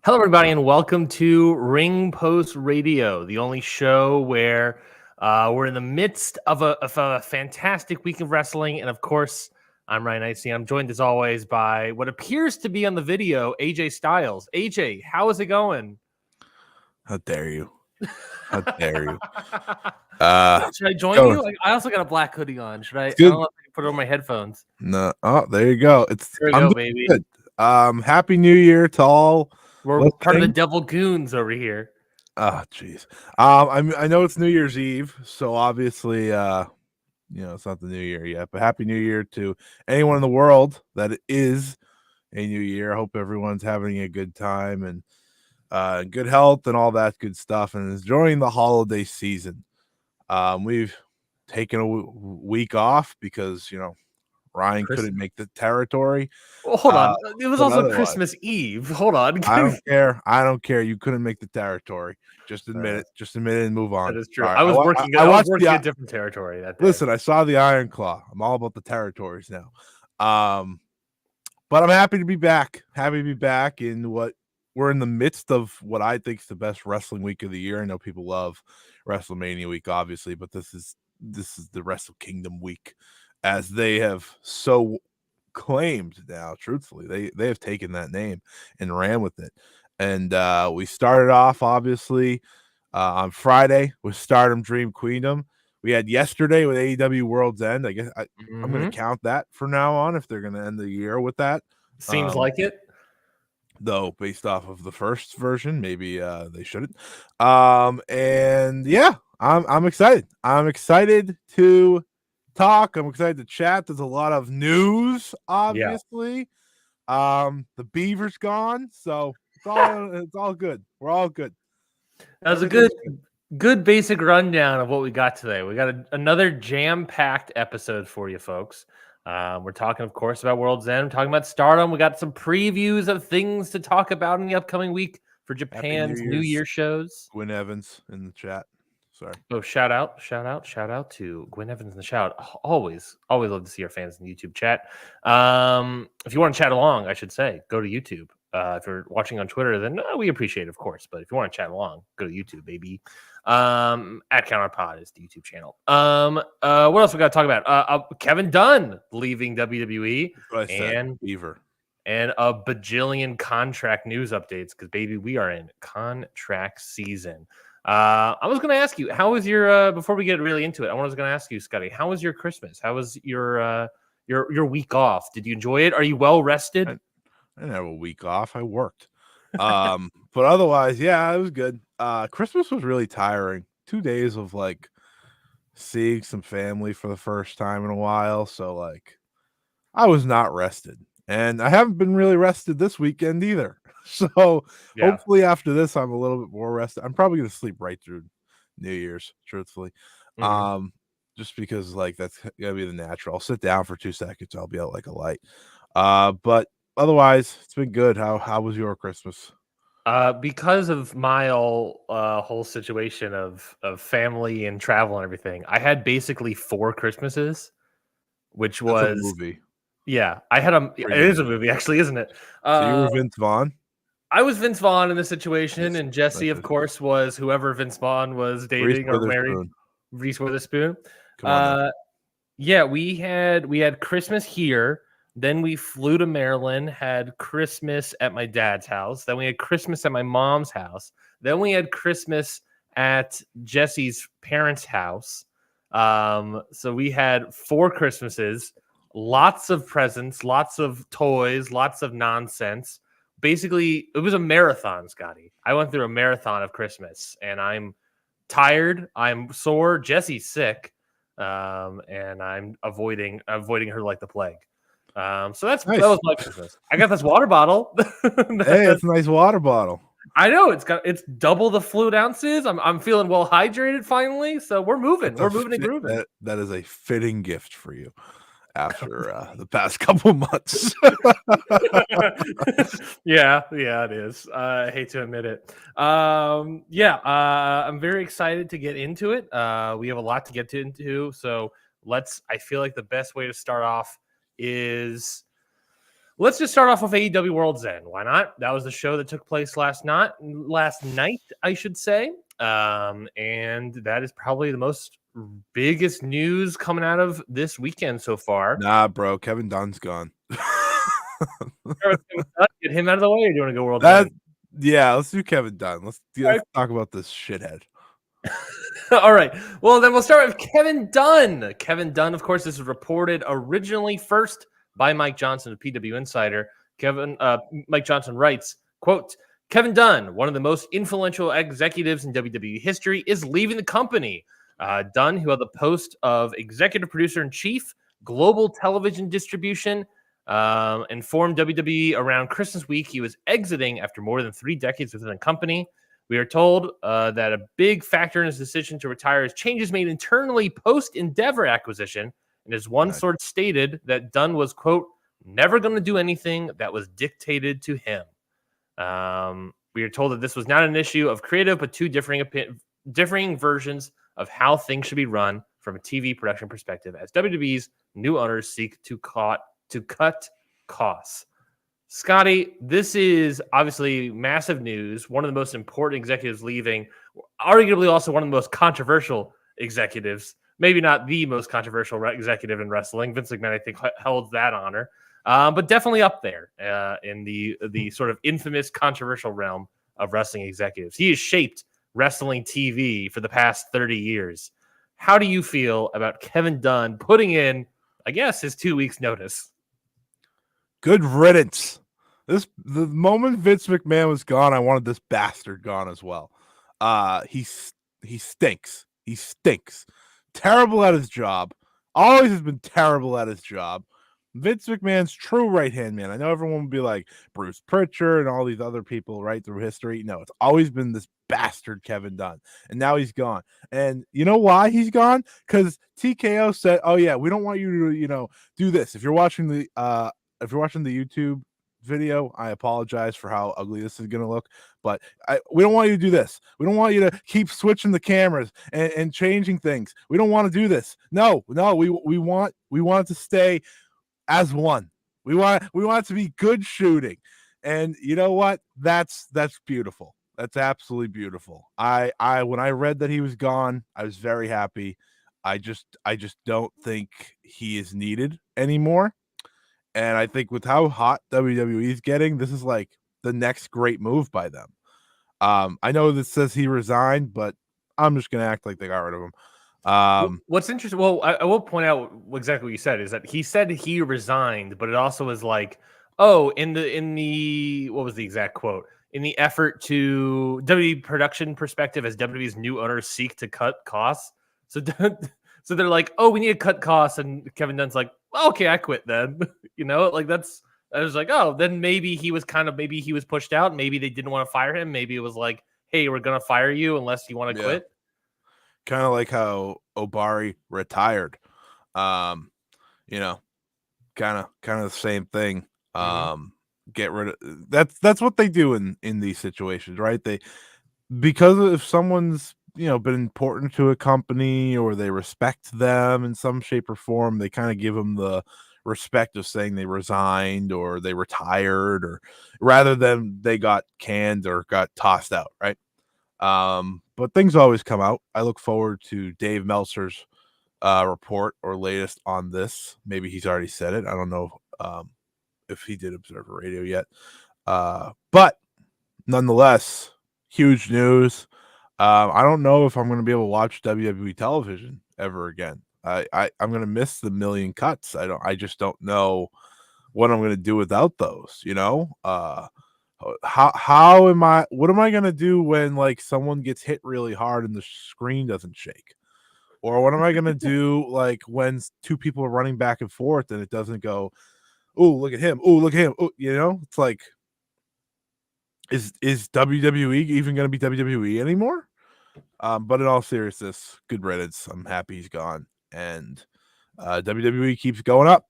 Hello, everybody, and welcome to Ring Post Radio, the only show where we're in the midst of a fantastic week of wrestling. And of course, I'm Ryan Knightstein. I'm joined as always by what appears to be on the video, AJ Styles. AJ, how is it going? How dare you? How dare you? Should I join you? I also got a black hoodie on. Should I? I don't know if I can put it on my headphones. No. Oh, there you go. There we go, baby. Good. Happy New Year to all. We're part of the Devil Goons over here. Oh, jeez. I know it's New Year's Eve, so obviously, it's not the New Year yet. But Happy New Year to anyone in the world that is a new year. I hope everyone's having a good time and good health and all that good stuff, and enjoying the holiday season. We've taken a week off because Ryan couldn't make the territory. Well, hold on. It was also Christmas Eve. Hold on. I don't care. You couldn't make the territory. Just admit it. Just admit it and move on. That is true. Right. I was working a different territory that day. Listen, I saw the Iron Claw. I'm all about the territories now. But I'm happy to be back. Happy to be back in what we're in the midst of what I think is the best wrestling week of the year. I know people love WrestleMania week, obviously, but this is the Wrestle Kingdom week, as they have so claimed now. Truthfully, they have taken that name and ran with it. And we started off obviously on Friday with Stardom Dream Queendom. We had yesterday with AEW World's End. I guess I'm going to count that from now on if they're going to end the year with that. Seems like it. Though based off of the first version, maybe they shouldn't. And yeah, I'm excited. I'm excited to talk. I'm excited to chat. There's a lot of news, obviously. Yeah. The Beaver's gone, so it's all good. We're all good. That was a good basic rundown of what we got today. We got another jam-packed episode for you folks. We're talking, of course, about World's End. We're talking about Stardom. We got some previews of things to talk about in the upcoming week for Japan's New Year shows. Gwyn Evans in the chat. Sorry. Oh, shout out to Gwyn Evans in the chat. Always love to see our fans in the YouTube chat. If you want to chat along, I should say, go to YouTube. If you're watching on Twitter, then we appreciate it, of course. But if you want to chat along, go to YouTube, baby. At CounterPod is the YouTube channel. What else we got to talk about? Kevin Dunn leaving WWE and Beaver and a bajillion contract news updates because baby, we are in contract season. I was going to ask you, how was your before we get really into it? I was going to ask you, Scotty, how was your Christmas? How was your week off? Did you enjoy it? Are you well rested? I didn't have a week off. I worked. But otherwise, yeah, it was good. Christmas was really tiring. 2 days of like seeing some family for the first time in a while. So like I was not rested. And I haven't been really rested this weekend either. So hopefully after this, I'm a little bit more rested. I'm probably going to sleep right through New Year's, truthfully. Just because like that's going to be the natural. I'll sit down for 2 seconds. I'll be out like a light. But otherwise, it's been good. How was your Christmas? Because of my whole situation of family and travel and everything, I had basically 4 Christmases, which was a movie. Yeah, I had it is a movie, actually, isn't it? So you were Vince Vaughn? I was Vince Vaughn in this situation, and Jesse, of course, was whoever Vince Vaughn was dating or married. Reese Witherspoon. Yeah, we had Christmas here. Then we flew to Maryland, had Christmas at my dad's house. Then we had Christmas at my mom's house. Then we had Christmas at Jesse's parents' house. So we had 4 Christmases, lots of presents, lots of toys, lots of nonsense. Basically, it was a marathon, Scotty. I went through a marathon of Christmas, and I'm tired. I'm sore. Jesse's sick, and I'm avoiding her like the plague. So that was my Christmas. I got this water bottle. Hey, it's a nice water bottle. I know it's double the fluid ounces. I'm feeling well hydrated finally. So we're moving. We're moving and grooving. That is a fitting gift for you after the past couple months. Yeah, it is. I hate to admit it. I'm very excited to get into it. We have a lot to get into. So I feel like the best way to start off is Let's just start off with AEW World's End. Why not? That was the show that took place last night, I should say. And that is probably the most biggest news coming out of this weekend so far. Nah, bro, Kevin Dunn's gone. Get him out of the way. Or do you want to go World's End? Yeah, let's do Kevin Dunn. Let's talk about this shithead. All right. Well, then we'll start with Kevin Dunn. Kevin Dunn, of course, this was reported originally first by Mike Johnson of PW Insider. Mike Johnson writes, quote, Kevin Dunn, one of the most influential executives in WWE history, is leaving the company. Dunn, who held the post of executive producer-in-chief, global television distribution, informed WWE around Christmas week he was exiting after more than 3 decades within the company. We are told that a big factor in his decision to retire is changes made internally post-Endeavor acquisition, and as one source stated that Dunn was, quote, never going to do anything that was dictated to him. We are told that this was not an issue of creative, but two differing versions of how things should be run from a TV production perspective, as WWE's new owners seek to cut costs. Scotty, this is obviously massive news. One of the most important executives leaving, arguably also one of the most controversial executives. Maybe not the most controversial executive in wrestling. Vince McMahon, I think, holds that honor, but definitely up there in the sort of infamous controversial realm of wrestling executives. He has shaped wrestling TV for the past 30 years. How do you feel about Kevin Dunn putting in, I guess, his 2 weeks notice? Good riddance. The moment Vince McMahon was gone, I wanted this bastard gone as well. He stinks. He stinks. Terrible at his job. Always has been terrible at his job. Vince McMahon's true right-hand man. I know everyone would be like Bruce Pritchard and all these other people right through history. No, it's always been this bastard Kevin Dunn. And now he's gone. And you know why he's gone? Because TKO said, oh yeah, we don't want you to, do this. If you're watching the YouTube video, I apologize for how ugly this is going to look, but we don't want you to do this. We don't want you to keep switching the cameras and changing things. We don't want to do this. No, we want it to stay as one. We want it to be good shooting. And you know what? That's beautiful. That's absolutely beautiful. I when I read that he was gone, I was very happy. I just don't think he is needed anymore. And I think with how hot WWE is getting, this is like the next great move by them. I know this says he resigned, but I'm just going to act like they got rid of him. What's interesting, well, I will point out exactly what you said, is that he said he resigned, but it also was like, oh, in the what was the exact quote? In the effort to WWE production perspective, as WWE's new owners seek to cut costs. So they're like, oh, we need to cut costs. And Kevin Dunn's like, well, okay, I quit then. I was like, oh, then maybe he was pushed out. Maybe they didn't want to fire him. Maybe it was like, hey, we're going to fire you unless you want to quit. Kind of like how Obari retired. Kind of the same thing. Get rid of that's what they do in these situations, right? Because if someone's been important to a company or they respect them in some shape or form, they kind of give them the respect of saying they resigned or they retired, or rather than they got canned or got tossed out, right? But things always come out. I look forward to Dave Meltzer's report or latest on this. Maybe he's already said it. I don't know if he did Observer Radio yet. But nonetheless, huge news. I don't know if I'm going to be able to watch WWE television ever again. I'm going to miss the million cuts. I just don't know what I'm going to do without those, what am I going to do when like someone gets hit really hard and the screen doesn't shake? Or what am I going to do like when two people are running back and forth and it doesn't go, oh, look at him. Oh, look at him. Oh, it's like, is WWE even going to be WWE anymore? But in all seriousness, good riddance. I'm happy he's gone. And WWE keeps going up.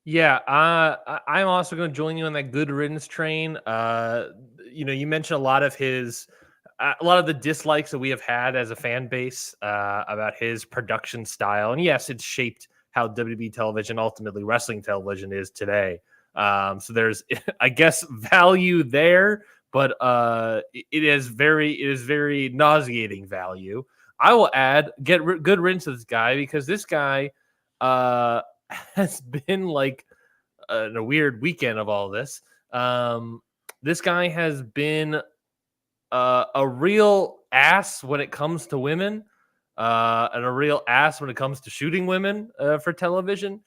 Yeah, I'm also going to join you on that good riddance train. You mentioned a lot of the dislikes that we have had as a fan base about his production style. And yes, it's shaped how WWE television, ultimately wrestling television, is today. So there's, I guess, value there, but it is very nauseating value. I will add, good riddance to this guy, because this guy has been like in a weird weekend of all this. This guy has been a real ass when it comes to women, and a real ass when it comes to shooting women for television.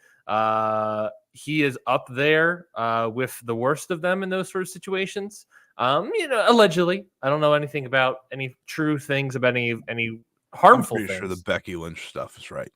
He is up there with the worst of them in those sort of situations. Allegedly, I don't know anything about any true things about any harmful things. Sure the Becky Lynch stuff is right.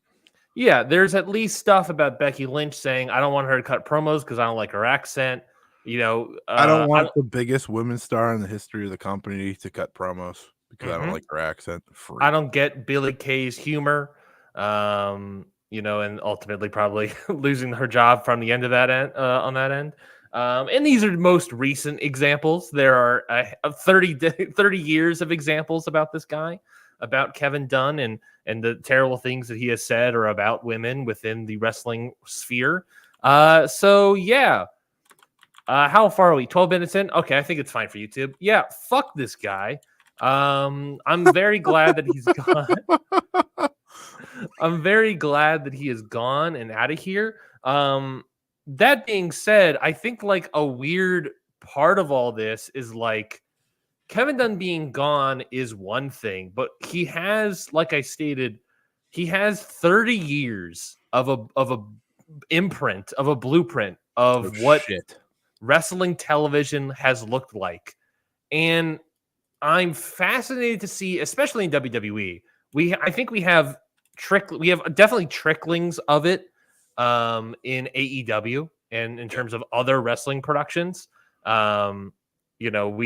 Yeah, there's at least stuff about Becky Lynch saying, I don't want her to cut promos because I don't like her accent. I don't want the biggest women's star in the history of the company to cut promos because I don't like her accent. I don't get Billie Kay's humor, and ultimately probably losing her job from the end of that end, on that end. And these are most recent examples. There are 30 years of examples about this guy, about Kevin Dunn, and the terrible things that he has said or about women within the wrestling sphere. So yeah. How far are we? 12 minutes in? Okay, I think it's fine for YouTube. Yeah, fuck this guy. I'm very glad that he's gone. I'm very glad that he is gone and out of here. That being said, I think like a weird part of all this is like Kevin Dunn being gone is one thing, but he has, like I stated, he has 30 years of a imprint, of a blueprint of wrestling television has looked like. And I'm fascinated to see, especially in WWE, I think we have definitely tricklings of it in AEW and in terms of other wrestling productions. We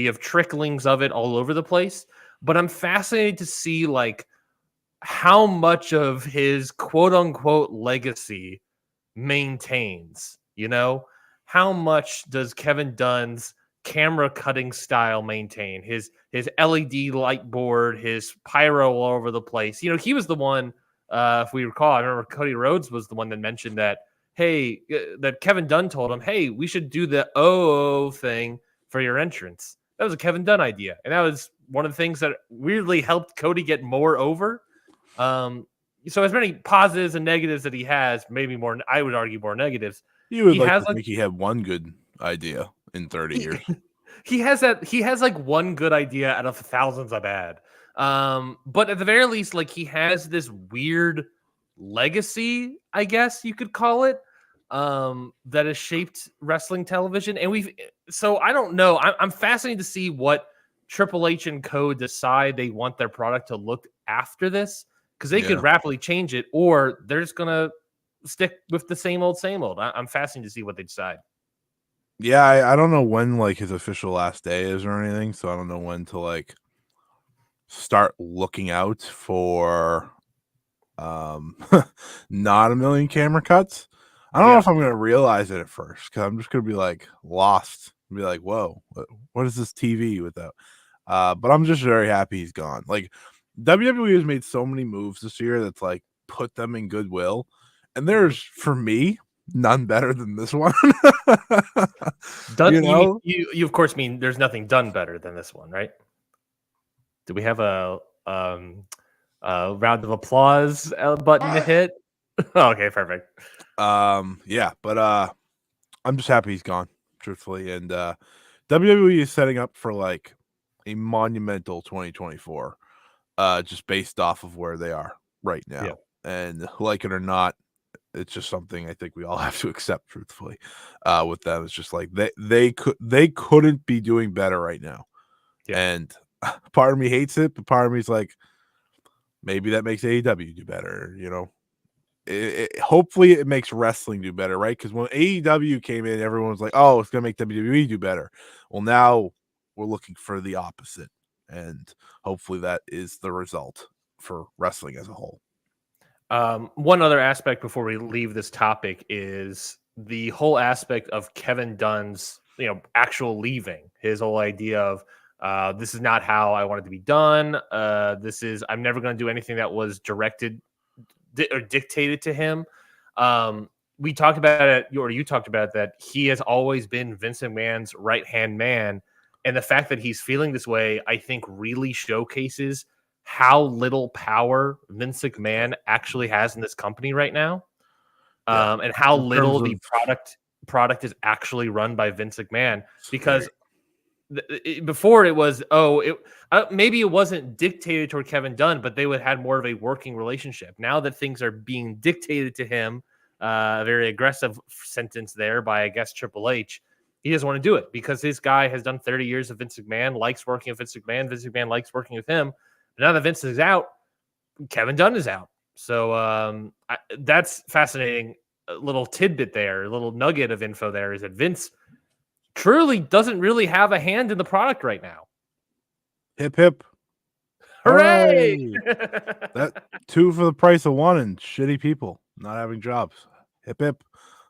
have tricklings of it all over the place, but I'm fascinated to see like how much of his quote unquote legacy maintains, how much does Kevin Dunn's camera cutting style maintain, his LED light board, his pyro all over the place. He was the one, if we recall, I remember Cody Rhodes was the one that mentioned that, hey, that Kevin Dunn told him, hey, we should do the oh thing for your entrance. That was a Kevin Dunn idea. And that was one of the things that weirdly helped Cody get more over. So as many positives and negatives that he has, maybe more, I would argue more negatives. You would think he had one good idea in 30 years. He has like one good idea out of thousands of bad. But at the very least, like he has this weird legacy, I guess you could call it, that has shaped wrestling television. And so I don't know. I'm fascinated to see what Triple H and Co. decide they want their product to look after this, because they could rapidly change it, or they're just gonna stick with the same old. I'm fascinated to see what they decide. Yeah, I don't know when like his official last day is or anything, so I don't know when to like start looking out for not a million camera cuts. I don't know if I'm gonna realize it at first, because I'm just gonna be like lost and be like, whoa, what is this TV without? But I'm just very happy he's gone. Like WWE has made so many moves this year that's like put them in goodwill, and there's, for me, none better than this one. You of course mean there's nothing done better than this one, right? Do we have a round of applause button to hit? Okay, perfect. Yeah, but I'm just happy he's gone, truthfully, and WWE is setting up for like a monumental 2024, just based off of where they are right now, and like it or not, it's just something I think we all have to accept, truthfully. With them, it's just like they couldn't be doing better right now, and part of me hates it, but part of me is like, maybe that makes AEW do better, hopefully it makes wrestling do better, right? Because when AEW came in, everyone was like, oh, it's gonna make WWE do better. Well, now we're looking for the opposite, and hopefully that is the result for wrestling as a whole. One other aspect before we leave this topic is the whole aspect of Kevin Dunn's, actual leaving. His whole idea of this is not how I want it to be done. I'm never going to do anything that was directed or dictated to him. We talked about it, or you talked about that he has always been Vince McMahon's right-hand man. And the fact that he's feeling this way, I think really showcases how little power Vince McMahon actually has in this company right now. And how little the product is actually run by Vince McMahon. Because before it was, maybe it wasn't dictated toward Kevin Dunn, but they would have had more of a working relationship. Now that things are being dictated to him, a very aggressive sentence there by, I guess, Triple H, he doesn't want to do it because this guy has done 30 years of Vince McMahon, likes working with Vince McMahon. Vince McMahon likes working with him. But now that Vince is out, Kevin Dunn is out. So that's fascinating. A little tidbit there, a little nugget of info there is that Vince truly doesn't really have a hand in the product right now. Hip hip. Hooray! That 2 for the price of 1 and shitty people not having jobs. Hip hip.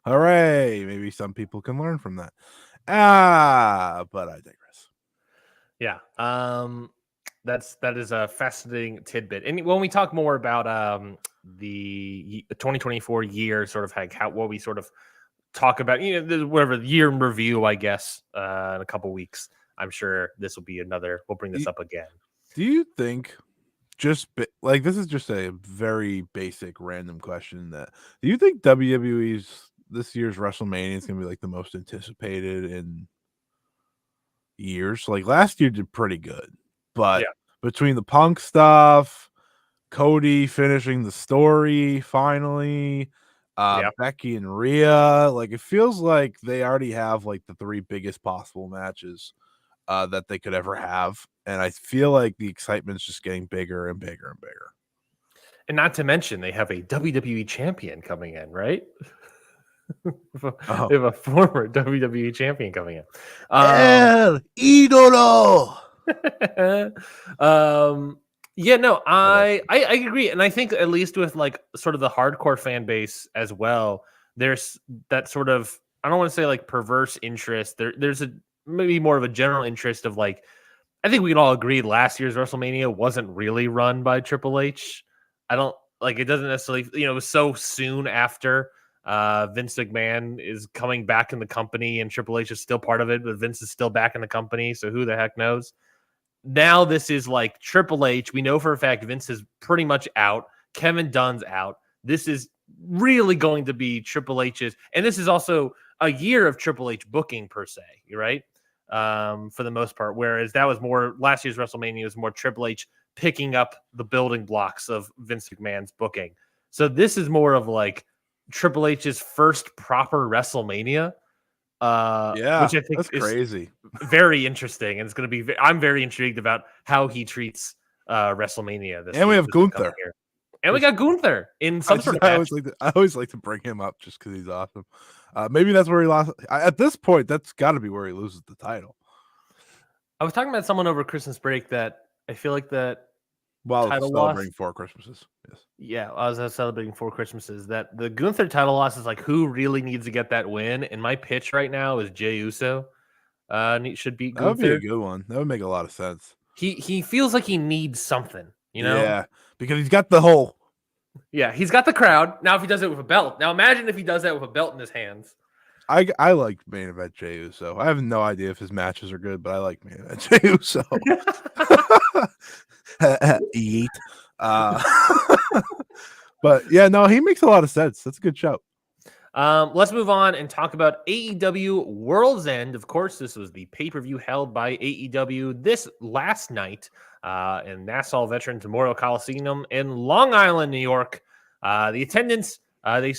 Hooray. Maybe some people can learn from that. But I digress. Yeah. That is a fascinating tidbit. And when we talk more about the 2024 year, sort of like what we sort of talk about, whatever year in review, I guess, in a couple weeks, I'm sure this will be we'll bring this up again. Do you think, this is just a very basic random question, do you think WWE's this year's WrestleMania is going to be like the most anticipated in years? Like last year did pretty good, but between the Punk stuff, Cody finishing the story finally, Becky and Rhea, like it feels like they already have like the 3 biggest possible matches that they could ever have, and I feel like the excitement's just getting bigger and bigger and bigger. And not to mention they have a WWE champion coming in, right? They have a former WWE champion coming in. El Idolo. I agree, and I think at least with like sort of the hardcore fan base as well, there's that sort of, I don't want to say like perverse interest. There's maybe more of a general interest of like, I think we can all agree last year's WrestleMania wasn't really run by Triple H. I don't like it doesn't necessarily, it was so soon after Vince McMahon is coming back in the company and Triple H is still part of it, but Vince is still back in the company. So who the heck knows? Now this is like Triple H. We know for a fact Vince is pretty much out. Kevin Dunn's out. This is really going to be Triple H's. And this is also a year of Triple H booking per se, right? For the most part. Whereas that was more, last year's WrestleMania was more Triple H picking up the building blocks of Vince McMahon's booking. So this is more of like Triple H's first proper WrestleMania. Which I think that's crazy, very interesting, and it's going to be. I'm very intrigued about how he treats WrestleMania. And we have Gunther, and we got Gunther in some sort of match. I always like to bring him up just because he's awesome. Maybe that's where he lost. At this point, that's got to be where he loses the title. I was talking about someone over Christmas break that I feel like that. While celebrating 4 Christmases. Yes. Yeah, I was celebrating 4 Christmases. That the Gunther title loss is like, who really needs to get that win? And my pitch right now is Jey Uso. Should beat Gunther. That would be a good one. That would make a lot of sense. He feels like he needs something, Yeah, because he's got the whole. Yeah, he's got the crowd. Now if he does it with a belt. Now imagine if he does that with a belt in his hands. I like main event Jey Uso. I have no idea if his matches are good, but I like main event Jey Uso. Eat. But yeah, no, he makes a lot of sense. That's a good show. Let's move on and talk about AEW World's End. Of course, this was the pay-per-view held by AEW this last night in Nassau Veterans Memorial Coliseum in Long Island, New York. The attendance, they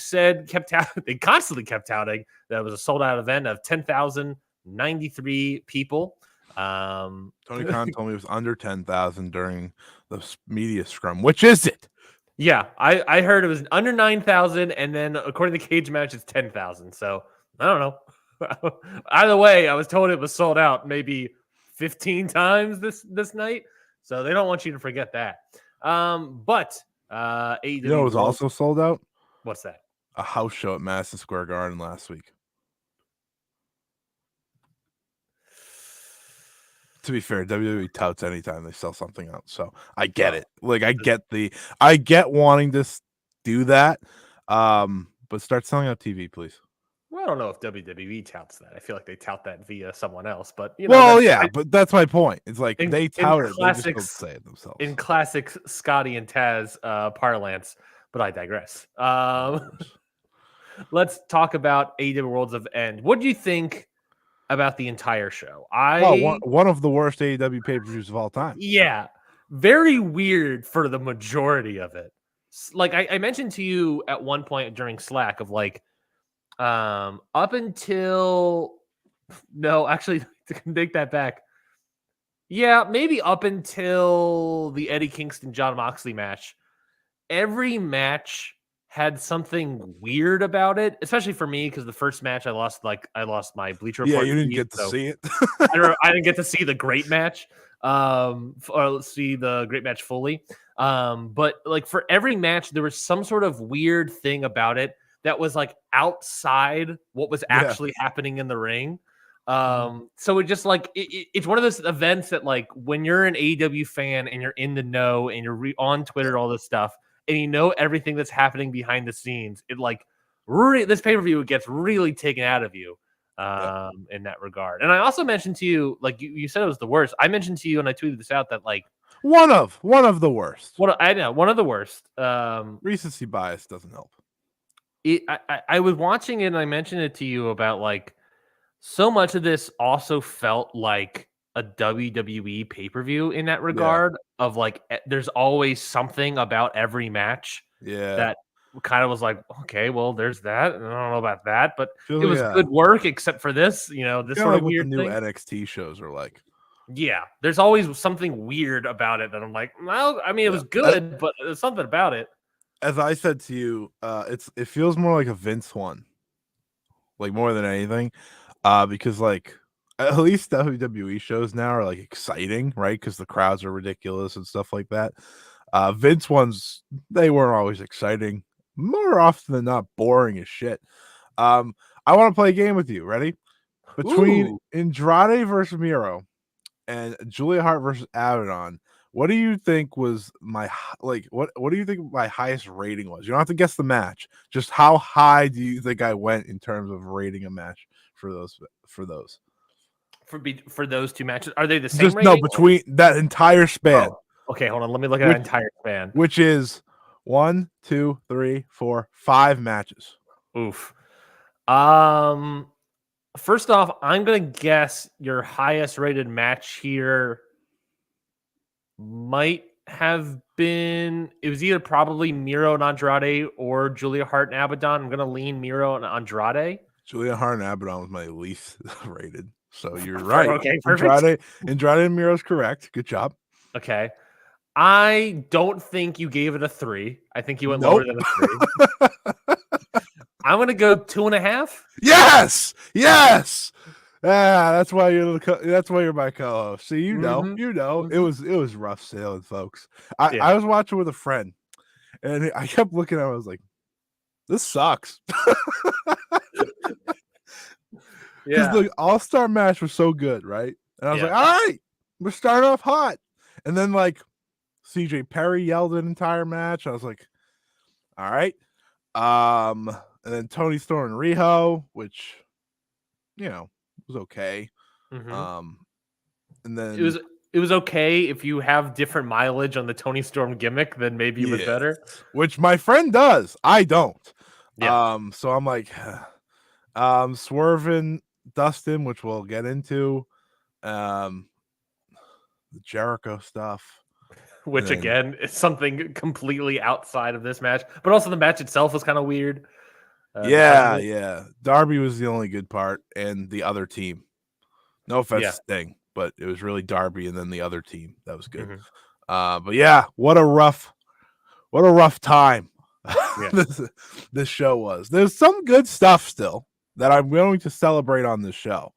constantly kept touting that it was a sold-out event of 10,093 people. Tony Khan told me it was under 10,000 during the media scrum. Which is it? Yeah, I heard it was under 9,000, and then according to Cage Match, it's 10,000. So I don't know. Either way, I was told it was sold out maybe 15 times this night. So they don't want you to forget that. But AEW, it was also sold out. What's that? A house show at Madison Square Garden last week. To be fair, WWE touts anytime they sell something out, so I get it. Like I get wanting to do that, but start selling out TV, please. Well, I don't know if WWE touts that. I feel like they tout that via someone else, but but that's my point. It's like they tout it, they just don't say it themselves. In classic Scotty and Taz parlance, but I digress. Let's talk about AEW Worlds of End. What do you think about the entire show? One of the worst AEW pay-per-views of all time. Yeah, very weird for the majority of it. Like I mentioned to you at one point during Slack of like, up until actually to take that back. Yeah, maybe up until the Eddie Kingston John Moxley match, every match had something weird about it, especially for me because the first match I lost my Bleacher Report. Yeah, you didn't get to see it. I didn't get to see the great match, or see the great match fully. But like for every match, there was some sort of weird thing about it that was like outside what was actually happening in the ring. So it just like it's one of those events that like when you're an AEW fan and you're in the know and you're on Twitter, all this stuff, and you know everything that's happening behind the scenes, it like this pay-per-view gets really taken out of you in that regard. And I also mentioned to you, like you said it was the worst. I mentioned to you and I tweeted this out that like one of the worst. I know, one of the worst. Recency bias doesn't help. I was watching it and I mentioned it to you about like so much of this also felt like a WWE pay-per-view in that regard of like there's always something about every match that kind of was like, okay, well, there's that. And I don't know about that, but it was good work except for this, this sort of weird thing. The new thing. NXT shows are like. Yeah, there's always something weird about it that I'm like, well, I mean, it was good, but there's something about it. As I said to you, it feels more like a Vince one, like more than anything, because like at least WWE shows now are like exciting, right? Because the crowds are ridiculous and stuff like that. Vince ones, they weren't always exciting. More often than not, boring as shit. I want to play a game with you. Ready? Between Andrade versus Miro and Julia Hart versus Abaddon, what do you think was my what do you think my highest rating was? You don't have to guess the match. Just how high do you think I went in terms of rating a match for those? For those two matches, are they the same? No, between that entire span. Oh, okay, hold on. Let me look at that entire span. Which is 1, 2, 3, 4, 5 matches. Oof. First off, I'm gonna guess your highest rated match here might have been, it was either probably Miro and Andrade or Julia Hart and Abaddon. I'm gonna lean Miro and Andrade. Julia Hart and Abaddon was my least rated, so you're right. Okay, perfect. Andrade and Miro's correct. Good job. Okay, I don't think you gave it a 3. I think you went lower than a 3. I'm gonna go 2.5. Yes. That's why you're my co-host. See, you know, it was rough sailing, folks. I was watching with a friend, and I kept looking at him. I was like, "This sucks." Because the All-Star match was so good, right? And I was like, "All right, we're starting off hot," and then like CJ Perry yelled an entire match. I was like, "All right," and then Tony Storm and Riho, which was okay. And then it was okay if you have different mileage on the Tony Storm gimmick, then maybe it was better. Which my friend does. I don't. So I'm like Swerving Dustin, which we'll get into. The Jericho stuff. Which again is something completely outside of this match, but also the match itself was kind of weird. Darby was the only good part, and the other team. No offense to Sting, but it was really Darby and then the other team that was good. But yeah, what a rough time this show was. There's some good stuff still that I'm willing to celebrate on this show,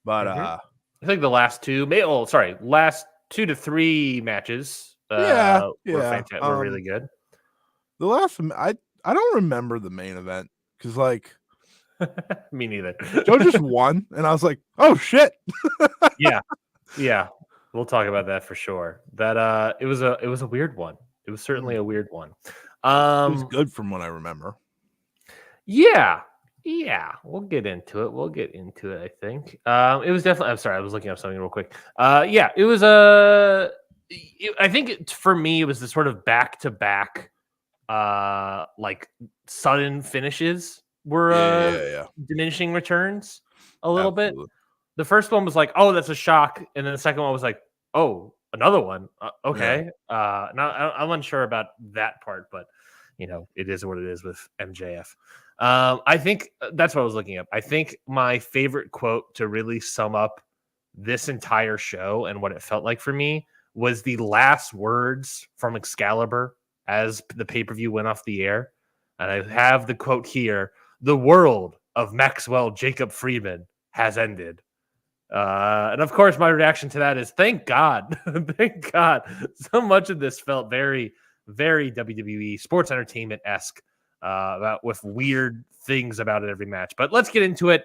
but I think the last 2 to 3 matches were fantastic. Were really good. The last I don't remember the main event. Because, like, me neither. Joe just won, and I was like, "Oh shit!" yeah, we'll talk about that for sure. That it was a weird one. It was certainly a weird one. It was good from what I remember. Yeah. We'll get into it. I think it was definitely. I'm sorry, I was looking up something real quick. Yeah, it was I think for me, it was the sort of back to back, like sudden finishes were Yeah. diminishing returns a little bit. Absolutely. The first one was like, oh, that's a shock, and then the second one was like, oh, another one. Okay. Now I'm unsure about that part, but it is what it is with MJF. I think that's what I was looking up. I think my favorite quote to really sum up this entire show and what it felt like for me was the last words from Excalibur as the pay-per-view went off the air. And I have the quote here: "The world of Maxwell Jacob Friedman has ended." And of course, my reaction to that is thank God. Thank God. So much of this felt very, very WWE sports entertainment-esque, about with weird things about it every match. But let's get into it.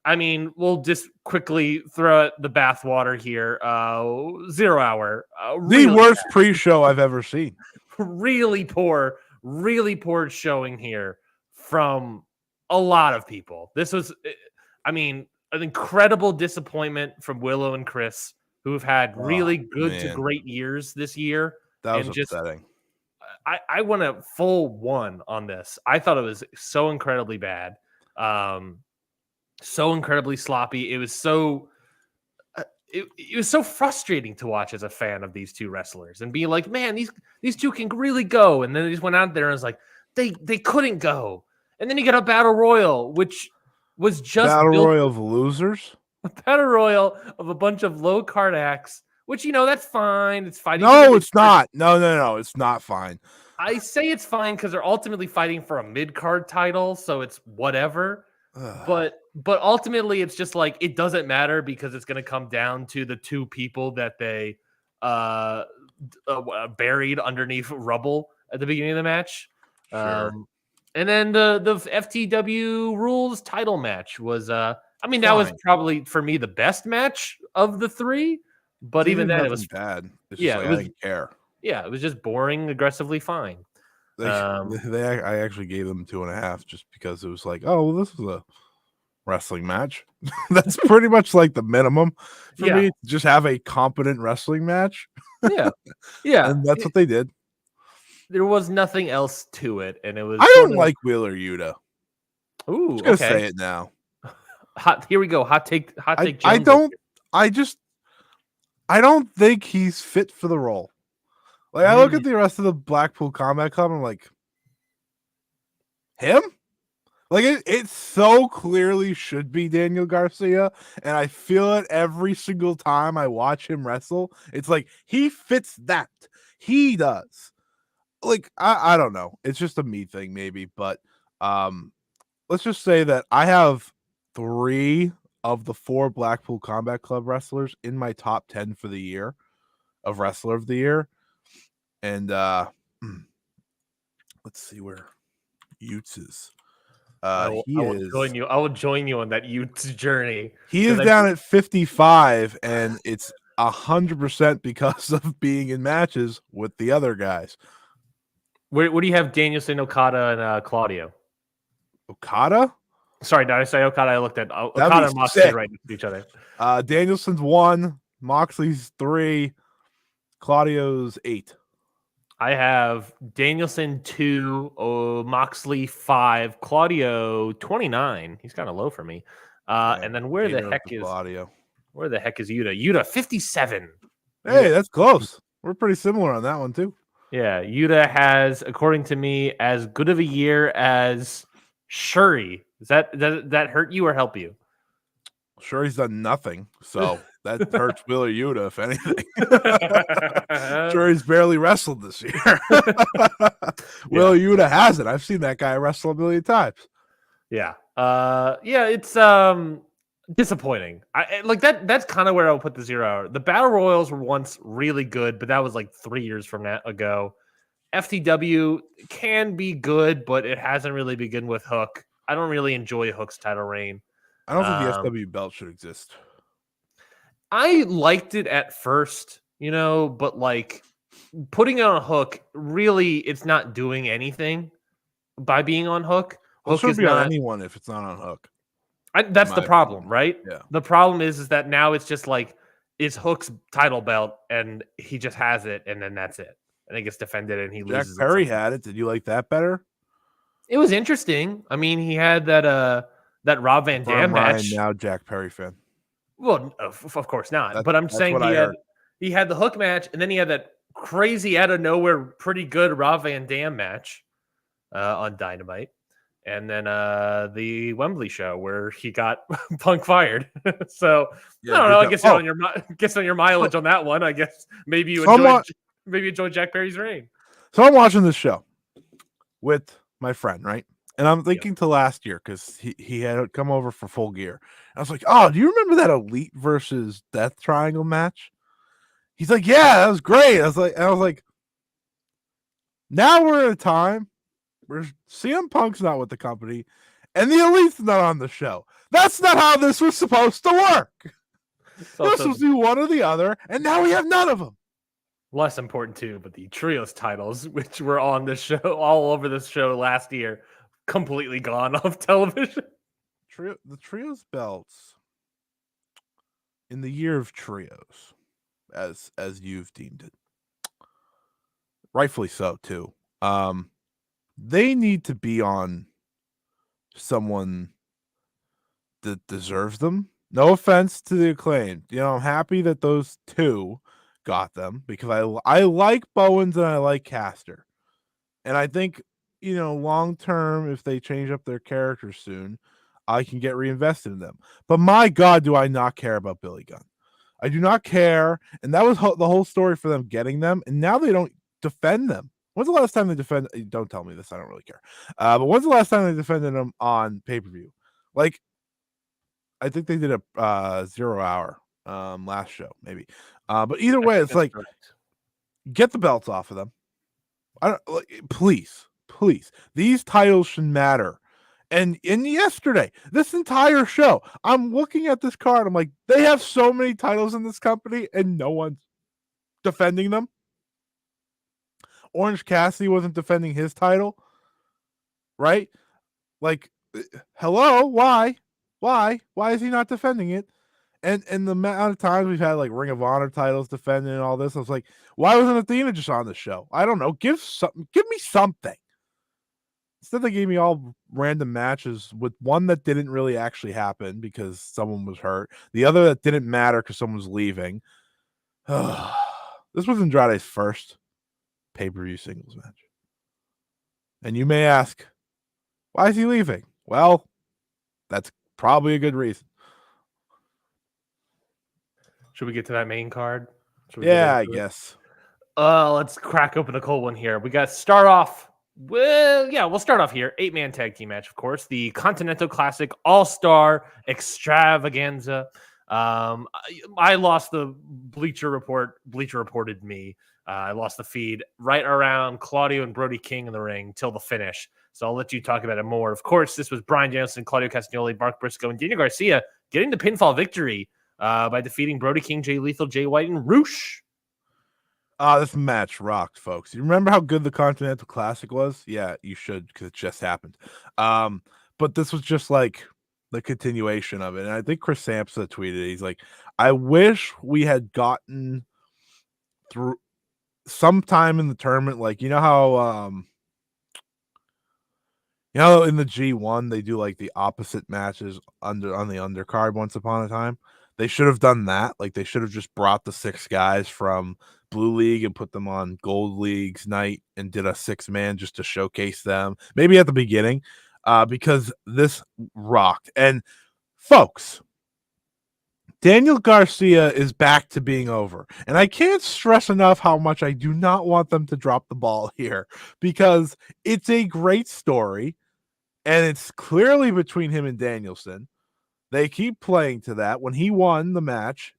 I mean, we'll just quickly throw out the bathwater here. 0 Hour. The worst pre-show I've ever seen. Really poor showing here from a lot of people. This was, I mean, an incredible disappointment from Willow and Chris, who have had really good to great years this year. That was upsetting. I went a full 1 on this. I thought it was so incredibly bad. So incredibly sloppy. It was so it was so frustrating to watch as a fan of these two wrestlers and be like, man, these two can really go. And then they just went out there and was like, they couldn't go. And then you get a battle royal, which was just battle royal of losers. A battle royal of a bunch of low card acts, which that's fine. It's fighting. No, it's not. No, it's not fine. I say it's fine because they're ultimately fighting for a mid card title, so it's whatever. But ultimately, it's just like it doesn't matter because it's going to come down to the two people that they buried underneath rubble at the beginning of the match. Sure. And then the FTW rules title match was that was probably for me the best match of the 3. But even then, it was bad. It's just I didn't care. Yeah, it was just boring, aggressively fine. I actually gave them 2.5 just because it was like, oh, well, this is a wrestling match. That's pretty much like the minimum for me to just have a competent wrestling match. Yeah. And that's what they did. There was nothing else to it, and it was. I don't like Wheeler Yuta. Ooh, I'm just gonna say it now. Here we go. Hot take. I don't think he's fit for the role. Like, I look at the rest of the Blackpool Combat Club, and I'm like, him? Like, it so clearly should be Daniel Garcia, and I feel it every single time I watch him wrestle. It's like, he fits that. He does. Like, I don't know. It's just a me thing, maybe, but let's just say that I have 3 of the 4 Blackpool Combat Club wrestlers in my top 10 for the year of Wrestler of the Year. And let's see where Utes is. I will join you on that Utes journey. He is down at 55, and it's 100% because of being in matches with the other guys. Where do you have Danielson, Okada, and Claudio? Okada? Sorry, did I say Okada? I looked at Okada and Moxley right next to each other. Danielson's 1, Moxley's 3, Claudio's 8. I have Danielson 2, Moxley 5, Claudio 29. He's kind of low for me. And then where the heck is Claudio? Where the heck is Yuta? Yuta 57. Hey, that's close. We're pretty similar on that one too. Yeah, Yuta has, according to me, as good of a year as Shuri. Does that hurt you or help you? Shuri's done nothing, so that hurts Wheeler Yuta, if anything. Shuri's barely wrestled this year. Wheeler Yuta hasn't. I've seen that guy wrestle a million times. Yeah. It's disappointing. I like that. That's kind of where I'll put the 0 Hour. The Battle Royals were once really good, but that was like 3 years from that ago. FTW can be good, but it hasn't really begun with Hook. I don't really enjoy Hook's title reign. I don't think the SW belt should exist. I liked it at first, but like putting it on Hook, really, it's not doing anything by being on Hook. Hook is not on anyone if it's not on Hook. That's the problem, right? Yeah. The problem is that now it's just like it's Hook's title belt, and he just has it, and then that's it. And it gets defended, and he loses. Jack Perry had it. Did you like that better? It was interesting. I mean, he had that Rob Van Dam match. Now Jack Perry fan. Well, of course not. But I'm saying he had the Hook match, and then he had that crazy out of nowhere, pretty good Rob Van Dam match on Dynamite. And then the Wembley show where he got Punk fired. So yeah, I don't know. I guess on your mileage on that one. I guess maybe you enjoy Jack Perry's reign. So I'm watching this show with my friend, right? And I'm thinking to last year because he had come over for Full Gear. I was like, oh, do you remember that Elite versus Death Triangle match? He's like, yeah, that was great. I was like, now we're at a time where CM Punk's not with the company and the Elite's not on the show. That's not how this was supposed to work. This was do one or the other, and now we have none of them. Less important too, but the trios titles, which were on the show, all over this show last year, completely gone off television. The trios belts in the year of trios, as you've deemed it, rightfully so too. They need to be on someone that deserves them. No offense to the Acclaimed. I'm happy that those two got them because I like Bowens and I like Caster. And I think, long term, if they change up their characters soon, I can get reinvested in them. But my God, do I not care about Billy Gunn. I do not care. And that was the whole story for them getting them. And now they don't defend them. When's the last time they defend? Don't tell me this. I don't really care. But when's the last time they defended them on pay-per-view? Like, I think they did a 0 hour last show, maybe. But either way, it's like, correct. Get the belts off of them. Please. These titles should matter. And yesterday, this entire show, I'm looking at this card. I'm like, they have so many titles in this company, and no one's defending them. Orange Cassidy wasn't defending his title, right? Like, hello, why is he not defending it? And the amount of times we've had like Ring of Honor titles defending and all this, I was like, why wasn't Athena just on the show? I don't know. Give me something. Instead, they gave me all random matches with one that didn't really actually happen because someone was hurt. The other that didn't matter because someone was leaving. This was Andrade's first pay-per-view singles match. And you may ask, why is he leaving? Well, that's probably a good reason. Should we get to that main card? Yeah, I guess. Let's crack open the cold one here. We got start off. Well, yeah, we'll start off here. 8-man tag team match, of course. The Continental Classic All-Star Extravaganza. I lost the Bleacher Report. Bleacher reported me. I lost the feed right around Claudio and Brody King in the ring till the finish. So I'll let you talk about it more. Of course, this was Bryan Danielson, Claudio Castagnoli, Mark Briscoe, and Daniel Garcia getting the pinfall victory by defeating Brody King, Jay Lethal, Jay White, and Roosh. This match rocked, folks. You remember how good the Continental Classic was? Yeah, you should, because it just happened. But this was just like the continuation of it. And I think Chris Sampson tweeted, he's like, I wish we had gotten through sometime in the tournament, like, how in the G1 they do like the opposite matches on the undercard once upon a time. They should have done that. Like, they should have just brought the 6 guys from Blue League and put them on Gold League's night and did a 6-man just to showcase them. Maybe at the beginning, because this rocked. And folks, Daniel Garcia is back to being over. And I can't stress enough how much I do not want them to drop the ball here, because it's a great story and it's clearly between him and Danielson. They keep playing to that. When he won the match,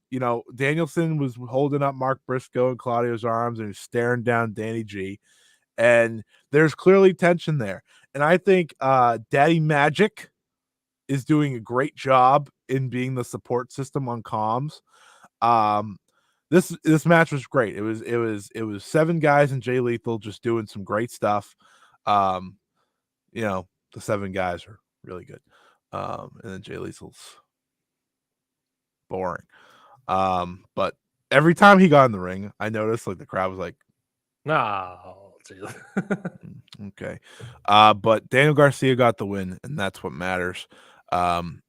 Danielson was holding up Mark Briscoe in Claudio's arms and staring down Danny G. And there's clearly tension there. And I think Daddy Magic is doing a great job in being the support system on comms. This match was great. It was 7 guys and Jay Lethal just doing some great stuff. the 7 guys are really good. And then Jay Lethal's boring. But every time he got in the ring, I noticed like the crowd was like, no. Okay. But Daniel Garcia got the win, and that's what matters.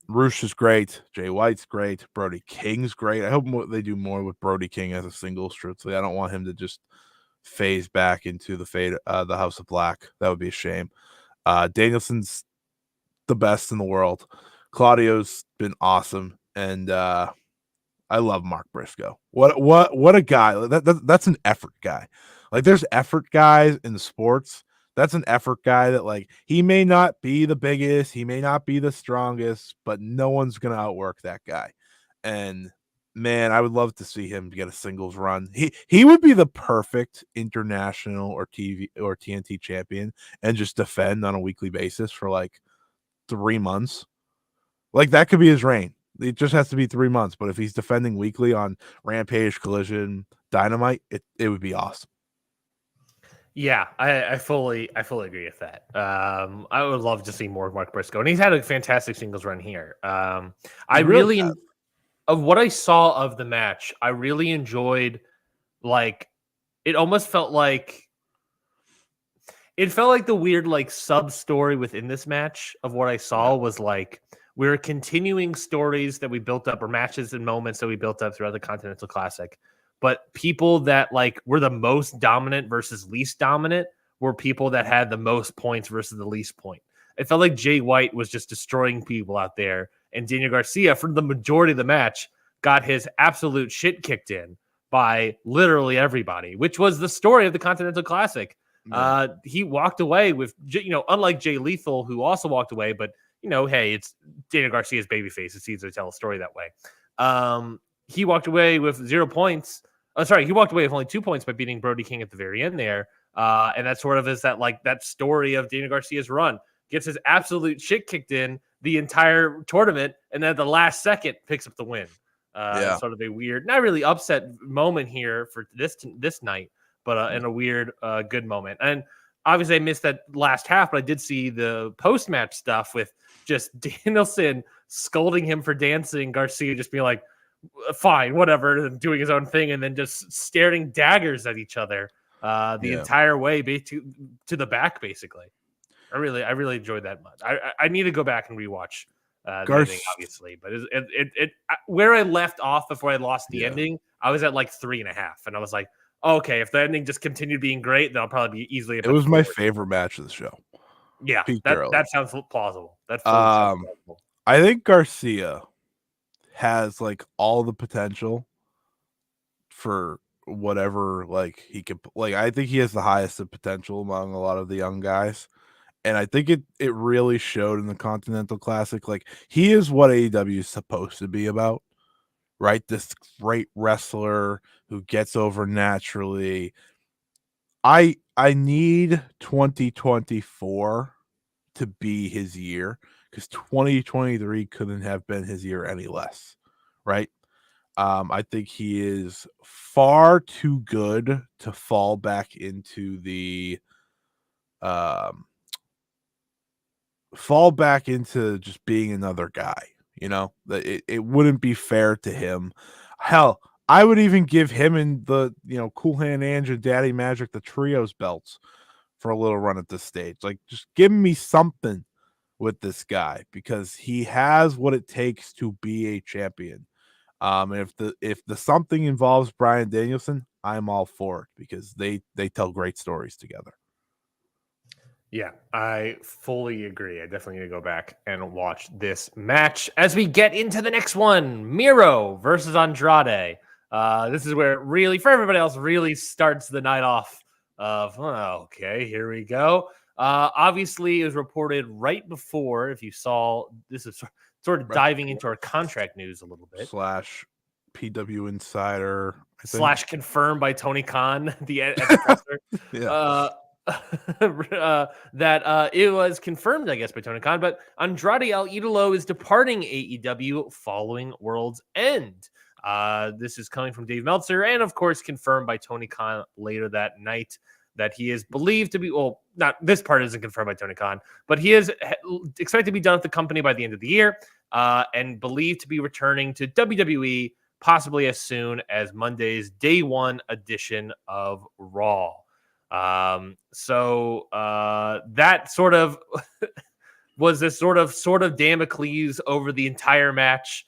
Roosh is great. Jay White's great. Brody King's great. I hope they do more with Brody King as a singles. Truthfully, I don't want him to just phase back into the House of Black. That would be a shame. Danielson's the best in the world. Claudio's been awesome, and I love Mark Briscoe. What a guy. That's an effort guy. Like there's effort guys in sports. That's an effort guy that like he may not be the biggest, he may not be the strongest, but no one's gonna outwork that guy. And man, I would love to see him get a singles run. He would be the perfect international or TV or TNT champion and just defend on a weekly basis for like 3 months. Like that could be his reign. It just has to be 3 months. But if he's defending weekly on Rampage, Collision, Dynamite, it would be awesome. Yeah, I fully agree with that. I would love to see more of Mark Briscoe, and he's had a fantastic singles run here. I really of what I saw of the match, I really enjoyed. Like, it almost felt like the weird like sub story within this match of what I saw was like we're continuing stories that we built up or matches and moments that we built up throughout the Continental Classic. But people that like were the most dominant versus least dominant were people that had the most points versus the least point. It felt like Jay White was just destroying people out there. And Daniel Garcia, for the majority of the match, got his absolute shit kicked in by literally everybody, which was the story of the Continental Classic. Yeah. He walked away with, unlike Jay Lethal, who also walked away, but, hey, it's Daniel Garcia's babyface. It's easy to tell a story that way. He walked away with 0 points. He walked away with only 2 points by beating Brody King at the very end there. And that sort of is that story of Daniel Garcia's run. Gets his absolute shit kicked in the entire tournament, and then at the last second picks up the win. Sort of a weird, not really upset moment here for this night, but in a weird, good moment. And obviously I missed that last half, but I did see the post-match stuff with just Danielson scolding him for dancing, Garcia just being like, fine, whatever, and doing his own thing, and then just staring daggers at each other the entire way to the back, basically. I really enjoyed that much. I need to go back and rewatch the ending, obviously, but it where I left off before I lost the ending, I was at like 3.5, and I was like, okay, if the ending just continued being great, then I'll probably be easily. It was my favorite match of the show. Yeah, that sounds plausible. That sounds plausible. I think Garcia has like all the potential for whatever like he could like. I think he has the highest of potential among a lot of the young guys. And I think it really showed in the Continental Classic. Like he is what AEW is supposed to be about, right? This great wrestler who gets over naturally. I need 2024 to be his year because 2023 couldn't have been his year any less, right? I think he is far too good to fall back into just being another guy. It wouldn't be fair to him. Hell, I would even give him and the Cool Hand Ange and Daddy Magic the trios belts for a little run at this stage. Like, just give me something with this guy because he has what it takes to be a champion. And if the something involves Bryan Danielson, I'm all for it because they tell great stories together. Yeah, I fully agree. I definitely need to go back and watch this match as we get into the next one. Miro versus Andrade. This is where it really, for everybody else, really starts the night off of, okay, here we go. Obviously, it was reported right before, if you saw, this is sort of diving into our contract news a little bit. / PW Insider. / confirmed by Tony Khan at the presser. Yeah. That it was confirmed, I guess, by Tony Khan, but Andrade El Idolo is departing AEW following World's End. This is coming from Dave Meltzer and, of course, confirmed by Tony Khan later that night. that he is believed to be, well, not this part isn't confirmed by Tony Khan, but he is expected to be done with the company by the end of the year, and believed to be returning to WWE possibly as soon as Monday's Day 1 edition of Raw. So that sort of was this sort of Damocles over the entire match,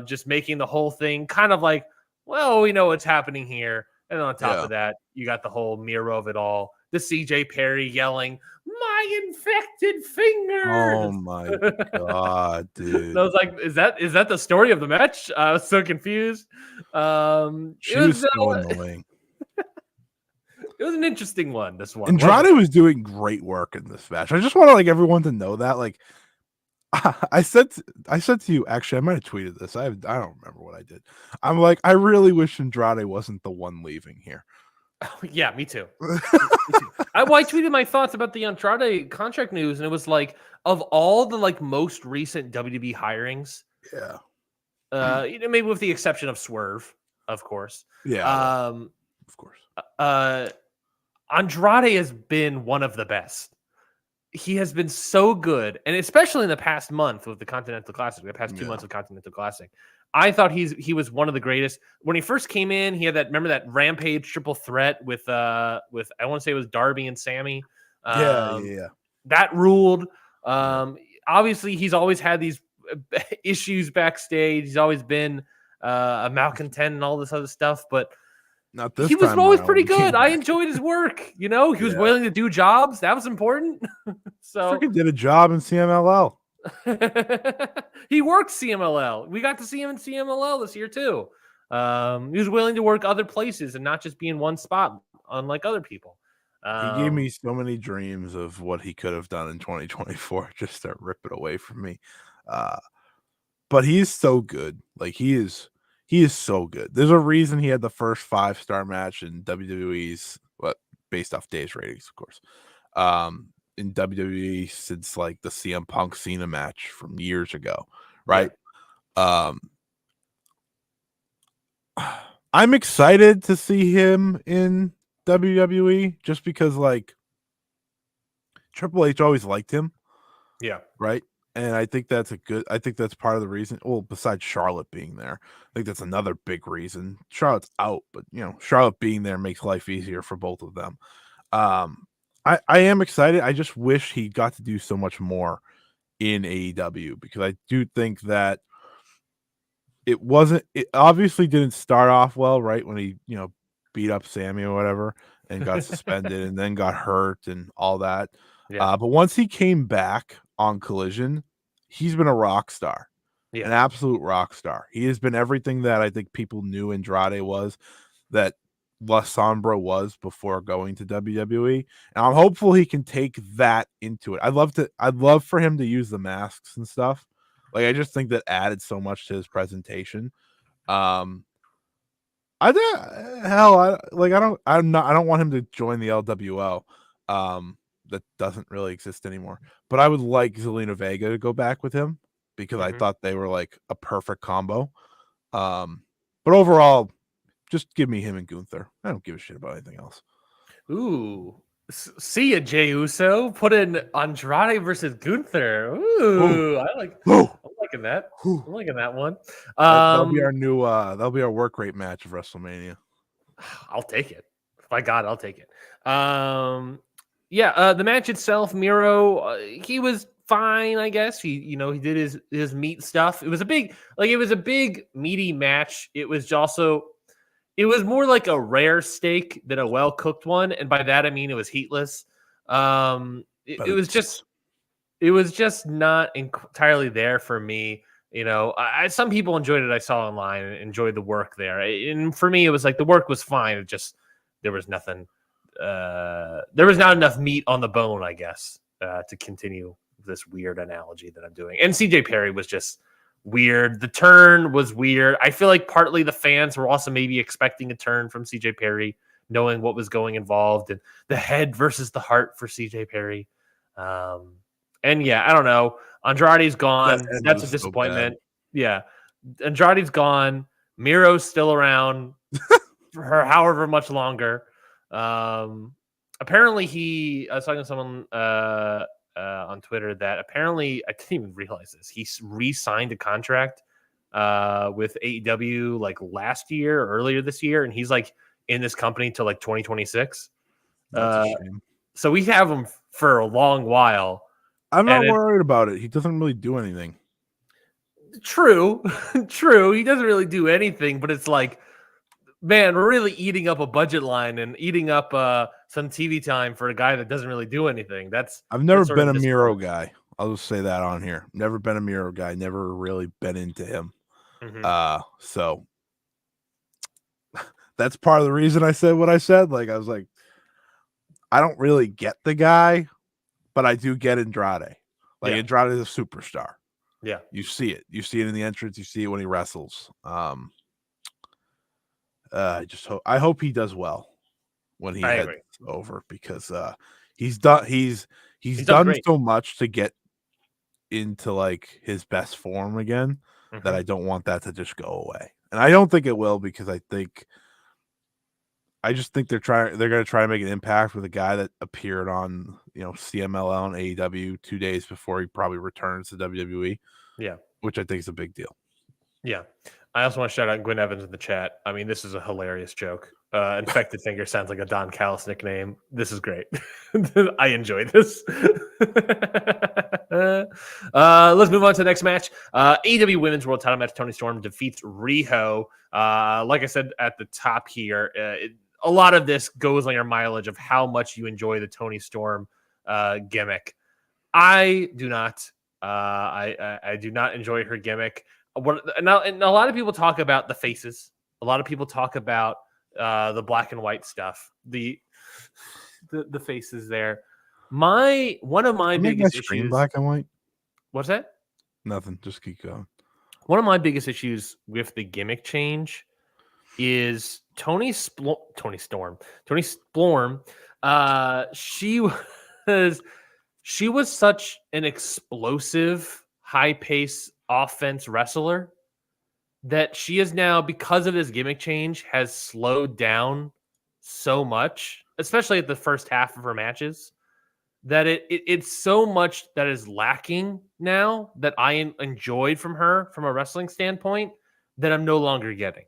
just making the whole thing kind of like, well, we know what's happening here. And on top of that, you got the whole mirror of it all. The CJ Perry yelling, "My infected fingers!" Oh my god, dude! I was like, "Is that the story of the match?" I was so confused. She was so annoying. It was an interesting one. This one, Andrade was doing great work in this match. I just want everyone to know that. Like, I said to you, actually, I might have tweeted this. I don't remember what I did. I'm like, I really wish Andrade wasn't the one leaving here. Oh, yeah, me too. I tweeted my thoughts about the Andrade contract news, and it was like, of all the most recent WWE hirings, maybe with the exception of Swerve, of course. Yeah, of course. Andrade has been one of the best. He has been so good, and especially in the past month with the Continental Classic, the past 2 months of Continental Classic, I thought he was one of the greatest. When he first came in, he had remember that Rampage triple threat with I want to say it was Darby and Sammy. Yeah. That ruled. Obviously, he's always had these issues backstage. He's always been a malcontent and all this other stuff, but not this he was time always around. pretty good. I enjoyed his work. He was willing to do jobs. That was important. So freaking did a job in CMLL. He worked CMLL. We got to see him in CMLL this year too. He was willing to work other places and not just be in one spot, unlike other people. He gave me so many dreams of what he could have done in 2024 just to rip it away from me. But he is so good. Like, he is so good. There's a reason he had the first 5-star match in WWE's, based off Dave's ratings, of course. In WWE since the CM Punk Cena match from years ago, right? Yeah. I'm excited to see him in WWE just because Triple H always liked him. Yeah. Right. And I think that's part of the reason. Well, besides Charlotte being there, I think that's another big reason. Charlotte's out, but Charlotte being there makes life easier for both of them. I am excited. I just wish he got to do so much more in AEW because I do think that it obviously didn't start off well, right? When he, beat up Sammy or whatever and got suspended and then got hurt and all that. Yeah. But once he came back on Collision, he's been a rock star, an absolute rock star. He has been everything that I think people knew Andrade was, that La Sombra was before going to WWE. And I'm hopeful he can take that into it. I'd love for him to use the masks and stuff. I just think that added so much to his presentation. I don't want him to join the LWO. That doesn't really exist anymore. But I would like Zelina Vega to go back with him because I thought they were a perfect combo. But overall, just give me him and Gunther. I don't give a shit about anything else. Ooh. See ya, Jey Uso. Put in Andrade versus Gunther. Ooh, I'm liking that. I'm liking that one. That'll be our new that'll be our work rate match of WrestleMania. I'll take it. By God, I'll take it. The match itself, Miro, he was fine, I guess. He did his meat stuff. It was a big meaty match. It was more like a rare steak than a well-cooked one. And by that, I mean, it was heatless. It was just not entirely there for me. Some people enjoyed it. I saw online and enjoyed the work there. And for me, it was the work was fine. It just, there was nothing, there was not enough meat on the bone, I guess, to continue this weird analogy that I'm doing. And CJ Perry was just weird. The turn was weird. I feel like partly the fans were also maybe expecting a turn from CJ Perry, knowing what was going involved and the head versus the heart for CJ Perry. And yeah, I don't know. Andrade's gone. That's a disappointment. So Andrade's gone. Miro's still around for however much longer. apparently I was talking to someone on Twitter that apparently I didn't even realize this. He re-signed a contract with AEW like last year or earlier this year, and he's like in this company till like 2026. That's a shame. So we have him for a long while. I'm not worried about it. He doesn't really do anything. True. He doesn't really do anything, but it's like, man, we're really eating up a budget line and eating up some TV time for a guy that doesn't really do anything. I've never been a Miro guy. I'll just say that on here. Never been a Miro guy. Never really been into him. So that's part of the reason I said what I said. Like, I was like, I don't really get the guy, but I do get Andrade. Like, Andrade is a superstar. Yeah. You see it. You see it in the entrance. You see it when he wrestles. I hope he does well when he heads over, because he's done so much to get into like his best form again that I don't want that to just go away. And I don't think it will, because I just think they're going to try to make an impact with a guy that appeared on, CMLL and AEW 2 days before he probably returns to WWE. Yeah. Which I think is a big deal. Yeah. I also want to shout out Gwen Evans in the chat. I mean, this is a hilarious joke. Infected Finger sounds like a Don Callis nickname. This is great. I enjoy this. Let's move on to the next match. AEW Women's World Title match. Toni Storm defeats Riho. Like I said at the top here, a lot of this goes on your mileage of how much you enjoy the Toni Storm gimmick. I do not. I do not enjoy her gimmick. And a lot of people talk about the faces. A lot of people talk about the black and white stuff. The faces there. One of my biggest issues. Black and white. What's that? Nothing. Just keep going. One of my biggest issues with the gimmick change is Toni Storm. She was such an explosive, high-paced offense wrestler that she is now, because of this gimmick change, has slowed down so much, especially at the first half of her matches, that it's so much that is lacking now that I enjoyed from her from a wrestling standpoint that I'm no longer getting.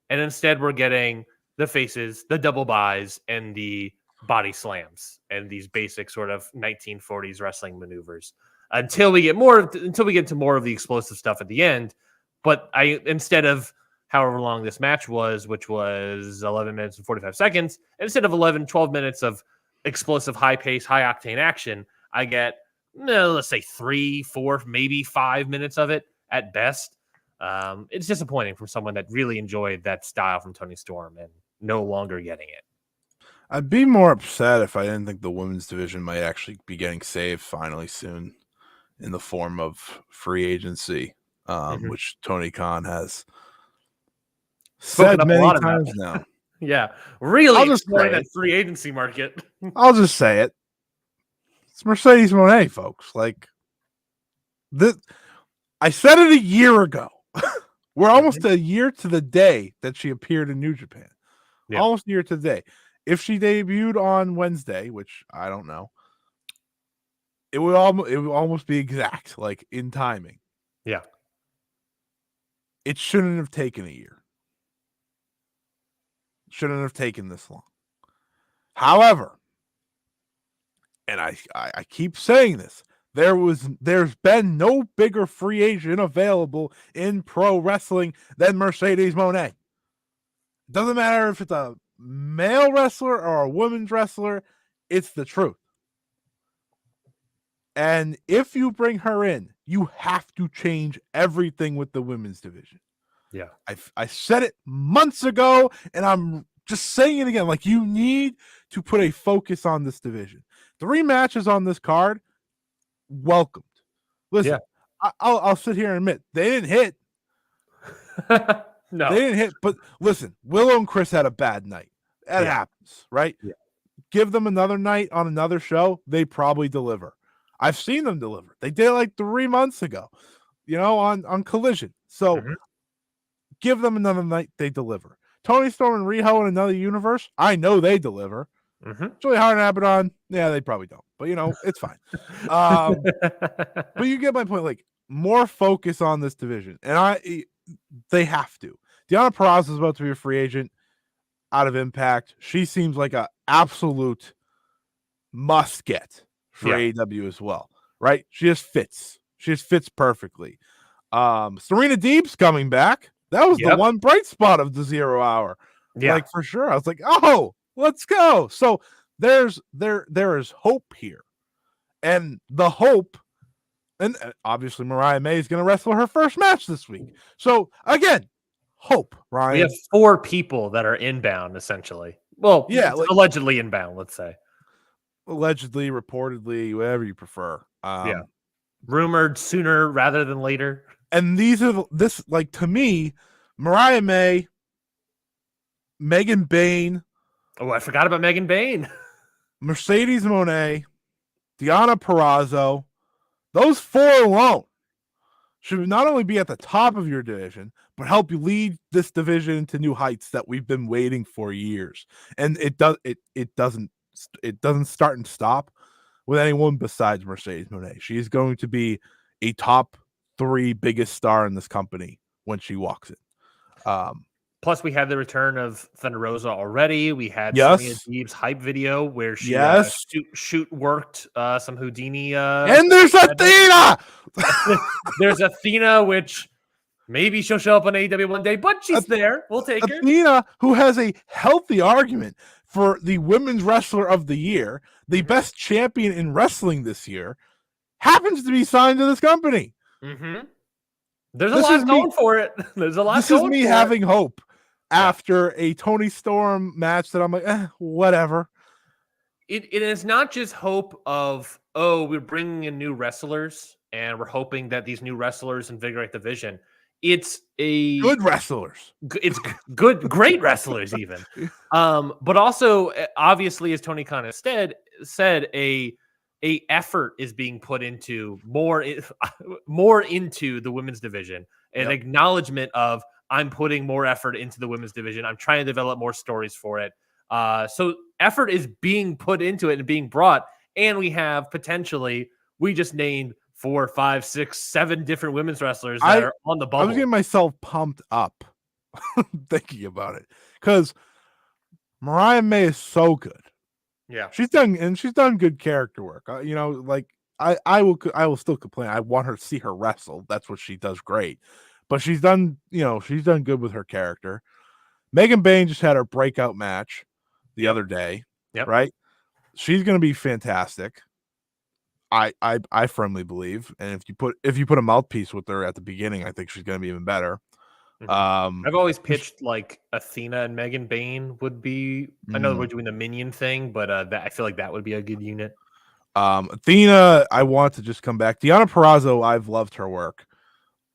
And instead we're getting the faces, the double buys, and the body slams and these basic sort of 1940s wrestling maneuvers until we get to more of the explosive stuff at the end. But instead of however long this match was, which was 11 minutes and 45 seconds, instead of 12 minutes of explosive, high pace, high octane action, I get, let's say 3, 4, maybe 5 minutes of it at best. It's disappointing from someone that really enjoyed that style from Toni Storm and no longer getting it. I'd be more upset if I didn't think the women's division might actually be getting saved finally soon in the form of free agency, which Tony Khan has said many times now. Yeah, really exploring that free agency market. I'll just say it. It's Mercedes Moné, folks. Like, I said it a year ago. We're almost a year to the day that she appeared in New Japan. Yeah. Almost a year to the day. If she debuted on Wednesday, which I don't know, it would almost be exact, like in timing. Yeah. It shouldn't have taken a year. Shouldn't have taken this long. However, and I keep saying this, there's been no bigger free agent available in pro wrestling than Mercedes Moné. Doesn't matter if it's a male wrestler or a women's wrestler, it's the truth. And if you bring her in, you have to change everything with the women's division. Yeah. I said it months ago, and I'm just saying it again. Like, you need to put a focus on this division. 3 matches on this card, welcomed. Listen, I'll sit here and admit, they didn't hit. No. They didn't hit, but listen, Willow and Chris had a bad night. That happens, right? Yeah. Give them another night on another show, they probably deliver. I've seen them deliver. They did it like 3 months ago, on Collision. So give them another night, they deliver. Toni Storm and Riho in another universe, I know they deliver. It's really hard on Abaddon. Yeah, they probably don't, but it's fine. But you get my point. Like, more focus on this division, and they have to. Deonna Purrazzo is about to be a free agent out of Impact. She seems like a absolute must get for AEW as well, right? She just fits. She just fits perfectly. Serena Deeb's coming back. That was the one bright spot of the 0 hour. Like, for sure. I was like, oh, let's go. So there is hope here. And the hope, and obviously Mariah May is going to wrestle her first match this week. So again, hope, Ryan. We have 4 people that are inbound, essentially. Well, allegedly inbound, let's say. Allegedly, reportedly, whatever you prefer. Rumored sooner rather than later. And to me, Mariah May, Megan Bayne. Oh, I forgot about Megan Bayne. Mercedes Moné, Deonna Purrazzo. Those 4 alone should not only be at the top of your division, but help you lead this division to new heights that we've been waiting for years. And it doesn't start and stop with anyone besides Mercedes Moné. She's going to be a top 3 biggest star in this company when she walks in. Plus, we had the return of Thunder Rosa already. We had Serena Deeb's hype video where she shoot worked some Houdini. And there's Athena! There's Athena, which maybe she'll show up on AEW one day, but she's there. We'll take her. Athena, who has a healthy argument for the Women's Wrestler of the Year, the best champion in wrestling this year, happens to be signed to this company. There's a lot going for it. There's a lot. This is me having hope after a Toni Storm match that I'm like, whatever. It is not just hope of, we're bringing in new wrestlers and we're hoping that these new wrestlers invigorate the vision. It's good wrestlers. It's great wrestlers even. But also, obviously, as Tony Khan has said, a effort is being put into more into the women's division, an acknowledgement of, I'm putting more effort into the women's division. I'm trying to develop more stories for it. So effort is being put into it and being brought. And we have potentially, we just named 4, 5, 6, 7 different women's wrestlers that are on the bubble. I was getting myself pumped up thinking about it because Mariah May is so good. Yeah, she's done good character work. I will still complain. I want her to see her wrestle. That's what she does great. But she's done good with her character. Megan Bayne just had her breakout match the other day. Right? She's going to be fantastic. I firmly believe, and if you put a mouthpiece with her at the beginning, I think she's going to be even better. I've always pitched like Athena and Megan Bayne would be. I know we're doing the minion thing, but I feel like that would be a good unit. Athena, I want to just come back. Deonna Purrazzo, I've loved her work.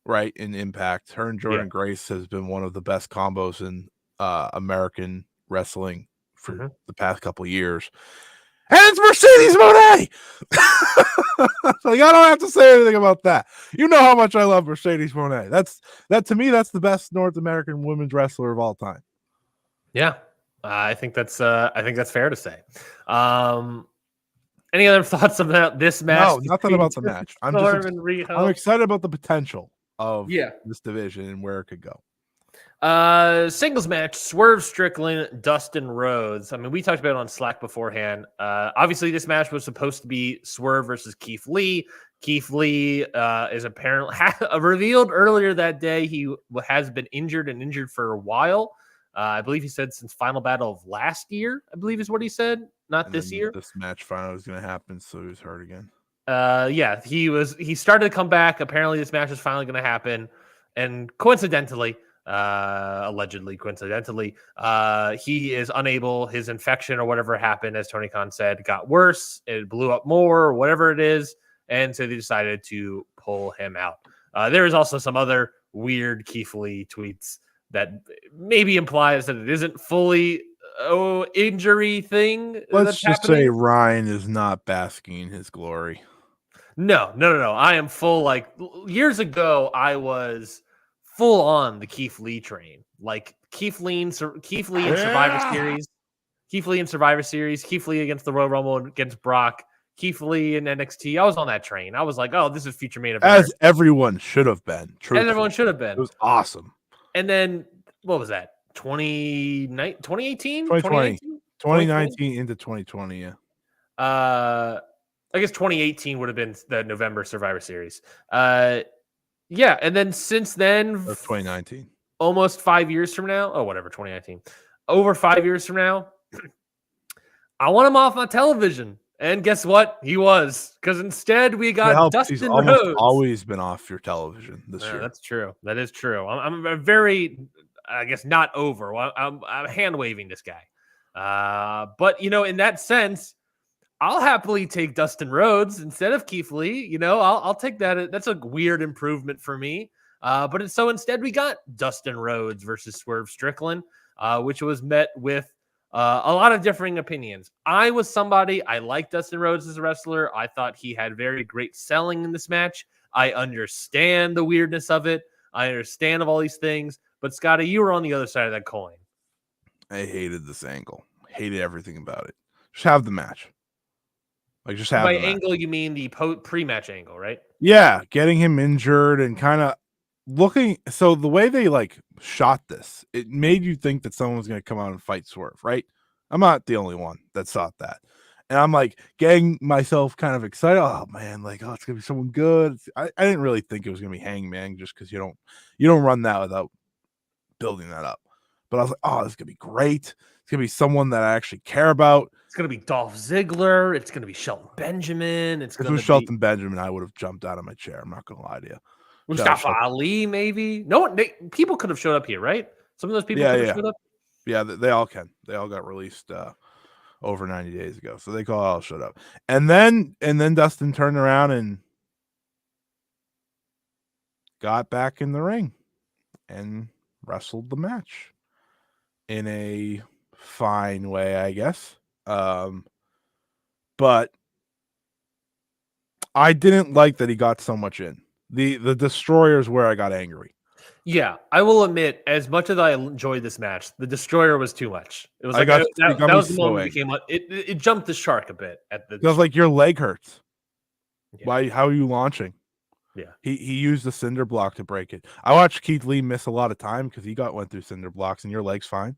Right, in Impact, her and Jordan Grace has been one of the best combos in American wrestling for the past couple of years. And it's Mercedes Moné. Like, I don't have to say anything about that. You know how much I love Mercedes Moné. That to me, that's the best North American women's wrestler of all time. Yeah, I think that's fair to say. Any other thoughts about this match? No, nothing about the match. I'm excited about the potential of this division and where it could go. Singles match, Swerve Strickland, Dustin Rhodes. I mean, we talked about it on Slack beforehand. Obviously, this match was supposed to be Swerve versus Keith Lee. Keith Lee is apparently revealed earlier that day he has been injured for a while. I believe he said since Final Battle of last year, I believe is what he said. Not this year. This match finally was going to happen, so he was hurt again. He started to come back. Apparently this match is finally going to happen. And coincidentally, allegedly coincidentally, he is unable, his infection or whatever happened, as Tony Khan said, got worse. It blew up more or whatever it is. And so they decided to pull him out. There is also some other weird Keith Lee tweets that maybe implies that it isn't fully injury thing. Let's just say Ryan is not basking in his glory. No. I am full. Like years ago, I was full on the Keith Lee train. Like Keith Lee in Survivor Series. Keith Lee in Survivor Series, Keith Lee against the Royal Rumble against Brock, Keith Lee in NXT. I was on that train. I was like, oh, this is future main event. As everyone should have been. As everyone should have been. It was awesome. And then, what was that? 2018? 2019 into 2020, yeah. I guess 2018 would have been the November Survivor Series. Yeah, and then since then, or 2019, almost 5 years from now. Oh, whatever, 2019. Over 5 years from now, I want him off my television. And guess what? He was, because instead we got Dustin He's Rhodes. Always been off your television this year. That's true. That is true. I'm very, I guess, not over. I'm hand waving this guy. But in that sense, I'll happily take Dustin Rhodes instead of Keith Lee. I'll take that. That's a weird improvement for me. But instead we got Dustin Rhodes versus Swerve Strickland, which was met with a lot of differing opinions. I like Dustin Rhodes as a wrestler. I thought he had very great selling in this match. I understand the weirdness of it. I understand of all these things. But Scotty, you were on the other side of that coin. I hated this angle. Hated everything about it. Just have the match. Just have by the match. Angle, you mean the pre-match angle, right? Yeah, getting him injured and kind of looking. So the way they shot this, it made you think that someone was going to come out and fight Swerve, right? I'm not the only one that thought that. And I'm getting myself kind of excited. Oh man, it's gonna be someone good. I didn't really think it was gonna be Hangman, just because you don't run that without building that up. But I was like, oh, this is gonna be great. It's gonna be someone that I actually care about. It's gonna be Dolph Ziggler. It's gonna be Shelton Benjamin. If it was Shelton Benjamin, I would have jumped out of my chair. I'm not gonna lie to you. Mustafa Ali, maybe. No, people could have showed up here, right? Some of those people could have showed up. Yeah, they all can. They all got released over 90 days ago, so they all showed up. And then Dustin turned around and got back in the ring and wrestled the match in a fine way, I guess. But I didn't like that he got so much in. The Destroyer is where I got angry. Yeah, I will admit, as much as I enjoyed this match, the Destroyer was too much. It was that was the moment it jumped the shark a bit at the. It was your leg hurts. Yeah. Why? How are you launching? Yeah, he used the cinder block to break it. I watched Keith Lee miss a lot of time because he went through cinder blocks, and your leg's fine.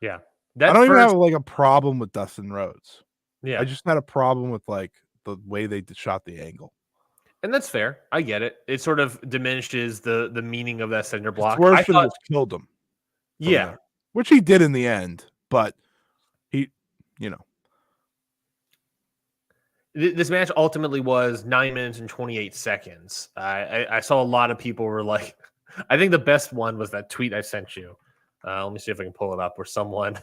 Yeah, I don't even have a problem with Dustin Rhodes. Yeah, I just had a problem with the way they shot the angle. And that's fair. I get it. It sort of diminishes the meaning of that cinder block. Swerve should have killed him. Yeah. There, which he did in the end, but This match ultimately was 9 minutes and 28 seconds. I saw a lot of people were like, I think the best one was that tweet I sent you. Let me see if I can pull it up, where someone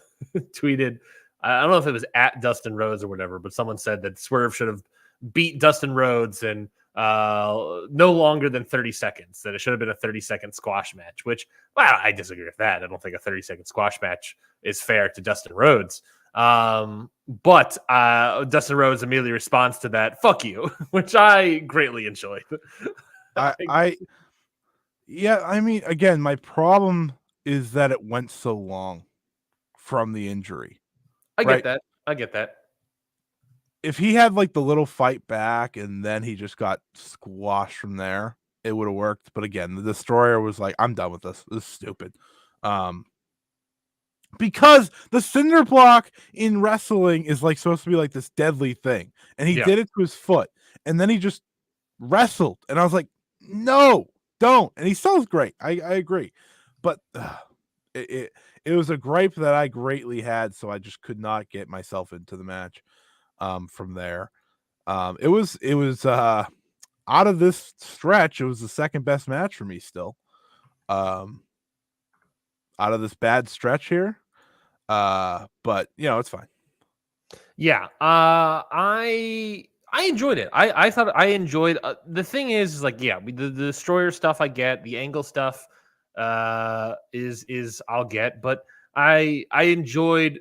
tweeted, I don't know if it was at Dustin Rhodes or whatever, but someone said that Swerve should have beat Dustin Rhodes and no longer than 30 seconds, that it should have been a 30-second squash match, which, I disagree with that. I don't think a 30-second squash match is fair to Dustin Rhodes. But Dustin Rhodes immediately responds to that, fuck you, which I greatly enjoyed. I mean, again, my problem is that it went so long from the injury. I get that. If he had the little fight back and then he just got squashed from there, it would have worked. But again, the Destroyer was like, I'm done with this. This is stupid. Because the cinder block in wrestling is supposed to be this deadly thing. And he did it to his foot. And then he just wrestled. And I was like, no, don't. And he sells great. I agree. But it was a gripe that I greatly had. So I just could not get myself into the match. From there, it was out of this stretch, it was the second best match for me still. Out of this bad stretch here, but it's fine. Yeah, I enjoyed it. I thought I enjoyed. The thing is the Destroyer stuff I get, the angle stuff is I'll get, but I enjoyed.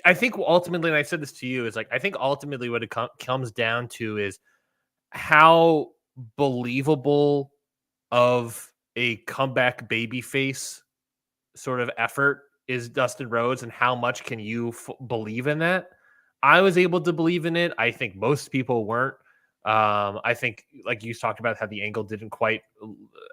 I think ultimately, and I said this to you, is I think ultimately what it comes down to is how believable of a comeback babyface sort of effort is Dustin Rhodes and how much can you believe in that? I was able to believe in it. I think most people weren't. I think, like you talked about, how the angle didn't quite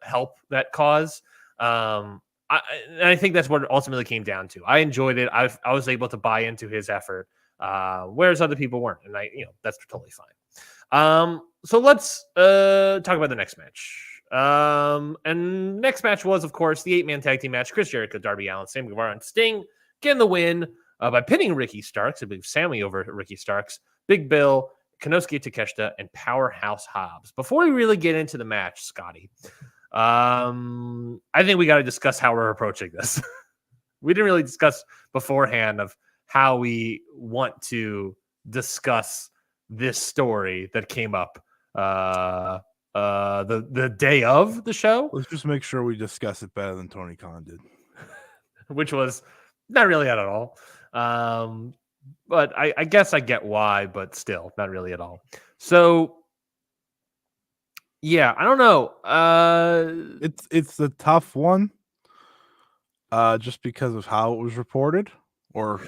help that cause. I think that's what it ultimately came down to. I enjoyed it. I was able to buy into his effort, whereas other people weren't, and that's totally fine. So let's talk about the next match. And next match was, of course, the 8-man tag team match: Chris Jericho, Darby Allin, Sammy Guevara, and Sting getting the win by pinning Ricky Starks. I believe Sammy over Ricky Starks, Big Bill, Konosuke Takeshita, and Powerhouse Hobbs. Before we really get into the match, Scotty, I think we got to discuss how we're approaching this. We didn't really discuss beforehand of how we want to discuss this story that came up the day of the show. Let's just make sure we discuss it better than Tony Khan did, which was not really at all. But I guess I get why, but still not really at all. So yeah, I don't know. It's a tough one. Just because of how it was reported or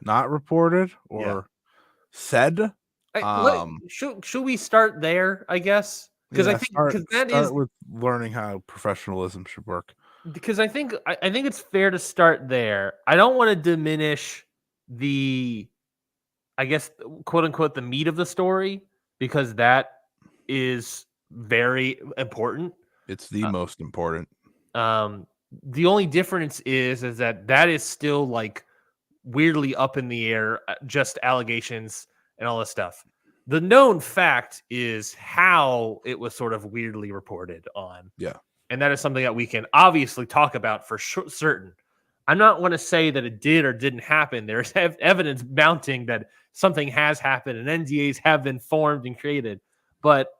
not reported or said. Should we start there, I guess? Because I think start with learning how professionalism should work. Because I think it's fair to start there. I don't want to diminish the, I guess, quote unquote, the meat of the story, because that is very important. It's the most important. The only difference is that is still like weirdly up in the air, just allegations and all this stuff. The known fact is how it was sort of weirdly reported on. Yeah. And that is something that we can obviously talk about for certain. I'm not going to say that it did or didn't happen. There's evidence mounting that something has happened and NDAs have been formed and created. But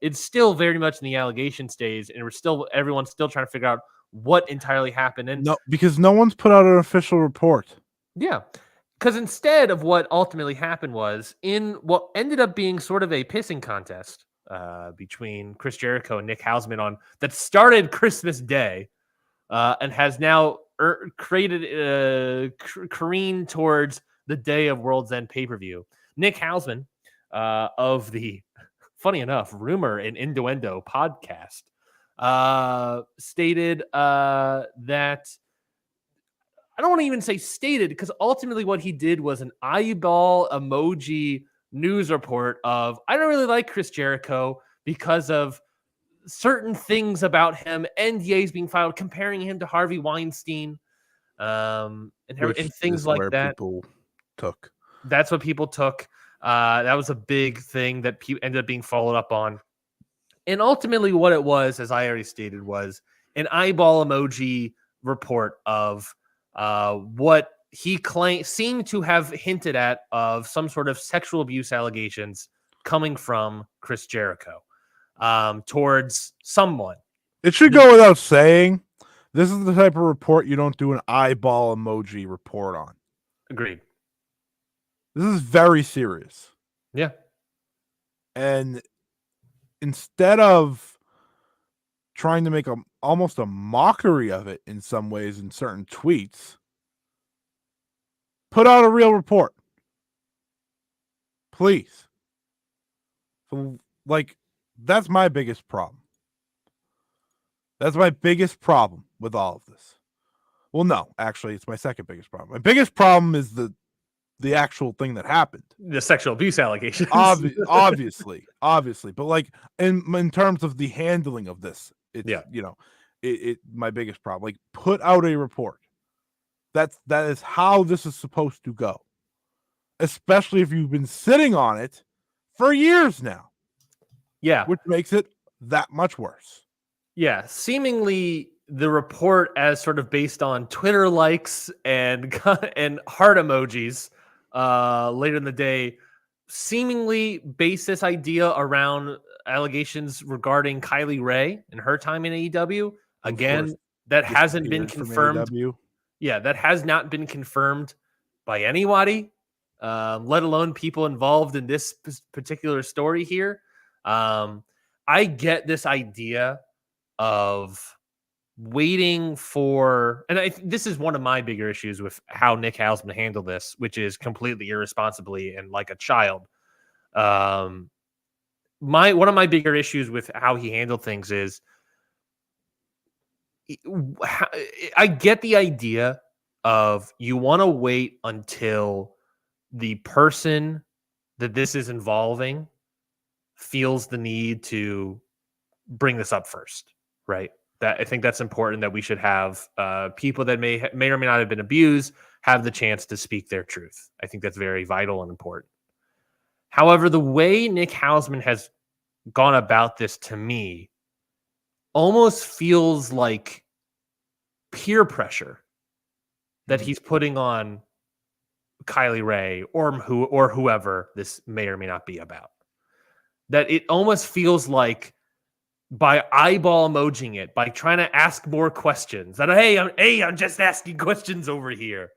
it's still very much in the allegation stage, and everyone's still trying to figure out what entirely happened. And because no one's put out an official report. Yeah. Because instead of what ultimately happened was in what ended up being sort of a pissing contest between Chris Jericho and Nick Hausman that started Christmas Day and has now created careen towards the day of World's End pay-per-view. Nick Hausman of the, funny enough, Rumor and Innuendo podcast stated that, I don't want to even say stated, because ultimately what he did was an eyeball emoji news report of, I don't really like Chris Jericho because of certain things about him, NDAs being filed, comparing him to Harvey Weinstein, and things like that. People took. That's what people took. That was a big thing that ended up being followed up on. And ultimately what it was, as I already stated, was an eyeball emoji report of what he seemed to have hinted at of some sort of sexual abuse allegations coming from Chris Jericho towards someone. It should go without saying, this is the type of report you don't do an eyeball emoji report on. Agreed. This is very serious. Yeah. And instead of trying to make almost a mockery of it in some ways in certain tweets, put out a real report, please. So, that's my biggest problem. That's my biggest problem with all of this. Well, no, actually, it's my second biggest problem. My biggest problem is the actual thing that happened. The sexual abuse allegations. Obviously. But in terms of the handling of this, it's, it my biggest problem. Put out a report. That is how this is supposed to go. Especially if you've been sitting on it for years now. Yeah. Which makes it that much worse. Yeah. Seemingly the report, as sort of based on Twitter likes and heart emojis later in the day, seemingly based this idea around allegations regarding Kylie Ray and her time in AEW. Again, that hasn't been confirmed. Yeah, that has not been confirmed by anybody, let alone people involved in this particular story here. I get this idea of waiting for, and this is one of my bigger issues with how Nick Hausman handled this, which is completely irresponsibly and like a child. One of my bigger issues with how he handled things is I get the idea of you want to wait until the person that this is involving feels the need to bring this up first, right? That I think that's important, that we should have people that may or may not have been abused have the chance to speak their truth. I think that's very vital and important. However, the way Nick Hausman has gone about this, to me, almost feels like peer pressure that he's putting on Kylie Ray or whoever this may or may not be about. That it almost feels like, by eyeball emojing it, by trying to ask more questions, that I'm just asking questions over here.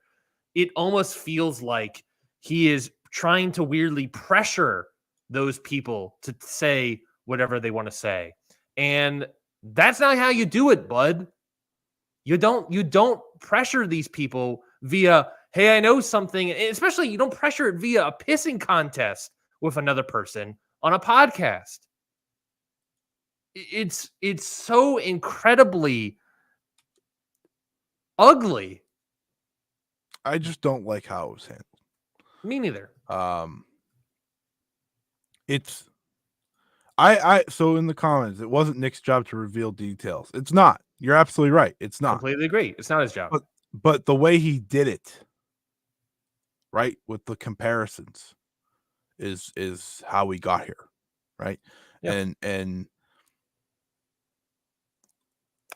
It almost feels like he is trying to weirdly pressure those people to say whatever they want to say. And that's not how you do it, bud. You don't pressure these people via, hey, I know something. Especially, you don't pressure it via a pissing contest with another person on a podcast. It's so incredibly ugly. I just don't like how it was handled. Me neither. So in the comments, it wasn't Nick's job to reveal details. It's not. You're absolutely right. It's not. Completely agree. It's not his job. But the way he did it, right, with the comparisons, is how we got here, right? Yep. And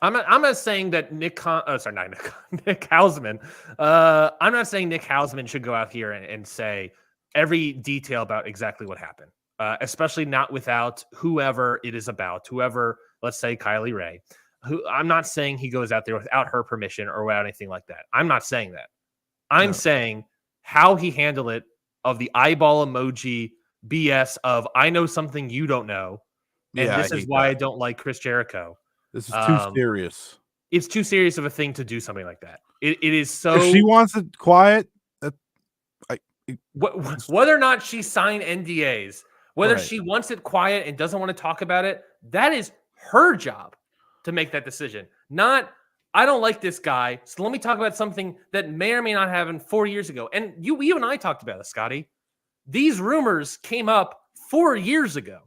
I'm not saying that Nick Hausman. I'm not saying Nick Hausman should go out here and say every detail about exactly what happened, especially not without whoever it is about, whoever, let's say Kylie Ray. I'm not saying he goes out there without her permission or without anything like that. I'm not saying that. I'm saying how he handled it, of the eyeball emoji BS of, I know something you don't know, and this is why I don't like Chris Jericho. This is too serious. It's too serious of a thing to do something like that. It is so. If she wants it quiet, whether or not she signed NDAs, whether she wants it quiet and doesn't want to talk about it, that is her job to make that decision. Not, I don't like this guy, so let me talk about something that may or may not have happened 4 years ago. And you and I talked about it, Scotty. These rumors came up 4 years ago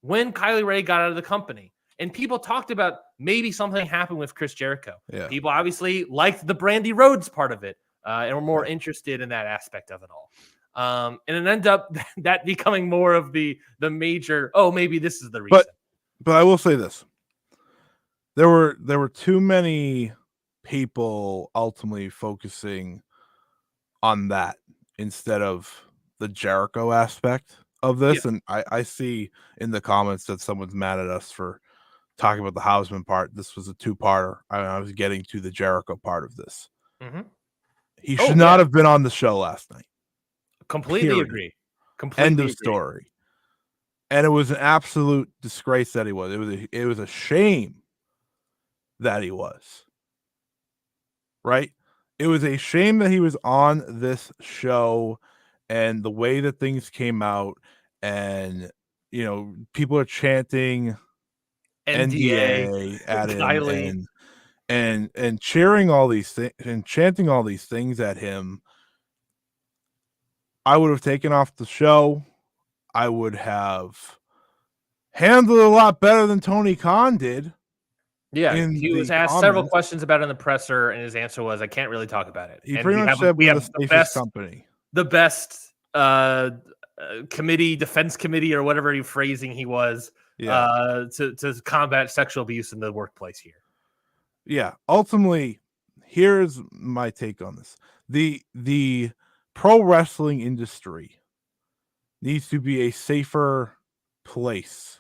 when Kylie Ray got out of the company. And people talked about maybe something happened with Chris Jericho. Yeah. People obviously liked the Brandy Rhodes part of it and were more interested in that aspect of it all. And it ended up that becoming more of the major, maybe this is the reason. But I will say this. There were too many people ultimately focusing on that instead of the Jericho aspect of this. Yeah. And I see in the comments that someone's mad at us for talking about the Hausman part. This was a two-parter. I was getting to the Jericho part of this. Mm-hmm. He should not have been on the show last night. Completely agree. End of story. And it was an absolute disgrace that he was. It was a shame that he was. Right? It was a shame that he was on this show, and the way that things came out, and people are chanting NDA at him and cheering all these things and chanting all these things at him. I would have taken off the show. I would have handled it a lot better than Tony Khan did. Yeah, he was asked several questions about it in the presser, and his answer was, I can't really talk about it. He pretty much said we have the best company. The best defense committee, or whatever phrasing he was, to combat sexual abuse in the workplace here. Yeah, ultimately, here's my take on this. The pro wrestling industry needs to be a safer place,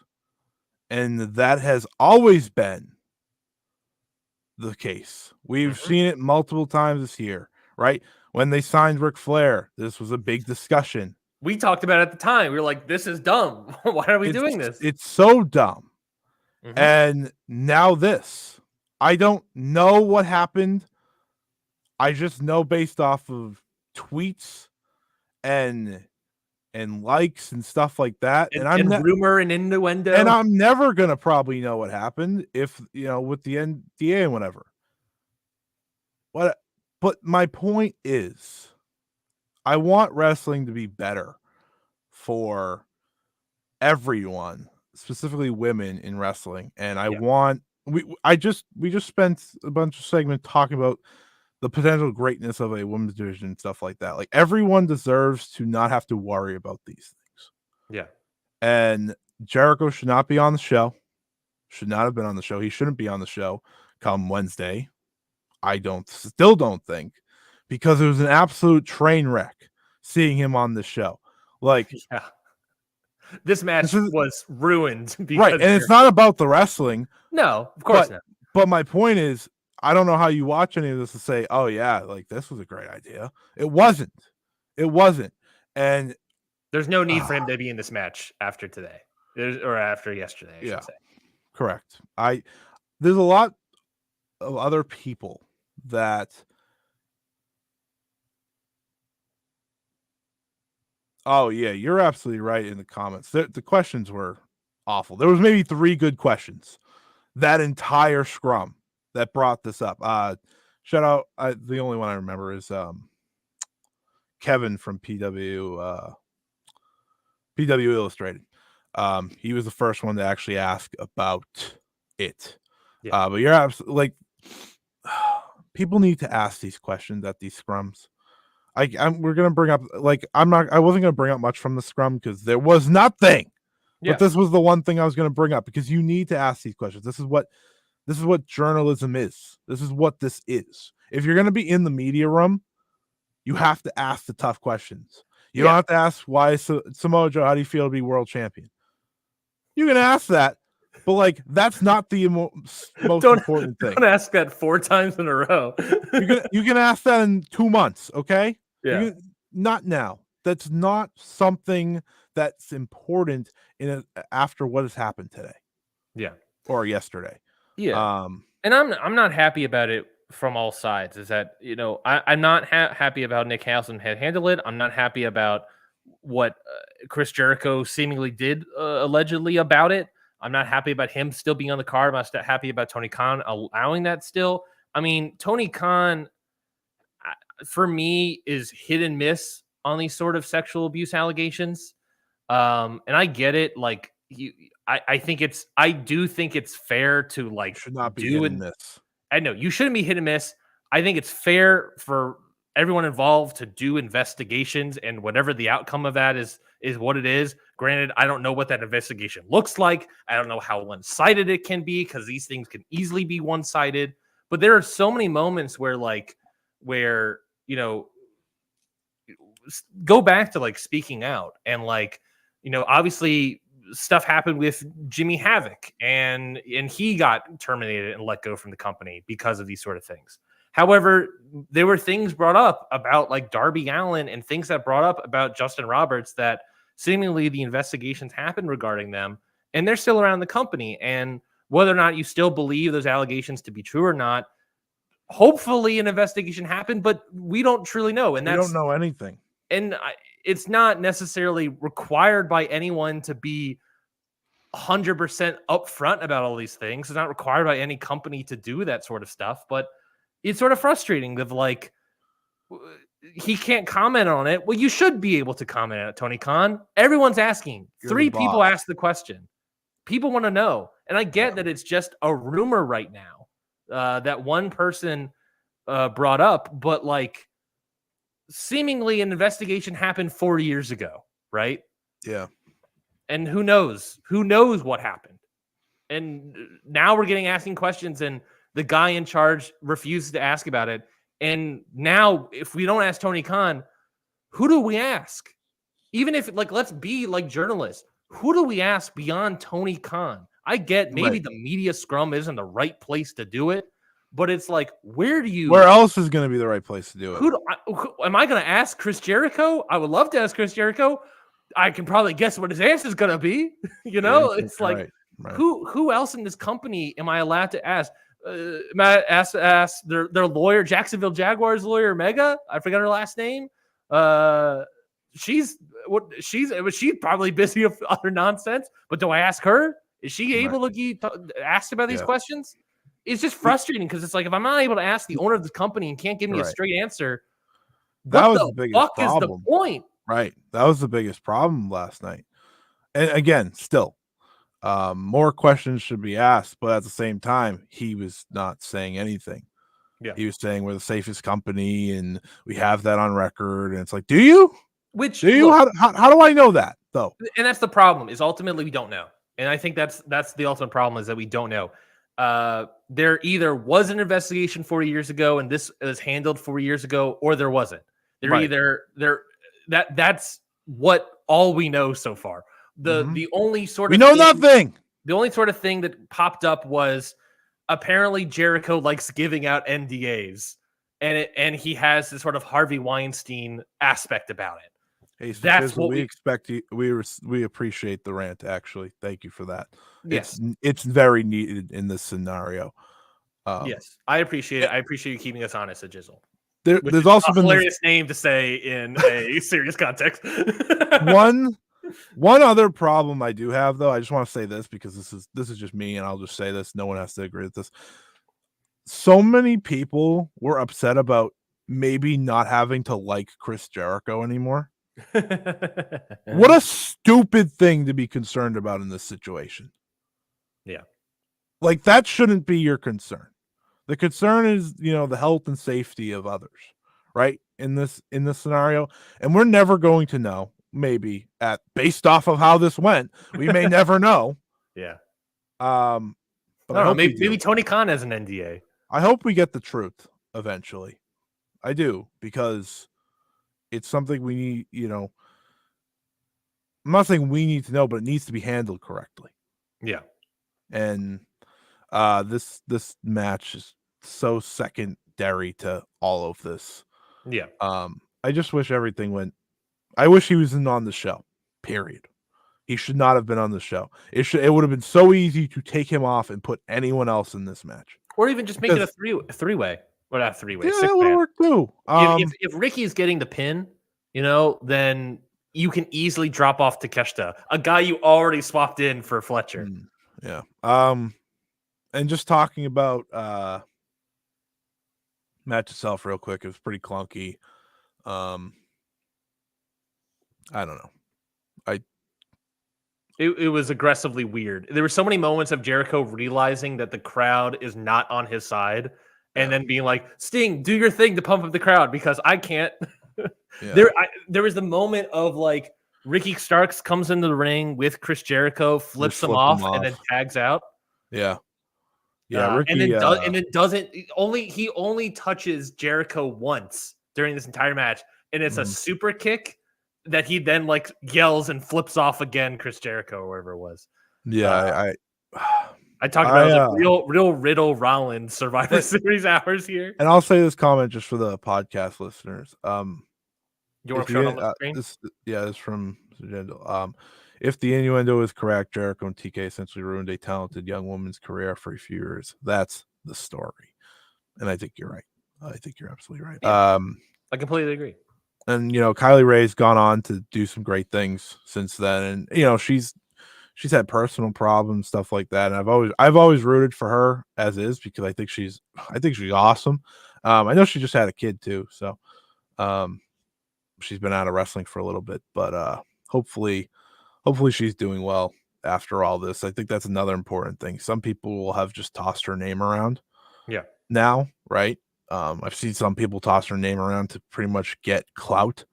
and that has always been the case. We've seen it multiple times this year, right? When they signed Ric Flair, this was a big discussion. We talked about it at the time. We were like, this is dumb. Why are we doing this? It's so dumb. Mm-hmm. And now this. I don't know what happened. I just know based off of tweets and likes and stuff like that, and rumor and innuendo, and I'm never gonna probably know what happened if with the NDA and whatever. But my point is, I want wrestling to be better for everyone, specifically women in wrestling, and I want we just spent a bunch of segments talking about the potential greatness of a women's division and stuff like that. Like, everyone deserves to not have to worry about these things. Yeah. And Jericho should not be on the show. Should not have been on the show. He shouldn't be on the show come Wednesday. I still don't think, because it was an absolute train wreck seeing him on the show. Like, yeah. This match was ruined. Right, and it's not about the wrestling. No, of course not. But my point is, I don't know how you watch any of this to say, oh yeah, like, this was a great idea. It wasn't. And there's no need for him to be in this match after today. Or after yesterday, I should say. Correct. There's a lot of other people that oh yeah, you're absolutely right in the comments. The questions were awful. There was maybe 3 good questions that entire scrum that brought this up. Shout out, the only one I remember is Kevin from PW Illustrated. He was the first one to actually ask about it. Yeah. But you're absolutely, like, people need to ask these questions at these scrums. We're gonna bring up, like, I wasn't gonna bring up much from the scrum because there was nothing. Yeah. But this was the one thing I was gonna bring up, because you need to ask these questions. This is what journalism is. This is what this is. If you're gonna be in the media room, you have to ask the tough questions. You don't have to ask, why Samoa Joe, how do you feel to be world champion? You can ask that, but, like, that's not the most important thing. Don't ask that 4 times in a row. you can ask that in 2 months, okay? Yeah. Not now. That's not something that's important after what has happened today. Yeah. Or yesterday. Yeah. And I'm not happy about it from all sides. Is that, I'm not happy about Nick Haslam had handled it. I'm not happy about what Chris Jericho seemingly did allegedly about it. I'm not happy about him still being on the card. I'm not happy about Tony Khan allowing that still. I mean, Tony Khan, for me, is hit and miss on these sort of sexual abuse allegations. And I get it. Like, I do think it's fair to, like, should not be hit and miss. I know you shouldn't be hit and miss. I think it's fair for everyone involved to do investigations, and whatever the outcome of that is what it is. Granted, I don't know what that investigation looks like. I don't know how one-sided it can be, because these things can easily be one-sided. But there are so many moments where go back to, like, speaking out, and, like, obviously stuff happened with Jimmy Havoc, and he got terminated and let go from the company because of these sort of things. However, there were things brought up about, like, Darby Allin, and things that brought up about Justin Roberts that seemingly the investigations happened regarding them, and they're still around the company. And whether or not you still believe those allegations to be true or not, hopefully an investigation happened, but we don't truly know. And we don't know anything. And it's not necessarily required by anyone to be 100% upfront about all these things. It's not required by any company to do that sort of stuff, but it's sort of frustrating of, like, he can't comment on it. Well, you should be able to comment on it, Tony Khan. Everyone's asking. You're 3 people asked the question. People want to know. And I get that it's just a rumor right now that one person brought up, but, like, seemingly an investigation happened 4 years ago, right? Yeah. And who knows? Who knows what happened? And now we're asking questions, and the guy in charge refuses to ask about it. And now, if we don't ask Tony Khan, who do we ask? Even if, like, let's be like journalists, who do we ask beyond Tony Khan? I get maybe the media scrum isn't the right place to do it, but it's like, where else is going to be the right place to do it? Am I going to ask Chris Jericho? I would love to ask Chris Jericho. I can probably guess what his answer is going to be. It's like, right. Who else in this company am I allowed to ask? Matt asked their lawyer, Jacksonville Jaguars lawyer, Mega. I forgot her last name. She's probably busy with other nonsense. But do I ask her? Is she able to get asked about these questions? It's just frustrating because it's like if I'm not able to ask the owner of the company and can't give me a straight answer, that was the biggest problem. Is the point? Right. That was the biggest problem last night. And again, still, more questions should be asked, but at the same time, he was not saying anything. Yeah. He was saying we're the safest company and we have that on record. And it's like, do you? How do I know that though? And that's the problem, is ultimately we don't know. And I think that's the ultimate problem, is that we don't know. There either was an investigation 4 years ago and this was handled 4 years ago, or there wasn't. That's what all we know so far. The only sort of nothing. The only sort of thing that popped up was apparently Jericho likes giving out NDAs, and he has this sort of Harvey Weinstein aspect about it. Hey, that's what we expect. We appreciate the rant. Actually, thank you for that. Yes, it's very needed in this scenario. Yes, I appreciate it. I appreciate you keeping us honest, Jizzle. There's also been hilarious name to say in a serious context. One other problem I do have, though, I just want to say this because this is just me, and I'll just say this. No one has to agree with this. So many people were upset about maybe not having to like Chris Jericho anymore. What a stupid thing to be concerned about in this situation. Yeah. Like, that shouldn't be your concern. The concern is, the health and safety of others, right? In this scenario. And we're never going to know, maybe based off of how this went. We may never know. Yeah. But I don't know, maybe Tony Khan has an NDA. I hope we get the truth eventually. I do, because it's something we need, I'm not saying we need to know, but it needs to be handled correctly. Yeah. And this match is so secondary to all of this. Yeah. I just wish everything went. I wish he wasn't on the show. Period. He should not have been on the show. It would have been so easy to take him off and put anyone else in this match, or even just make it a three-way. Or not three-way. Yeah, that would work too. If Ricky's getting the pin, then you can easily drop off Takeshita, a guy you already swapped in for Fletcher. Yeah. And just talking about match itself real quick, it was pretty clunky. I don't know. It was aggressively weird. There were so many moments of Jericho realizing that the crowd is not on his side, and then being like, Sting, do your thing to pump up the crowd because I can't. There was the moment of like Ricky Starks comes into the ring with Chris Jericho, flips him off, and then tags out. Yeah. Yeah, Ricky, and then doesn't he only touches Jericho once during this entire match, and it's a super kick that he then like yells and flips off again, Chris Jericho or wherever it was. Yeah, I talked about real Riddle Rollins Survivor Series hours here. And I'll say this comment just for the podcast listeners. You want to show it on the screen? This is from if the innuendo is correct, Jericho and TK essentially ruined a talented young woman's career for a few years. That's the story. And I think you're right. I think you're absolutely right. Yeah, I completely agree. And Kylie Rae's gone on to do some great things since then, and she's had personal problems, stuff like that. And I've always rooted for her as is, because I think she's awesome. I know she just had a kid too, so she's been out of wrestling for a little bit, but hopefully she's doing well after all this. I think that's another important thing. Some people will have just tossed her name around. Yeah. Now, right? I've seen some people toss her name around to pretty much get clout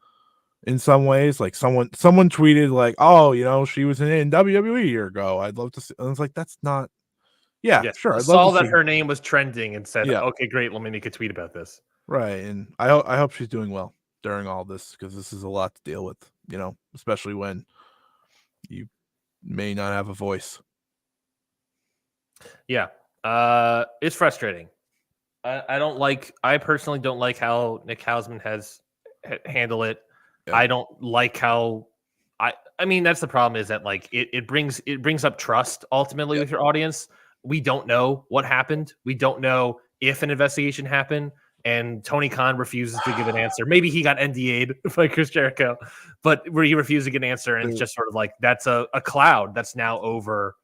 in some ways. Like someone tweeted like, oh, she was in WWE a year ago. I'd love to see. And it's like, that's not. Yeah, yes, sure. I saw that her name was trending and said, okay, great. Let me make a tweet about this. Right. And I hope she's doing well during all this, because this is a lot to deal with, especially when you may not have a voice. Yeah. It's frustrating. I personally don't like how Nick Hausman has handled it. Yeah. I don't like how I mean, that's the problem, is that like it brings up trust ultimately with your audience. We don't know what happened. We don't know if an investigation happened. And Tony Khan refuses to give an answer. Maybe he got NDA'd by Chris Jericho, but where he refused to get an answer, and it's just sort of like that's a cloud that's now over.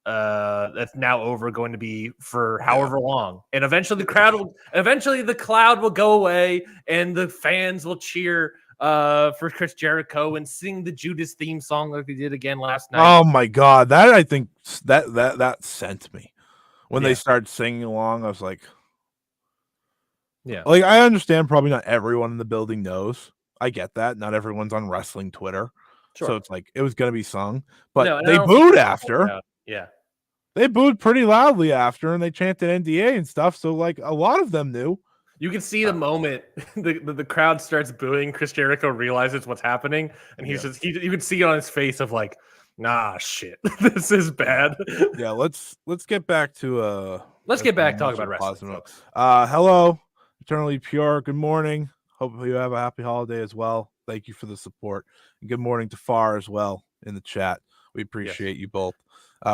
That's now over, going to be for however long, and eventually the cloud will go away, and the fans will cheer for Chris Jericho and sing the Judas theme song like they did again last night. Oh my God, that I think that sent me when they started singing along. I was like. Yeah. Like, I understand probably not everyone in the building knows. I get that. Not everyone's on wrestling Twitter. Sure. So it's like it was gonna be sung. But they booed after. Yeah. They booed pretty loudly after, and they chanted NDA and stuff. So like a lot of them knew. You can see the moment the crowd starts booing, Chris Jericho realizes what's happening, and he's just you can see it on his face of like, nah, shit, this is bad. Yeah, let's get back to talk about wrestling, folks. Hello, Eternally Pure. Good morning. Hope you have a happy holiday as well. Thank you for the support. And good morning to Far as well in the chat. We appreciate you both.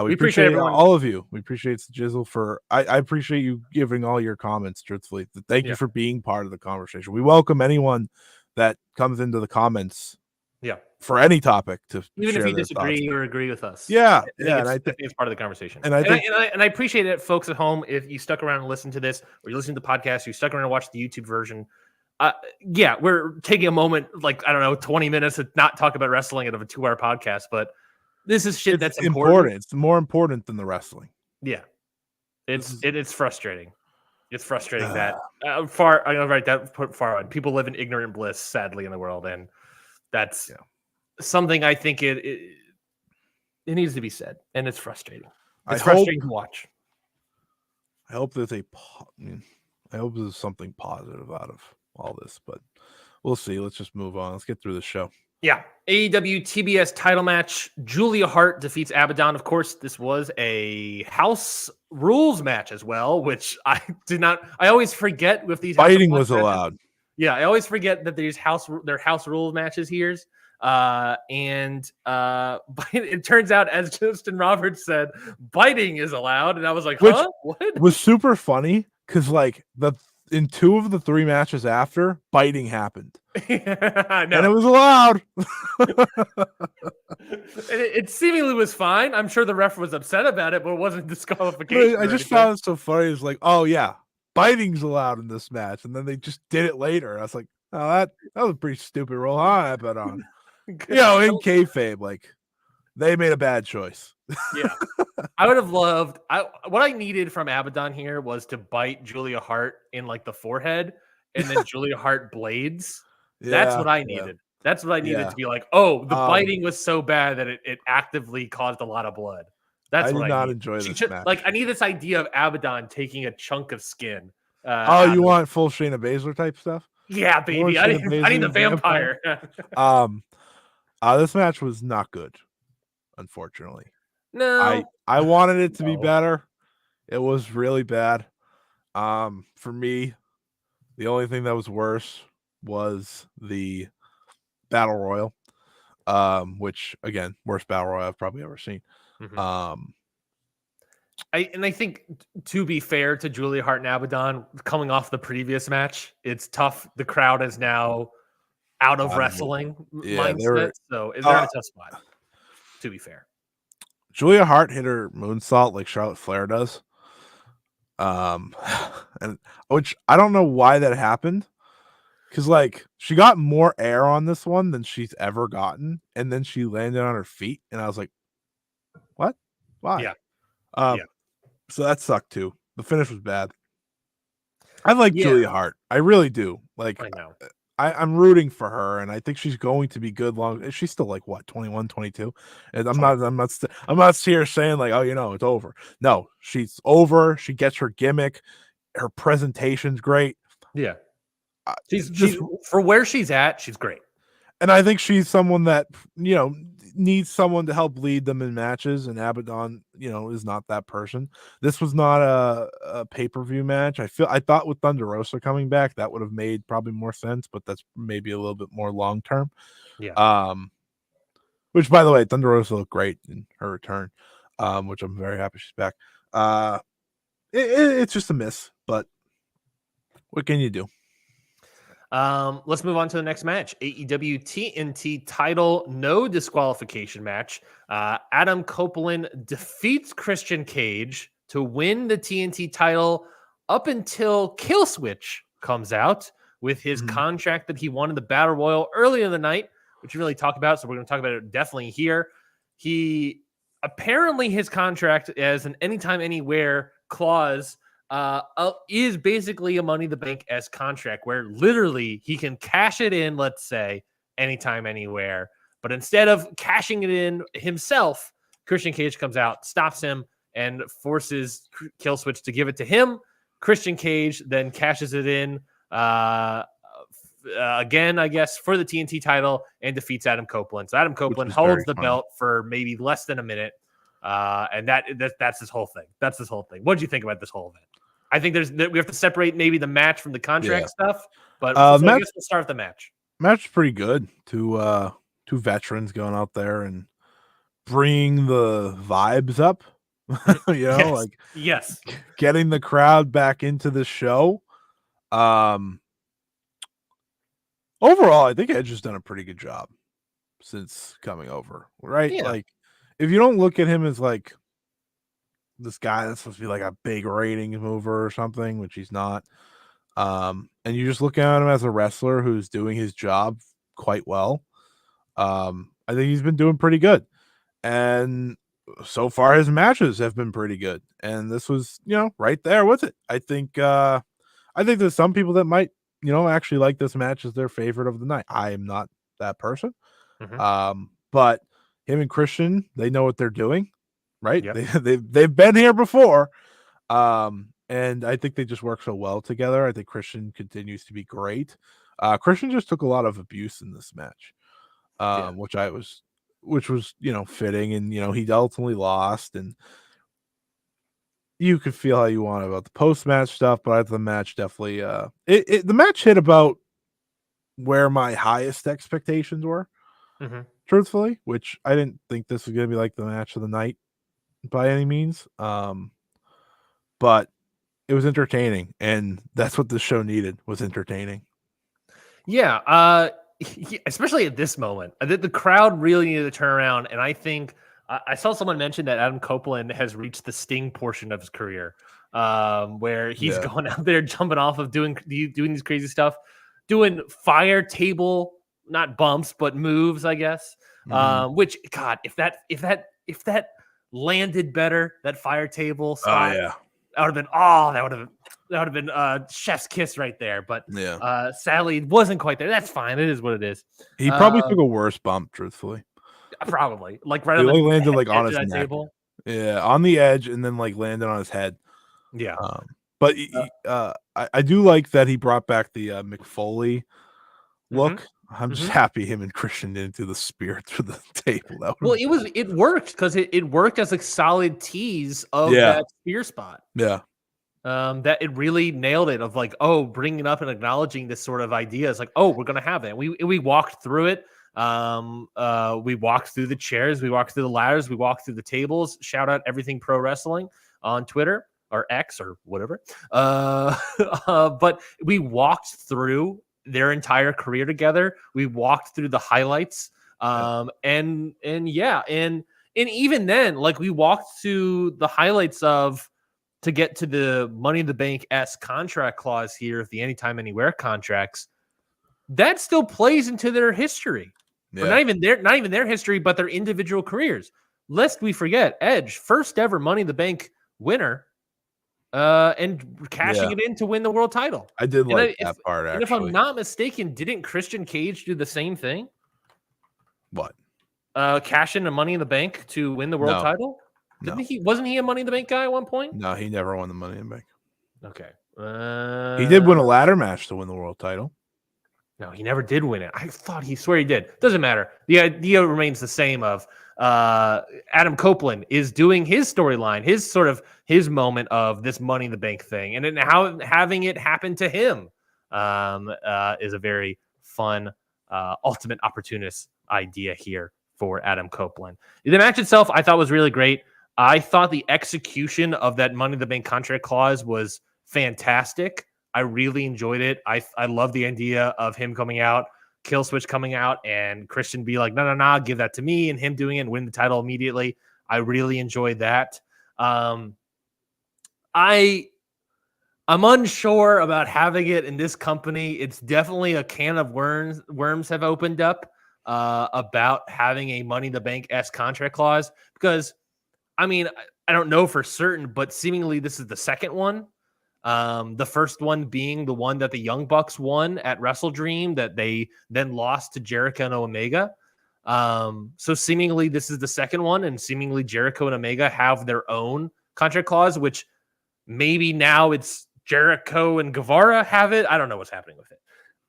We appreciate everyone. All of you. We appreciate Jizzle for. I appreciate you giving all your comments truthfully. Thank you for being part of the conversation. We welcome anyone that comes into the comments. Yeah. For any topic to even share if you disagree or agree with us. Yeah. I think it's part of the conversation. And I appreciate it, folks at home. If you stuck around and listened to this, or you're listening to the podcast, you stuck around and watched the YouTube version. We're taking a moment, like, I don't know, 20 minutes to not talk about wrestling out of a 2-hour podcast, but this is shit that's important. It's more important than the wrestling. Yeah. It's frustrating. It's frustrating that I'm gonna write that far on. People live in ignorant bliss, sadly, in the world, and that's something I think it needs to be said, and it's frustrating. It's frustrating to watch. I hope there's something positive out of all this, but we'll see. Let's just move on. Let's get through the show. Yeah. AEW TBS title match. Julia Hart defeats Abaddon. Of course, this was a house rules match as well, which I always forget with these. Fighting was allowed. Yeah, I always forget that there's house rules matches here. But it turns out, as Justin Roberts said, biting is allowed, and I was like, huh? What? It was super funny because like in 2 of the 3 matches after, biting happened. And it was allowed. it seemingly was fine. I'm sure the ref was upset about it, but it wasn't disqualification. I just found it so funny. It's like, oh yeah, biting's allowed in this match, and then they just did it later. I was like, oh, that was a pretty stupid rule, huh? I bet on. In kayfabe, like they made a bad choice. Yeah, I would have loved. What I needed from Abaddon here was to bite Julia Hart in like the forehead, and then Julia Hart blades. That's what I needed. That's what I needed to be like. Oh, the biting was so bad that it actively caused a lot of blood. That's what I did not enjoy this match. Like I need this idea of Abaddon taking a chunk of skin. You want full Shayna Baszler type stuff? Yeah, baby. I need the vampire. This match was not good, unfortunately. No, I wanted it to be better. It was really bad. For me, the only thing that was worse was the Battle Royal, which again, worst Battle Royal I've probably ever seen. Mm-hmm. I think, to be fair to Julia Hart and Abaddon, coming off the previous match, it's tough. The crowd is now out of wrestling mindset, so they're in a tough spot. To be fair, Julia Hart hit her moonsault like Charlotte Flair does, and which I don't know why that happened, because like she got more air on this one than she's ever gotten, and then she landed on her feet, and I was like, "What? Why?" Yeah. So that sucked too. The finish was bad. I like Julia Hart. I really do. Like, I know. I'm rooting for her, and I think she's going to be good. She's still like what, 21, 22, and I'm not here saying like, oh, it's over. No, she's over. She gets her gimmick. Her presentation's great. Yeah, she's for where she's at. She's great, and I think she's someone that needs someone to help lead them in matches, and Abaddon, is not that person. This was not a pay-per-view match. I thought with Thunder Rosa coming back, that would have made probably more sense, but that's maybe a little bit more long-term. Yeah. Which, by the way, Thunder Rosa looked great in her return, which I'm very happy she's back. It's just a miss, but what can you do? Let's move on to the next match. AEW TNT title, no disqualification match. Adam Copeland defeats Christian Cage to win the TNT title up until Killswitch comes out with his contract that he won in the Battle Royal earlier in the night, which we really talk about. So we're going to talk about it definitely here. He apparently his contract as an anytime, anywhere clause is basically a Money in the Bank-esque contract where literally he can cash it in, let's say, anytime, anywhere. But instead of cashing it in himself, Christian Cage comes out, stops him, and forces Killswitch to give it to him. Christian Cage then cashes it in again, I guess, for the TNT title and defeats Adam Copeland. So Adam Copeland holds the belt for maybe less than a minute. And that's his whole thing. That's his whole thing. What did you think about this whole event? I think we have to separate maybe the match from the contract stuff, but I guess we'll start the match. Match is pretty good. Two veterans going out there and bringing the vibes up. Yes, getting the crowd back into the show. Overall, I think Edge has done a pretty good job since coming over, right? Yeah. Like, if you don't look at him as like this guy that's supposed to be like a big ratings mover or something, which he's not, and you just look at him as a wrestler who's doing his job quite well, I think he's been doing pretty good. And so far his matches have been pretty good, and this was right there with it. I think there's some people that might actually like this match as their favorite of the night. I am not that person. But him and Christian, they know what they're doing, right? Yep. They've been here before, and I think they just work so well together. I think Christian continues to be great. Christian just took a lot of abuse in this match, which was fitting, and he ultimately lost, and you could feel how you want about the post-match stuff, but the match definitely the match hit about where my highest expectations were, truthfully, which I didn't think this was going to be like the match of the night by any means, but it was entertaining, and that's what this show needed, was entertaining. Yeah, especially at this moment. The crowd really needed to turn around, and I think I saw someone mention that Adam Copeland has reached the Sting portion of his career, where he's going out there jumping off of doing these crazy stuff, doing fire table, not bumps, but moves, I guess. Which, God, if that landed better, that fire table spot, that would have been chef's kiss right there. But sadly, it wasn't quite there. That's fine. It is what it is. He probably took a worse bump, truthfully. Probably, like right on the landed like on his neck. Table. Yeah, on the edge, and then like landed on his head. Yeah. But I do like that he brought back the McFoley look. I'm just happy him and Christian didn't do the spear through the table. It worked because it worked as a solid tease of that spear spot. Yeah. That it really nailed it, of like, bringing up and acknowledging this sort of idea. It's like, we're gonna have it. We walked through it. We walked through the chairs, we walked through the ladders, we walked through the tables. Shout out Everything Pro Wrestling on Twitter or X or whatever. But we walked through their entire career together. We walked through the highlights. And even then, like, we walked through the highlights to get to the Money in the Bank-esque contract clause here, the anytime, anywhere contracts. That still plays into their history. Yeah. Not even their history, but their individual careers. Lest we forget, Edge, first ever Money in the Bank winner, and cashing it in to win the world title. I did like that part, actually. And if I'm not mistaken, didn't Christian Cage do the same thing? What? Cash in a Money in the Bank to win the world title? Wasn't he a Money in the Bank guy at one point? No, he never won the Money in the Bank. Okay. He did win a ladder match to win the world title. No, he never did win it. I swear he did. Doesn't matter. The idea remains the same of Adam Copeland is doing his storyline, his moment of this Money in the Bank thing. And then having it happen to him is a very fun, ultimate opportunist idea here for Adam Copeland. The match itself, I thought, was really great. I thought the execution of that Money in the Bank contract clause was fantastic. I really enjoyed it. I love the idea of him coming out, Kill Switch coming out, and Christian be like, no, give that to me, and him doing it and win the title immediately. I really enjoyed that. I'm unsure about having it in this company. It's definitely a can of worms have opened up about having a Money in the Bank-esque contract clause, because, I mean, I don't know for certain, but seemingly this is the second one. The first one being the one that the Young Bucks won at Wrestle Dream that they then lost to Jericho and Omega. So seemingly this is the second one, and seemingly Jericho and Omega have their own contract clause, which maybe now it's Jericho and Guevara have it. I don't know what's happening with it.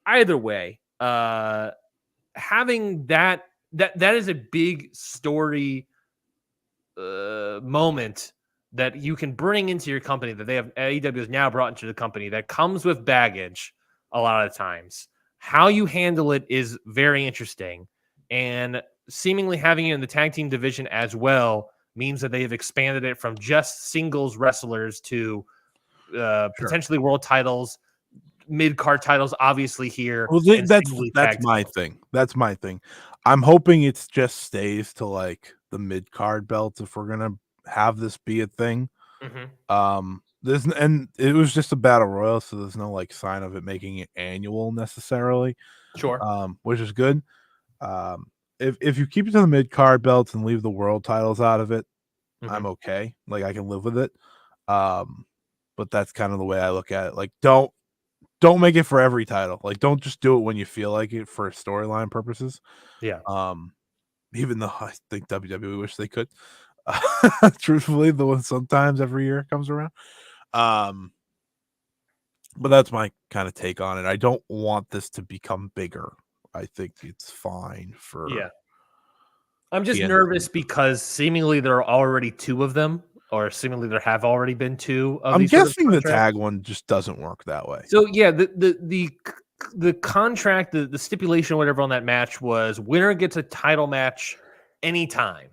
Either way, having that is a big story moment that you can bring into your company, that they have AEW has now brought into the company, that comes with baggage a lot of times. How you handle it is very interesting, and seemingly having it in the tag team division as well means that they have expanded it from just singles wrestlers to potentially world titles, mid-card titles, obviously here. Well, that's my thing. That's my thing. I'm hoping it just stays to like the mid-card belts if we're gonna have this be a thing. And it was just a battle royal, so there's no like sign of it making it annual necessarily. Sure. Which is good. If you keep it to the mid-card belts and leave the world titles out of it, I'm okay. Like, I can live with it. But that's kind of the way I look at it. Like, don't make it for every title. Like, don't just do it when you feel like it for storyline purposes. Yeah. Even though I think WWE wish they could. Truthfully, the one sometimes every year comes around. But that's my kind of take on it. I don't want this to become bigger. I think it's fine for. Yeah. I'm just nervous because seemingly there are already two of them, or seemingly there have already been two of these. I'm guessing the tag one just doesn't work that way. So yeah, the contract, the stipulation, whatever on that match was winner gets a title match anytime.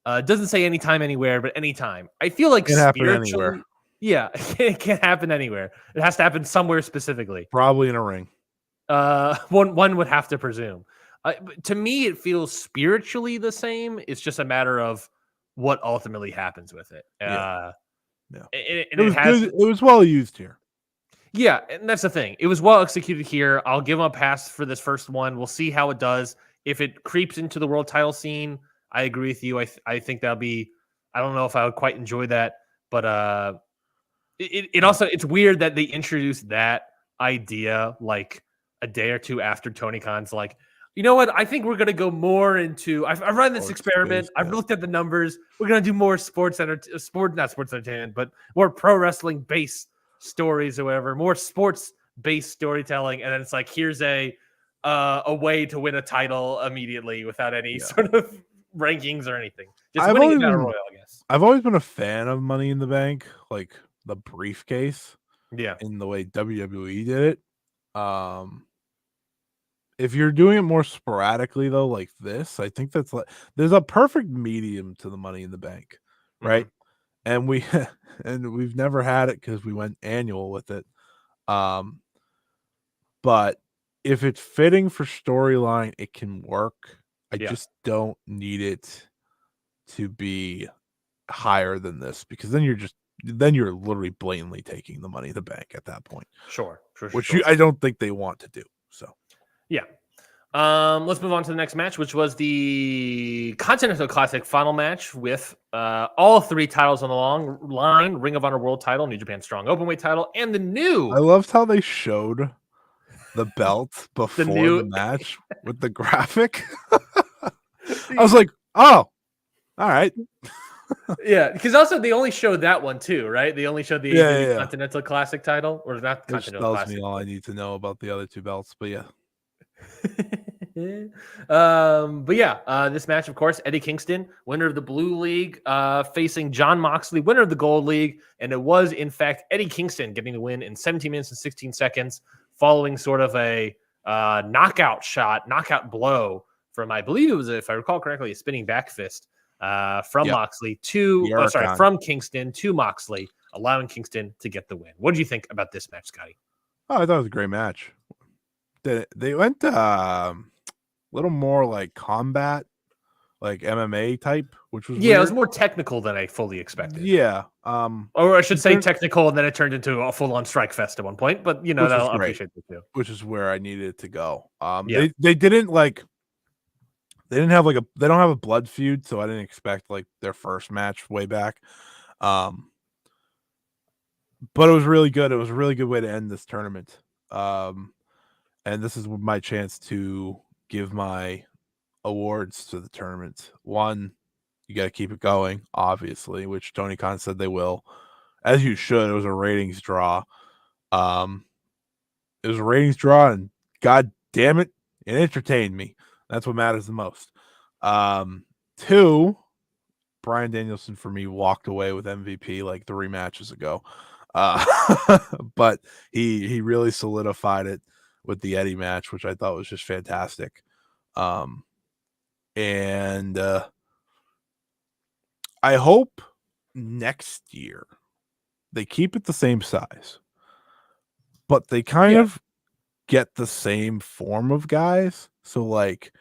It doesn't say anytime, anywhere, but anytime. I feel like it can happen anywhere. Yeah, it can't happen anywhere. It has to happen somewhere specifically. Probably in a ring. One would have to presume. To me, it feels spiritually the same. It's just a matter of what ultimately happens with it. It was well used here. Yeah, and that's the thing. It was well executed here. I'll give them a pass for this first one. We'll see how it does. If it creeps into the world title scene, I agree with you. I think that'll be. I don't know if I would quite enjoy that, but it also, it's weird that they introduced that idea like a day or two after Tony Khan's like, you know what? I think we're going to go more into. I've run this experiment. I've looked at the numbers. We're going to do more not sports entertainment, but more pro wrestling based stories or whatever, more sports based storytelling. And then it's like, here's a way to win a title immediately without any sort of rankings or anything. Just winning a battle royal, I guess. I've always been a fan of Money in the Bank, like the briefcase. Yeah. In the way WWE did it. If you're doing it more sporadically though, like this, I think that's like there's a perfect medium to the Money in the Bank, right? And we've never had it because we went annual with it. But if it's fitting for storyline, it can work. I just don't need it to be higher than this, because then you're literally blatantly taking the Money in the Bank at that point. Sure. Which I don't think they want to do. So yeah. Let's move on to the next match, which was the Continental Classic final match with all three titles on the long line: Ring of Honor World Title, New Japan Strong Openweight Title, and the new. I loved how they showed the belt before the match with the graphic. I was like, oh, all right. Yeah, because also they only showed that one too, right? They only showed the Continental Classic title, or not Continental tells Classic. Me all I need to know about the other two belts, but yeah. This match, of course, Eddie Kingston, winner of the Blue League, facing Jon Moxley, winner of the Gold League, and it was in fact Eddie Kingston getting the win in 17 minutes and 16 seconds, following sort of a knockout blow from, I believe it was, if I recall correctly, a spinning back fist from Moxley from Kingston to Moxley, allowing Kingston to get the win. What do you think about this match, Scotty? Oh, I thought it was a great match. They went a little more like combat, like MMA type, which was weird. It was more technical than I fully expected. Yeah. Or I should say technical, and then it turned into a full-on strike fest at one point. But I'll appreciate that too. Which is where I needed it to go. They didn't like. They don't have a blood feud, so I didn't expect like their first match way back. But it was really good. It was a really good way to end this tournament. And this is my chance to give my awards to the tournament. One, you got to keep it going, obviously, which Tony Khan said they will, as you should. It was a ratings draw. And God damn it, it entertained me. That's what matters the most. Two, Bryan Danielson for me walked away with MVP like 3 matches ago. But he really solidified it with the Eddie match, which I thought was just fantastic. And I hope next year they keep it the same size, but they kind of get the same form of guys. So like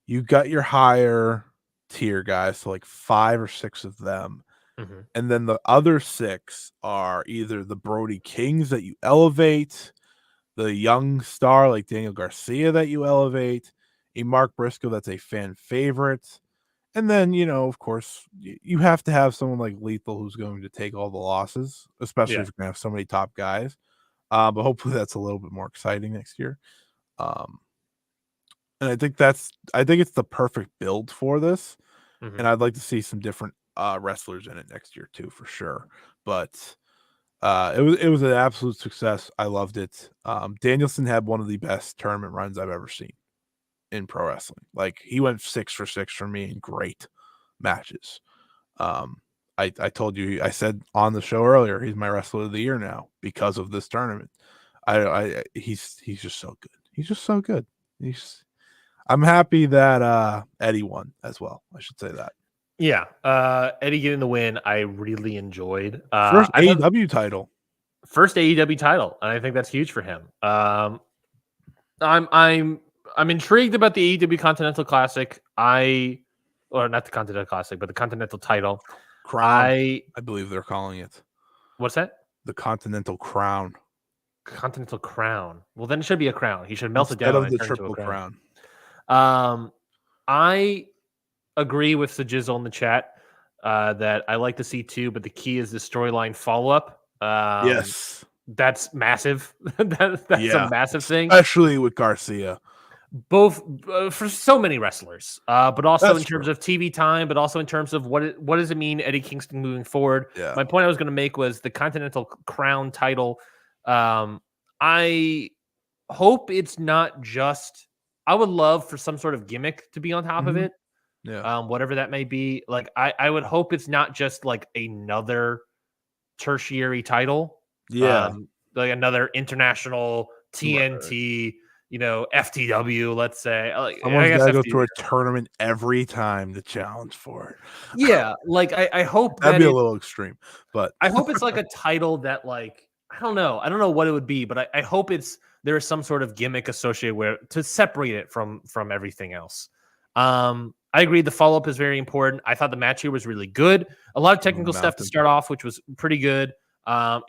you got your higher tier guys, so like 5 or 6 of them. Mm-hmm. And then the other 6 are either the Brody Kings that you elevate, the young star like Daniel Garcia that you elevate, a Mark Briscoe that's a fan favorite. And then, of course, you have to have someone like Lethal who's going to take all the losses, especially if you're going to have so many top guys. But hopefully that's a little bit more exciting next year. And I think it's the perfect build for this. Mm-hmm. And I'd like to see some different wrestlers in it next year too, for sure. But it was an absolute success. I loved it. Danielson had one of the best tournament runs I've ever seen in pro wrestling. Like he went 6 for 6 for me in great matches. I told you, I said on the show earlier, he's my wrestler of the year now because of this tournament. He's just so good. He's just so good. I'm happy that Eddie won as well. I should say that. Yeah, Eddie getting the win, I really enjoyed. First AEW title. First AEW title, and I think that's huge for him. I'm intrigued about the AEW Continental Classic. Or not the Continental Classic, but the Continental title. Crown. I believe they're calling it. What's that? The Continental Crown. Continental Crown. Well, then it should be a crown. He should melt it down instead of the Triple Crown. I agree with the Jizzle in the chat that I like to see too, but the key is the storyline follow-up. Yes. That's massive. That's a massive thing. Especially with Garcia. Both for so many wrestlers, but also in terms of TV time, but also in terms of what does it mean Eddie Kingston moving forward. Yeah. My point I was going to make was the Continental Crown title. I hope it's not just, I would love for some sort of gimmick to be on top of it. Yeah. Whatever that may be. Like I would hope it's not just like another tertiary title. Yeah. Like another international TNT, FTW, let's say. Someone's got to go through a tournament every time to challenge for it. Yeah, like I hope that'd be a little extreme, but I hope it's like a title that like I don't know what it would be, but I hope there is some sort of gimmick associated with to separate it from everything else. I agree. The follow up is very important. I thought the match here was really good. A lot of technical stuff to start off, which was pretty good.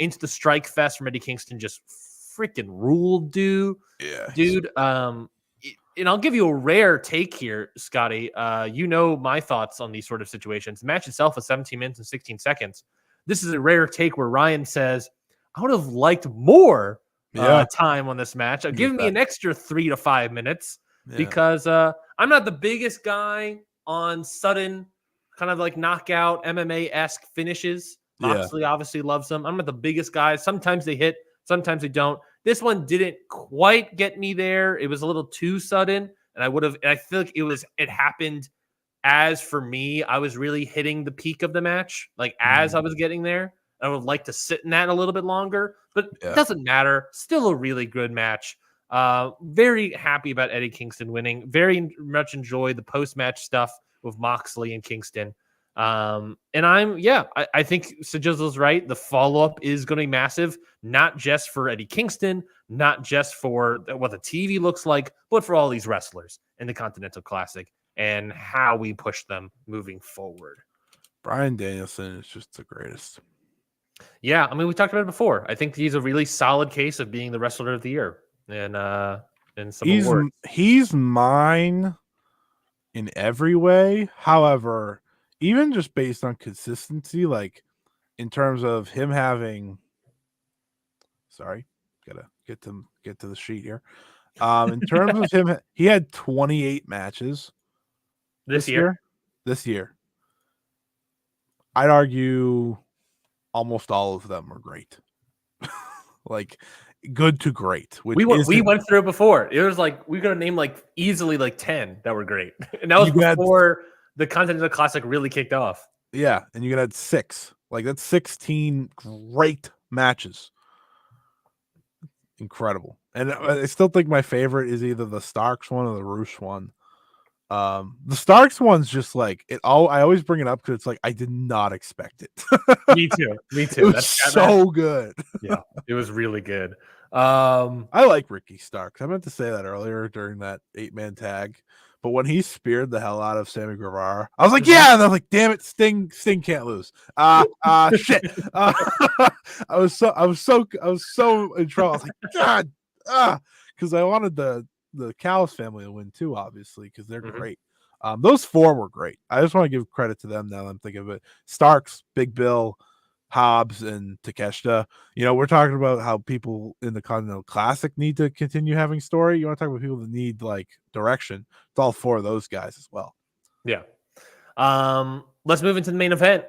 Into the strike fest from Eddie Kingston just freaking ruled, dude. Yeah, dude. And I'll give you a rare take here, Scotty. My thoughts on these sort of situations. The match itself was 17 minutes and 16 seconds. This is a rare take where Ryan says, I would have liked more time on this match. Give me an extra 3 to 5 minutes because I'm not the biggest guy on sudden kind of like knockout MMA-esque finishes. Moxley obviously loves them. I'm not the biggest guy. Sometimes they hit, sometimes they don't. This one didn't quite get me there. It was a little too sudden, and I feel like it happened as for me, I was really hitting the peak of the match, like as I was getting there. I would like to sit in that a little bit longer, but it doesn't matter. Still a really good match. Very happy about Eddie Kingston winning. Very much enjoyed the post-match stuff with Moxley and Kingston. And I think Sajizzle's right. The follow-up is going to be massive, not just for Eddie Kingston, not just for what the TV looks like, but for all these wrestlers in the Continental Classic and how we push them moving forward. Bryan Danielson is just the greatest. Yeah, I mean, we talked about it before. I think he's a really solid case of being the wrestler of the year. And some awards. He's mine in every way. However, even just based on consistency, like in terms of him having, sorry, gotta get to the sheet here. In terms of him, he had 28 matches this year. This year, I'd argue almost all of them are great. Like good to great. We went through it before. It was like we could have named like easily like 10 that were great, and that was before the Continental Classic really kicked off. Yeah, and you could add 6. Like that's 16 great matches. Incredible. And I still think my favorite is either the Starks one or the Roosh one. The Starks one's just like it. I always bring it up because it's like I did not expect it. Me too. It was so good. Yeah, it was really good. I like Ricky Starks. I meant to say that earlier during that 8-man tag, but when he speared the hell out of Sammy Guevara, I was like, yeah. And I was like, damn it, Sting can't lose. Shit. I was so in trouble. I was like, God, because I wanted the Callis family to win too, obviously, because they're great. Those 4 were great. I just want to give credit to them now that I'm thinking of it. Starks, Big Bill, Hobbs, and Takeshita. You know, we're talking about how people in the Continental Classic need to continue having story. You want to talk about people that need like direction. It's all 4 of those guys as well. Yeah. Let's move into the main event.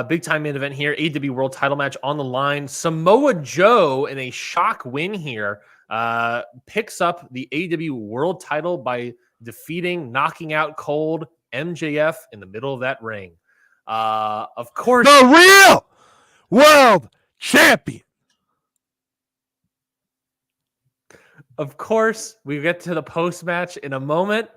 Big time main event here. AEW World Title match on the line. Samoa Joe in a shock win here. Picks up the AEW World Title by knocking out cold MJF in the middle of that ring. Of course, the real world champion. Of course, we get to the post match in a moment.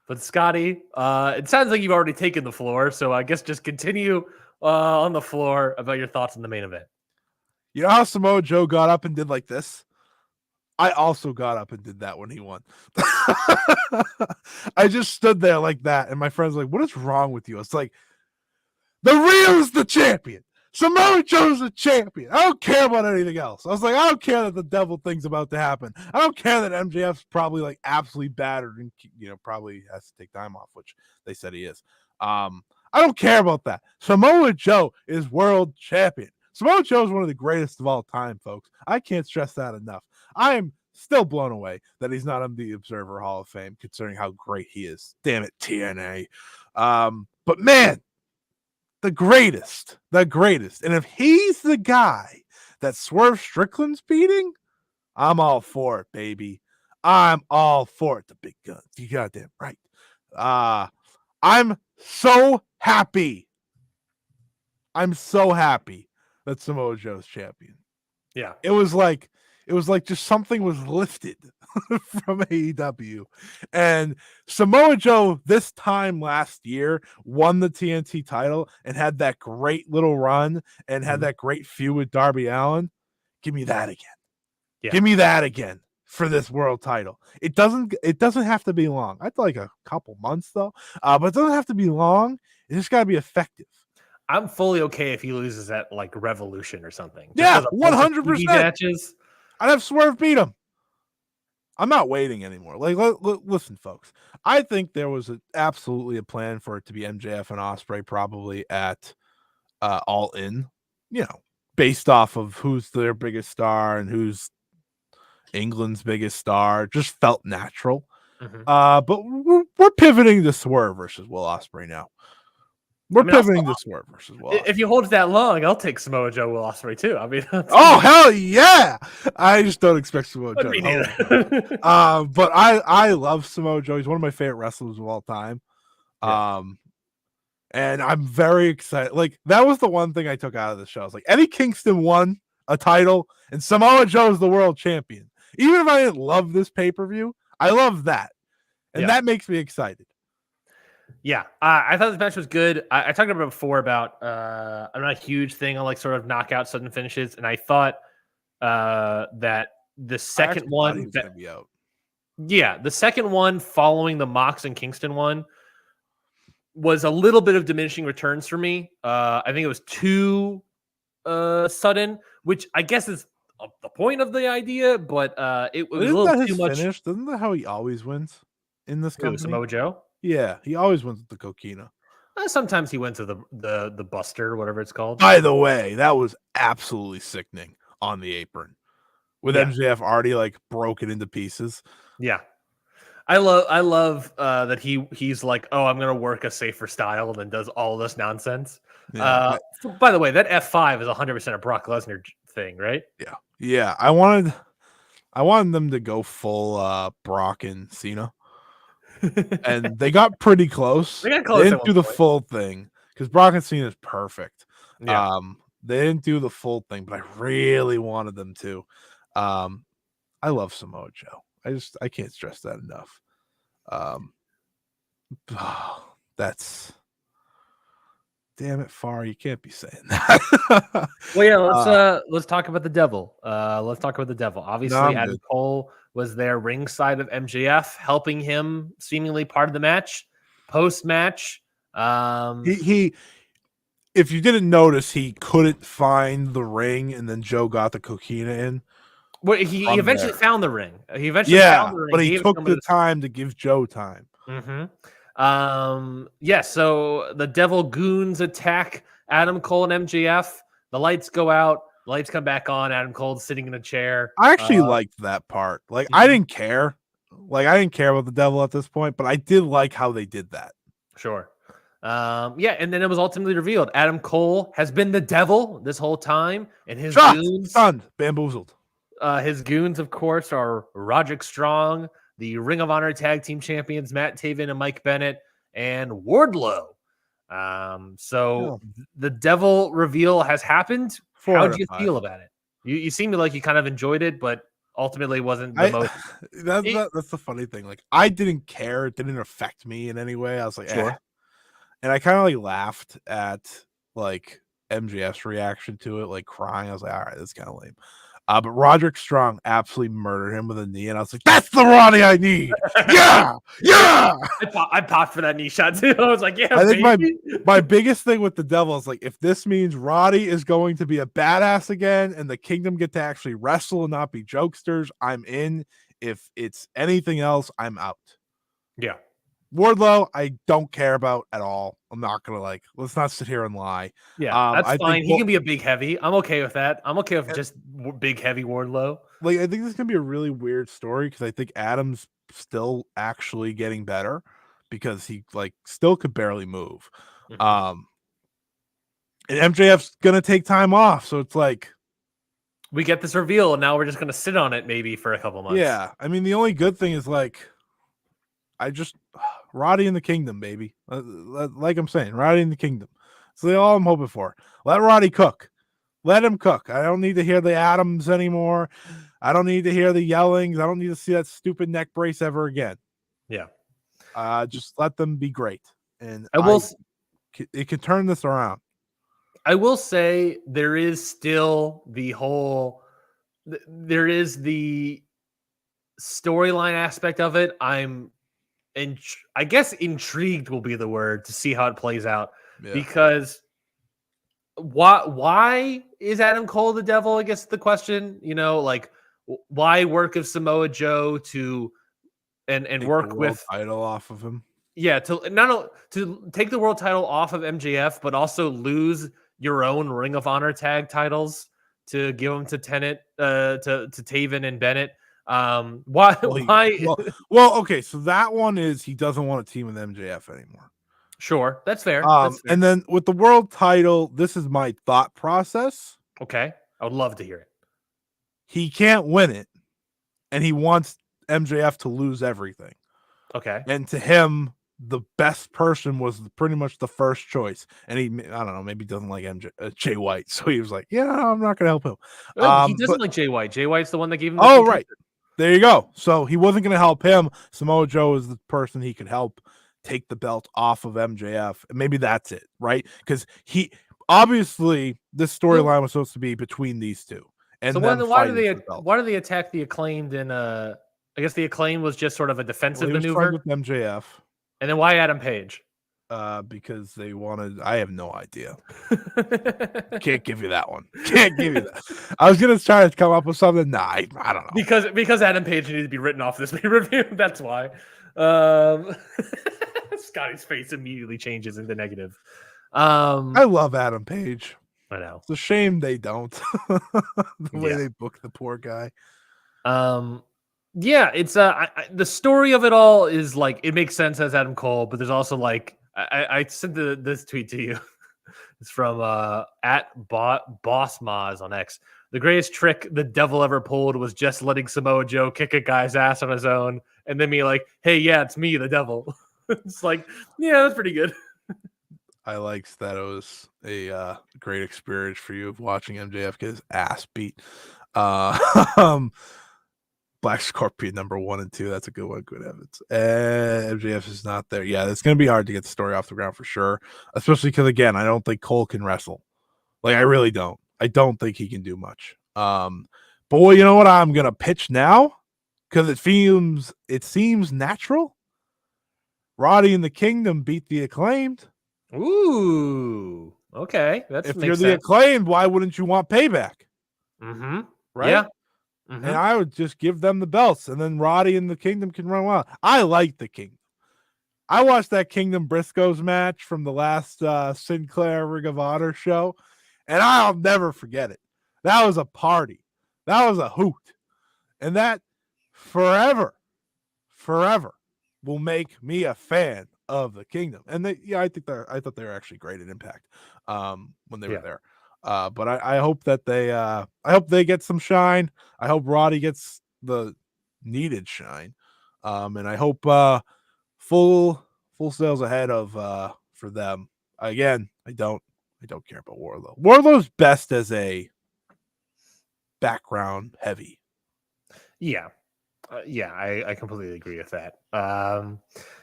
But Scotty, it sounds like you've already taken the floor, so I guess just continue on the floor about your thoughts on the main event. You know how Samoa Joe got up and did like this? I also got up and did that when he won. I just stood there like that, and my friend's like, what is wrong with you? It's like, the real is the champion. Samoa Joe's the champion. I don't care about anything else. I was like, I don't care that the devil thing's about to happen. I don't care that MJF's probably like absolutely battered and, you know, probably has to take time off, which they said he is. I don't care about that. Samoa Joe is world champion. Samoa Joe is one of the greatest of all time, folks. I can't stress that enough. I am still blown away that he's not on the Observer Hall of Fame, considering how great he is. Damn it, TNA. But man, the greatest. And if he's the guy that Swerve Strickland's beating, I'm all for it, baby. I'm all for it. The big guns. You goddamn right. I'm so happy. That Samoa Joe's champion. Yeah. It was like just something was lifted from AEW. And Samoa Joe this time last year won the TNT title and had that great little run and had that great feud with Darby Allin. Give me that again. Yeah. Give me that again for this world title. It doesn't have to be long. I'd like a couple months though. But it doesn't have to be long. It just gotta be effective. I'm fully okay if he loses at like Revolution or something. Yeah, 100%. Matches. I'd have Swerve beat him. I'm not waiting anymore. Like, listen, folks. I think there was absolutely a plan for it to be MJF and Ospreay probably at All In, you know, based off of who's their biggest star and who's England's biggest star. Just felt natural. But we're pivoting to Swerve versus Will Ospreay now. We're pivoting to Swerve versus Will Ospreay. If you hold it that long, I'll take Samoa Joe, Will Ospreay too. I mean, oh hell yeah! I just don't expect Samoa Joe. But I love Samoa Joe. He's one of my favorite wrestlers of all time. Yeah. And I'm very excited. Like that was the one thing I took out of the show. I was like, Eddie Kingston won a title, and Samoa Joe is the world champion. Even if I didn't love this pay-per-view, I love that, and that makes me excited. Yeah, I thought this match was good. I talked about it before about I'm not a huge thing on like sort of knockout sudden finishes, and I thought that the second one, he was going to be out. Yeah, the second one following the Mox and Kingston one was a little bit of diminishing returns for me. I think it was too sudden, which I guess is the point of the idea, but it was a little too much. Finish? Isn't that how he always wins in this company? Samoa Joe? Yeah, he always wins with the Coquina. Sometimes he went to the Buster, whatever it's called. By the way, that was absolutely sickening on the apron with MJF already like broken into pieces. Yeah, I love that he's like, oh, I'm gonna work a safer style, and then does all this nonsense. Yeah. By the way, that F5 is 100% a Brock Lesnar thing, right? Yeah. I wanted them to go full Brock and Cena. And they got pretty close. They didn't do the full thing because Brock and Cena is perfect. Yeah. They didn't do the full thing, but I really wanted them to. I love Samoa Joe. I can't stress that enough. That's damn it, Far. You can't be saying that. Well, yeah, let's talk about the devil. Obviously, Adam Cole was there ringside of MJF, helping him seemingly part of the match. Post-match, he if you didn't notice, he couldn't find the ring, and then Joe got the Coquina in. Well, he eventually found the ring. Found the ring. But he took the time to give Joe time. Mm-hmm. So the Devil Goons attack Adam Cole and MJF. The lights go out. The lights come back on. Adam Cole's sitting in a chair. I actually liked that part. Like, I didn't care. Like, I didn't care about the Devil at this point, but I did like how they did that. Sure. And then it was ultimately revealed Adam Cole has been the Devil this whole time, and his goons, stunned, bamboozled. His goons, of course, are Roderick Strong, the Ring of Honor Tag Team Champions Matt Taven and Mike Bennett, and Wardlow. The Devil reveal has happened. How do you feel about it? You seem like you kind of enjoyed it, but ultimately wasn't the most. That's the funny thing. Like, I didn't care. It didn't affect me in any way. I was like, sure. And I kind of like laughed at like MJF's reaction to it, like crying. I was like, all right, that's kind of lame. But Roderick Strong absolutely murdered him with a knee, and I was like, that's the Roddy I need. Yeah. I popped for that knee shot too. I was like, yeah. I think my biggest thing with the Devil is like, if this means Roddy is going to be a badass again and the Kingdom get to actually wrestle and not be jokesters, I'm in. If it's anything else, I'm out. Yeah. Wardlow, I don't care about at all. I'm not gonna let's not sit here and lie. Yeah, that's fine. He can be a big heavy. I'm okay with that. I'm okay with just big heavy Wardlow. Like, I think this is gonna be a really weird story because I think Adam's still actually getting better because he still could barely move. Mm-hmm. And MJF's gonna take time off, so it's like we get this reveal, and now we're just gonna sit on it maybe for a couple months. Yeah, I mean, the only good thing is Roddy in the Kingdom, baby. Like I'm saying, Roddy in the Kingdom. So all I'm hoping for. Let Roddy cook. Let him cook. I don't need to hear the Adams anymore. I don't need to hear the yellings. I don't need to see that stupid neck brace ever again. Yeah. Just let them be great. And it can turn this around. I will say there is still the storyline aspect of it. And I guess intrigued will be the word to see how it plays out. Yeah. Because why is Adam Cole the Devil? I guess the question, why work with Samoa Joe and work with title off of him? Yeah, to take the world title off of MJF, but also lose your own Ring of Honor tag titles to give them to to Taven and Bennett. Why? Okay, so that one is he doesn't want to team with MJF anymore. Sure, that's fair. And then with the world title, this is my thought process. Okay, I would love to hear it. He can't win it, and he wants MJF to lose everything. Okay, and to him, the best person was pretty much the first choice, and I don't know, maybe he doesn't like Jay White, so he was like, "Yeah, I'm not going to help him." He doesn't like Jay White. Jay White's the one that gave him. Right. There you go. So he wasn't going to help him. Samoa Joe is the person he could help take the belt off of MJF. And maybe that's it, right? Because he obviously this storyline was supposed to be between these two. And so why do they attack the Acclaimed in I guess the Acclaim was just sort of a defensive maneuver with MJF. And then why Adam Page? Because they wanted. I have no idea. Can't give you that one. Can't give you that. I was gonna try to come up with something. Nah, I don't know. Because Adam Page needed to be written off this pay-per-view. That's why. Scotty's face immediately changes into negative. I love Adam Page. I know. It's a shame they don't. The way they book the poor guy. Yeah, it's the story of it all is like it makes sense as Adam Cole, but there's also like I sent this tweet to you. It's from at Boss Maz on X. The greatest trick the devil ever pulled was just letting Samoa Joe kick a guy's ass on his own, and then be like, "Hey, yeah, it's me, the devil." It's like, yeah, that's pretty good. I liked that it was a great experience for you of watching MJF get his ass beat. Black Scorpion number 1 and 2. That's a good one. Good Evans. MJF is not there. Yeah, it's going to be hard to get the story off the ground for sure. Especially because, again, I don't think Cole can wrestle. Like, I really don't. I don't think he can do much. But you know what I'm going to pitch now? Because it seems natural. Roddy and the Kingdom beat the Acclaimed. Ooh. Okay. If you're the Acclaimed, why wouldn't you want payback? Mm-hmm. Right? Yeah. Mm-hmm. And I would just give them the belts, and then Roddy and the Kingdom can run wild. I like the Kingdom. I watched that Kingdom Briscoes match from the last Sinclair Ring of Honor show, and I'll never forget it. That was a party. That was a hoot. And that forever will make me a fan of the Kingdom. And I thought they were actually great at Impact when they were there. But I hope that they get some shine. I hope Roddy gets the needed shine. And I hope full sales ahead of for them. Again, I don't care about Wardlow. Wardlow's best as a background heavy. Yeah. I completely agree with that.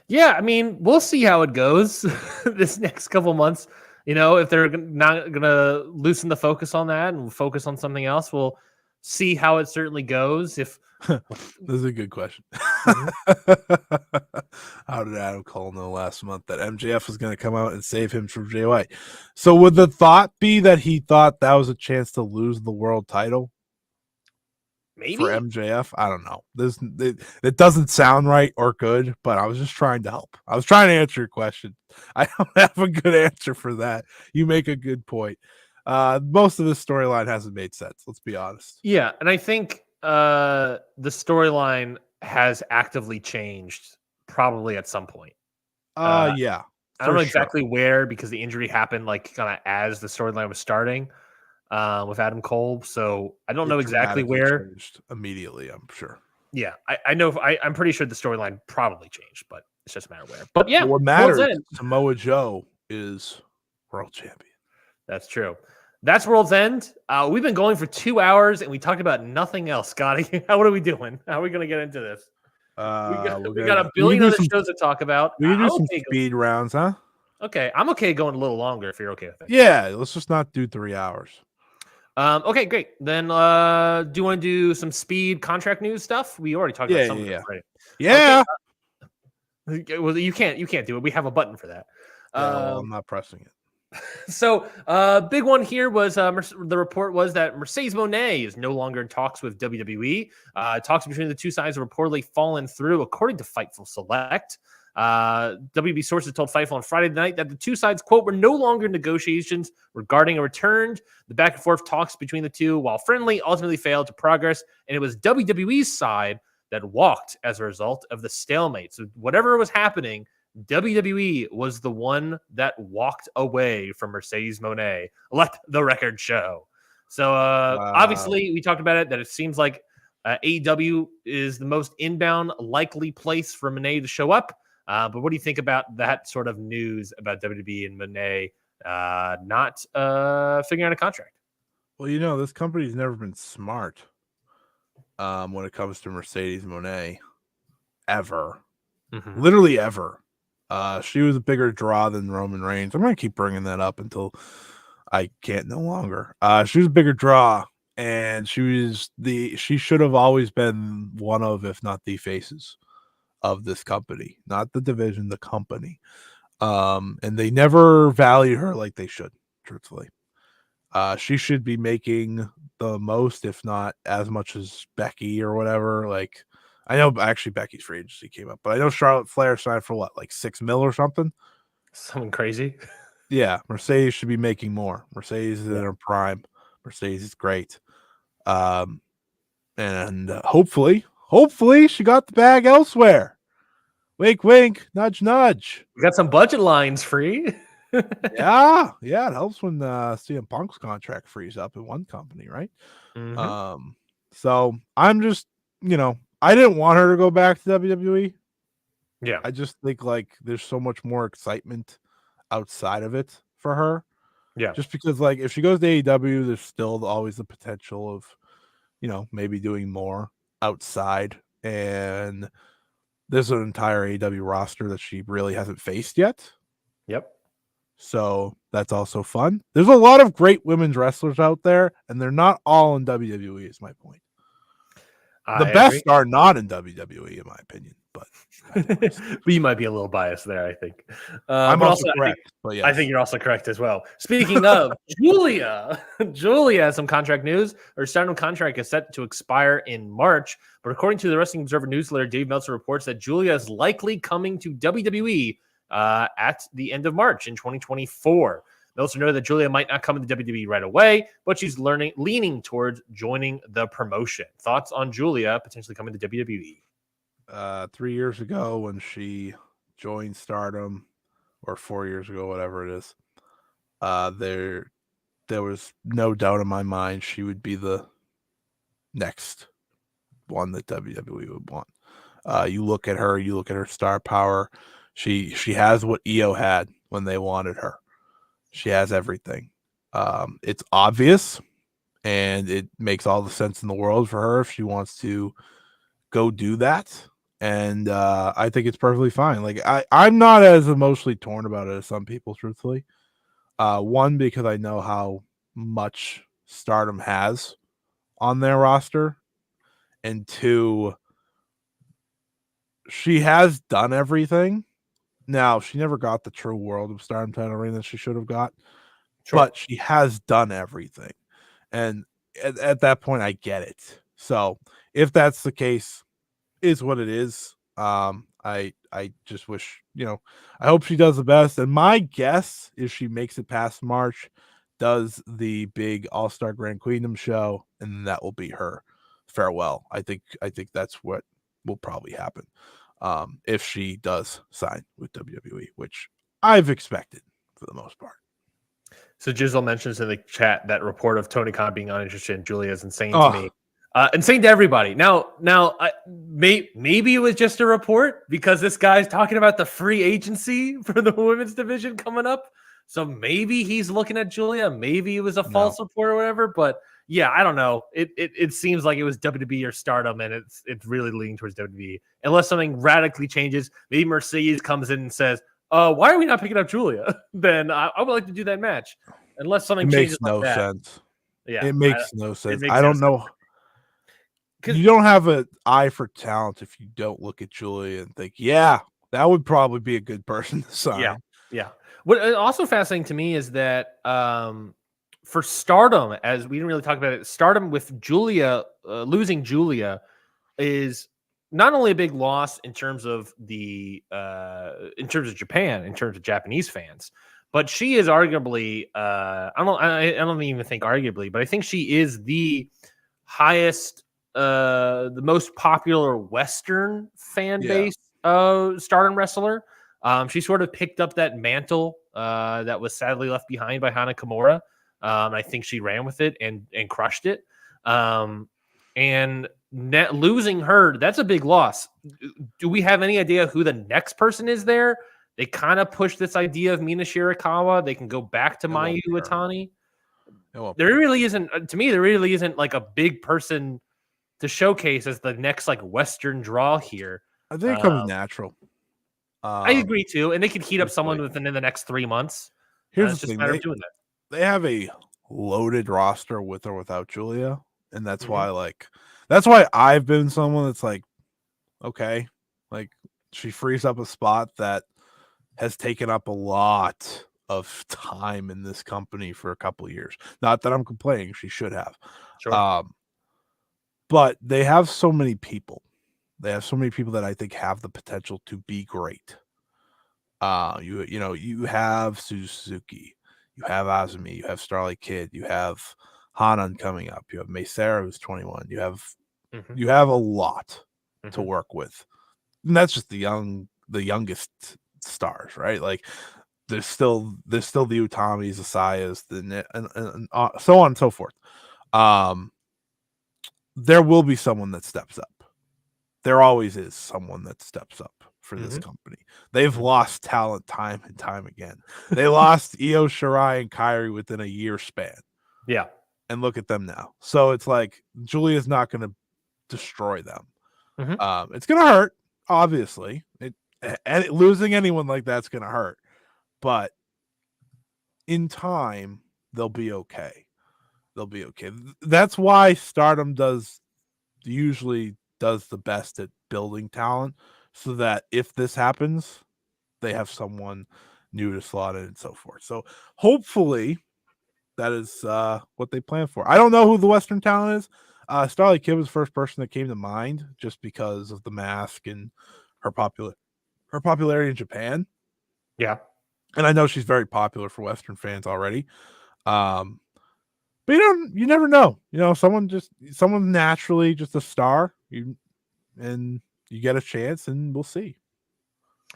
Yeah, I mean, we'll see how it goes this next couple months. You know, if they're not going to loosen the focus on that and focus on something else, we'll see how it certainly goes. If this is a good question. Mm-hmm. How did Adam Cole know last month that MJF was going to come out and save him from Jay White? So would the thought be that he thought that was a chance to lose the world title? Maybe for MJF. I don't know. It doesn't sound right or good, but I was just trying to help. I was trying to answer your question. I don't have a good answer for that. You make a good point. Most of this storyline hasn't made sense. Let's be honest. Yeah, and I think the storyline has actively changed probably at some point. Yeah. I don't know exactly where because the injury happened like kind of as the storyline was starting. With Adam Cole, so I don't know exactly where. Changed immediately, I'm sure. Yeah, I know. I'm pretty sure the storyline probably changed, but it's just a matter where. But yeah, what matters? Samoa Joe is world champion. That's true. That's World's End. We've been going for 2 hours and we talked about nothing else, Scotty. What are we doing? How are we going to get into this? We got a billion other shows to talk about. We can do some speed rounds, huh? Okay, I'm okay going a little longer if you're okay with it. Yeah, let's just not do 3 hours. Okay, great. Then do you want to do some speed contract news stuff? We already talked about some of this, right? Yeah. Okay. Well, you can't do it. We have a button for that. Well, I'm not pressing it. So, big one here was the report was that Mercedes Moné is no longer in talks with WWE. Talks between the two sides have reportedly fallen through, according to Fightful Select. WB sources told Fightful on Friday night that the two sides, quote, were no longer in negotiations regarding a return. The back and forth talks between the two, while friendly, ultimately failed to progress, and it was WWE's side that walked as a result of the stalemate. So whatever was happening, WWE was the one that walked away from Mercedes Moné. Let the record show. So obviously, we talked about it, that it seems like AEW is the most inbound likely place for Moné to show up. But what do you think about that sort of news about WWE and Moné not figuring out a contract? Well, you know, this company's never been smart when it comes to Mercedes Moné, ever. Mm-hmm. Literally ever. She was a bigger draw than Roman Reigns. I'm gonna keep bringing that up until I can't no longer. She was a bigger draw, and she should have always been one of, if not the faces of this company, not the division, the company. And they never value her like they should, truthfully. She should be making the most, if not as much as Becky or whatever. Like, I know actually Becky's free agency came up, but I know Charlotte Flair signed for what, like $6 million or something? Something crazy. Yeah, Mercedes should be making more. Mercedes is in her prime. Mercedes is great. And hopefully she got the bag elsewhere. Wink, wink, nudge, nudge. We got some budget lines free. yeah, it helps when CM Punk's contract frees up in one company, right? Mm-hmm. So I'm just, I didn't want her to go back to WWE. Yeah. I just think like there's so much more excitement outside of it for her. Yeah. Just because like if she goes to AEW, there's still always the potential of, maybe doing more outside. And there's an entire AEW roster that she really hasn't faced yet. Yep. So that's also fun. There's a lot of great women's wrestlers out there, and they're not all in WWE, is my point. The best are not in WWE, in my opinion, but you might be a little biased there, I think. I'm also correct. But yes. I think you're also correct as well. Speaking of Julia has some contract news. Her Stardom contract is set to expire in March, but according to the Wrestling Observer newsletter, Dave Meltzer reports that Julia is likely coming to WWE at the end of March in 2024. Meltzer noted that Julia might not come to WWE right away, but she's leaning towards joining the promotion. Thoughts on Julia potentially coming to WWE? 3 years ago when she joined Stardom, or 4 years ago, whatever it is, there was no doubt in my mind she would be the next one that WWE would want. You look at her star power. She has what EO had when they wanted her. She has everything. It's obvious, and it makes all the sense in the world for her if she wants to go do that. And I think it's perfectly fine. Like I'm not as emotionally torn about it as some people, truthfully. One, because I know how much Stardom has on their roster, and two, she has done everything. Now, she never got the true World of Stardom title reign that she should have got, but she has done everything. And at that point, I get it. So if that's the case, is what it is. I just wish, I hope she does the best. And my guess is she makes it past March, does the big All-Star Grand Queendom show, and that will be her farewell. I think that's what will probably happen. If she does sign with WWE, which I've expected for the most part. So Jizzle mentions in the chat that report of Tony Khan being uninterested in Julia is insane to me. Insane to everybody. Now, maybe it was just a report because this guy's talking about the free agency for the women's division coming up. So maybe he's looking at Julia. Maybe it was a false report or whatever. But yeah, I don't know. It seems like it was WWE or Stardom, and it's really leaning towards WWE. Unless something radically changes, maybe Mercedes comes in and says, why are we not picking up Julia? Then I would like to do that match. Unless something changes makes no sense. Yeah, it makes no sense. I don't know. You don't have an eye for talent if you don't look at Julia and think, yeah, that would probably be a good person to sign. Yeah. What also fascinating to me is that for Stardom, as we didn't really talk about it, Stardom with Julia losing Julia is not only a big loss in terms of in terms of Japan, in terms of Japanese fans, but she is arguably I don't even think arguably, but I think she is the highest, the most popular Western fan base Stardom wrestler. She sort of picked up that mantle that was sadly left behind by Hana Kimura. I think she ran with it and crushed it. And losing her, that's a big loss. Do we have any idea who the next person is there? They kind of push this idea of Mina Shirakawa. They can go back to Mayu Iwatani. There really isn't, to me, there really isn't like a big person to showcase as the next like Western draw here. I think it comes natural. I agree too, and they could heat up someone like, within the next 3 months. Here's It's the just a thing: matter of doing that. they have a loaded roster with or without Julia, and that's Mhm. why that's why I've been someone that's like, okay, like she frees up a spot that has taken up a lot of time in this company for a couple of years. Not that I'm complaining; she should have. Sure. But they have so many people. They have so many people that I think have the potential to be great. You have Suzuki, you have Azumi, you have Starlight Kid, you have Hanan coming up, you have Maesara who's 21, Mhm. you have a lot to Mhm. work with. And that's just the youngest stars, right? Like there's still the Utamis, the Sayas, and so on and so forth. There will be someone that steps up. There always is someone that steps up for this Mhm. company. They've lost talent time and time again. They lost Io Shirai and Kyrie within a year span. Yeah. And look at them now. So it's like Julia's not going to destroy them. Mhm. It's going to hurt, obviously. Losing anyone like that's going to hurt. But in time, they'll be okay. They'll be okay. That's why Stardom usually does the best at building talent, so that if this happens, they have someone new to slot in and so forth. So hopefully that is what they plan for. I don't know who the Western talent is. Starlight Kid was the first person that came to mind just because of the mask and her popularity in Japan. Yeah. And I know she's very popular for Western fans already. But you never know. Someone naturally just a star. And you get a chance, and we'll see.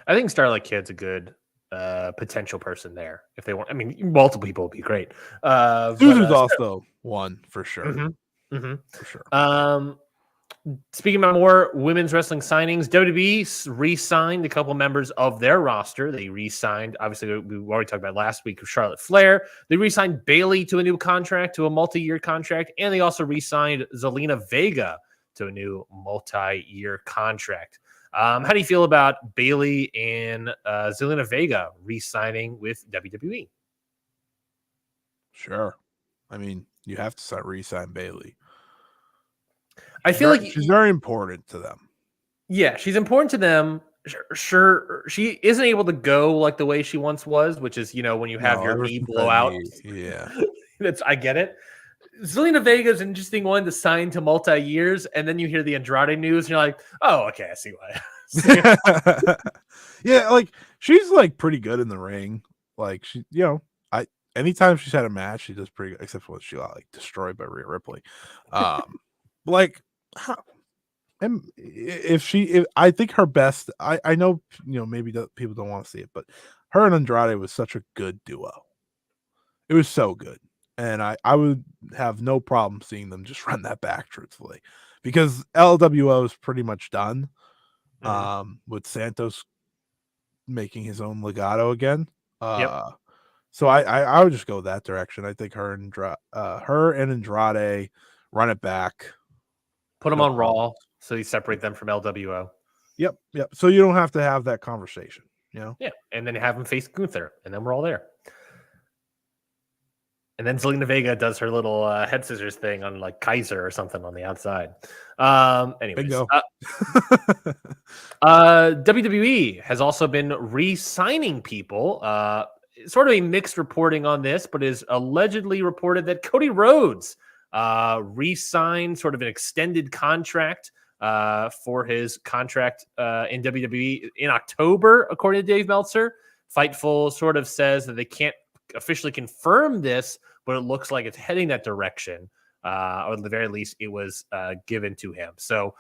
I think Starlight Kid's a good potential person there. If they want, I mean, multiple people would be great. Suzu's also one for sure. Mm-hmm, mm-hmm. For sure. Speaking about more women's wrestling signings, WWE re-signed a couple members of their roster. They re-signed, obviously, we already talked about last week with Charlotte Flair. They re-signed Bayley to a new contract, to a multi-year contract, and they also re-signed Zelina Vega to a new multi-year contract. How do you feel about Bayley and Zelina Vega re-signing with WWE? Sure. I mean, you have to re-sign Bayley. I feel like she's very important to them. Yeah, she's important to them. Sure, she isn't able to go like the way she once was, which is, when you have your knee blowout. Yeah. I get it. Zelina Vega is an interesting one to sign to multi-years, and then you hear the Andrade news, and you're like, oh, okay, I see why. Yeah, like she's like pretty good in the ring. Like anytime she's had a match, she does pretty good, except for when she got destroyed by Rhea Ripley. Like and I think her best, I know, maybe people don't want to see it, but her and Andrade was such a good duo. It was so good. And I would have no problem seeing them just run that back, truthfully, because LWO is pretty much done. With Santos making his own legato again. Yep. So I would just go that direction. I think her and Andrade run it back. Put them No on problem. Raw, so you separate them from LWO. Yep. So you don't have to have that conversation, Yeah, and then have them face Gunther, and then we're all there. And then Zelina Vega does her little head scissors thing on like Kaiser or something on the outside. Anyways, bingo. WWE has also been re-signing people. Sort of a mixed reporting on this, but is allegedly reported that Cody Rhodes re-signed sort of an extended contract for his contract in WWE in October, according to Dave Meltzer. Fightful sort of says that they can't officially confirm this, but it looks like it's heading that direction. Or at the very least, it was given to him. So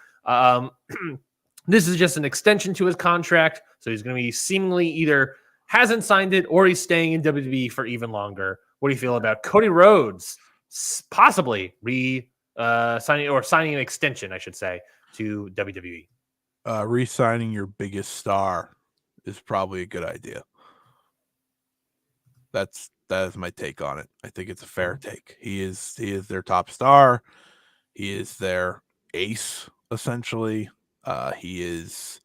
this is just an extension to his contract. So he's going to be seemingly either hasn't signed it or he's staying in WWE for even longer. What do you feel about Cody Rhodes possibly signing an extension, I should say, to WWE? Re-signing your biggest star is probably a good idea. That is my take on it. I think it's a fair take. He is their top star. He is their ace, essentially. He is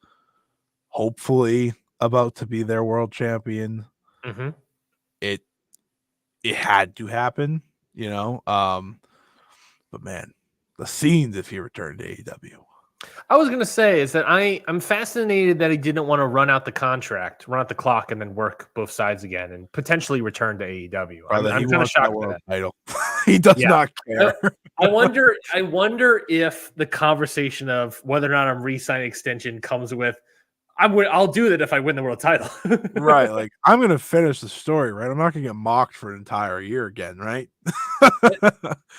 hopefully about to be their world champion. Mm-hmm. It had to happen, but man, the scenes if he returned to AEW. I was gonna say is that I'm fascinated that he didn't want to run out the clock, and then work both sides again, and potentially return to AEW. I'm kind of shocked by that. Title. He does not care. I wonder if the conversation of whether or not I'm re-signing extension comes with, I'll do that if I win the world title. Right, like I'm gonna finish the story, right? I'm not gonna get mocked for an entire year again, right?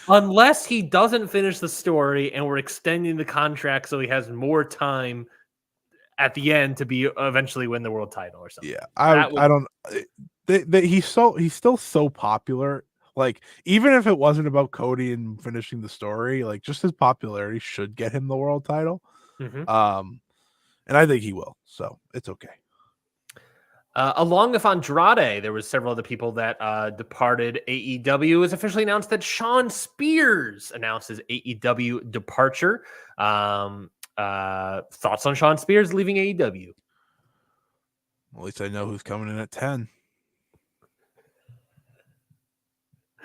Unless he doesn't finish the story and we're extending the contract so he has more time at the end to be eventually win the world title or something. Yeah, I don't. He's still so popular. Like, even if it wasn't about Cody and finishing the story, like just his popularity should get him the world title. Mm-hmm. And I think he will, so it's okay. Along with Andrade, there was several other people that departed AEW. It was officially announced that Shawn Spears announced his AEW departure. Thoughts on Shawn Spears leaving AEW? At least I know who's coming in at 10.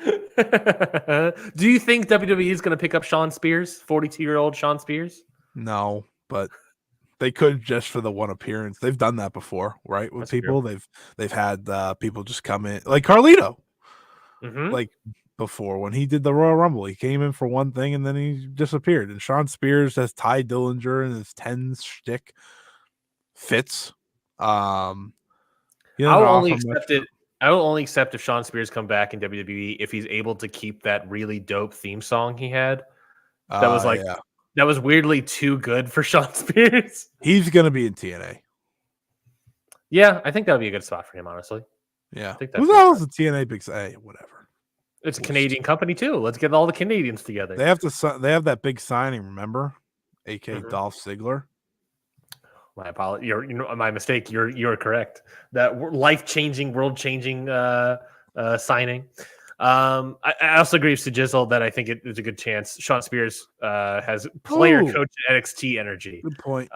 Do you think WWE is going to pick up Shawn Spears, 42-year-old Shawn Spears? No, but they could just for the one appearance. They've done that before, right? With people, they've had people just come in, like Carlito, like before when he did the Royal Rumble. He came in for one thing and then he disappeared. And Shawn Spears has Ty Dillinger and his 10 shtick fits. I will only accept it. I will only accept if Shawn Spears come back in WWE if he's able to keep that really dope theme song he had. That was that was weirdly too good for Shawn Spears. He's gonna be in TNA. Yeah, I think that would be a good spot for him, honestly. Yeah. Who the hell is the TNA big? Whatever. It's a Canadian company too. Let's get all the Canadians together. They have that big signing, remember? AK Dolph Ziggler. My apology. My mistake. You're correct. That life-changing, world-changing signing. I also agree with Jizzle that I think it's a good chance. Shawn Spears has player coach NXT energy. Good point.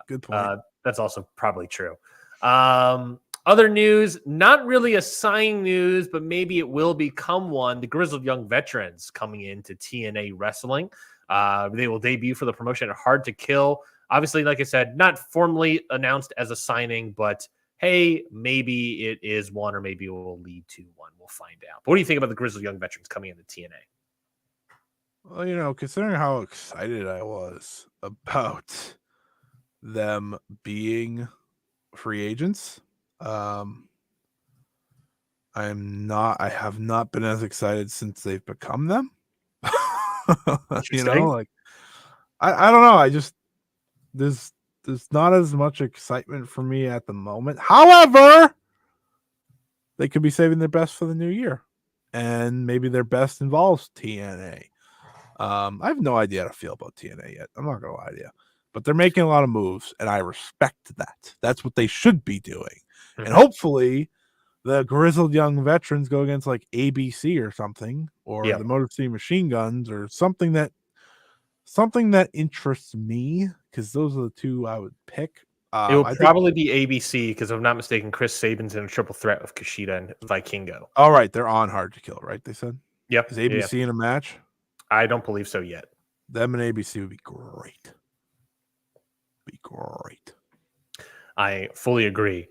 That's also probably true. Other news, not really a sign news, but maybe it will become one. The Grizzled Young Veterans coming into TNA Wrestling. They will debut for the promotion at Hard to Kill. Obviously, like I said, not formally announced as a signing, but hey, maybe it is one, or maybe it will lead to one. We'll find out. But what do you think about the Grizzled Young Veterans coming into TNA? Well, considering how excited I was about them being free agents, I have not been as excited since they've become them. I don't know. There's not as much excitement for me at the moment. However, they could be saving their best for the new year, and maybe their best involves TNA. I have no idea how to feel about TNA yet. I'm not gonna lie to you, but they're making a lot of moves, and I respect that. That's what they should be doing, and hopefully, the Grizzled Young Veterans go against like ABC or something, or the Motor City Machine Guns, or something that interests me, because those are the two I would pick. It will probably be ABC, because if I'm not mistaken, Chris Sabin's in a triple threat with Kushida and Vikingo. All right, they're on Hard to Kill, right? They said. Yep. Is ABC in a match? I don't believe so yet. Them and ABC would be great. I fully agree.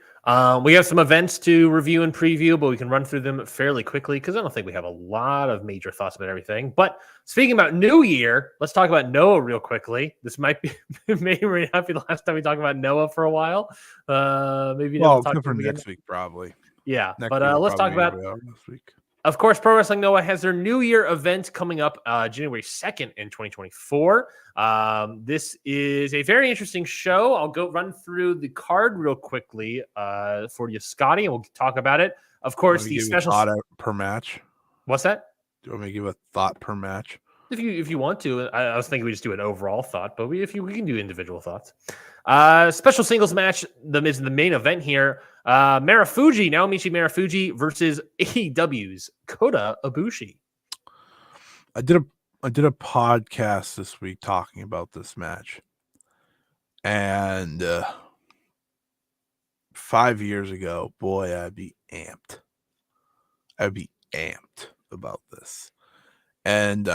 We have some events to review and preview, but we can run through them fairly quickly because I don't think we have a lot of major thoughts about everything. But speaking about New Year, let's talk about Noah real quickly. This might be may or may not be the last time we talk about Noah for a while. Maybe we'll talk for next week, probably. Yeah, but let's talk about next week. Of course, Pro Wrestling Noah has their New Year event coming up January 2nd in 2024. This is a very interesting show. I'll go run through the card real quickly for you, Scotty, and we'll talk about it. Of course, the special thought per match. What's that? Do you want me to give a thought per match? If you want to, I was thinking we just do an overall thought, but we can do individual thoughts. Special singles match. Is the main event here. Naomichi Marufuji versus AEW's Kota Ibushi. I did a podcast this week talking about this match, and 5 years ago, boy, I'd be amped. I'd be amped about this. And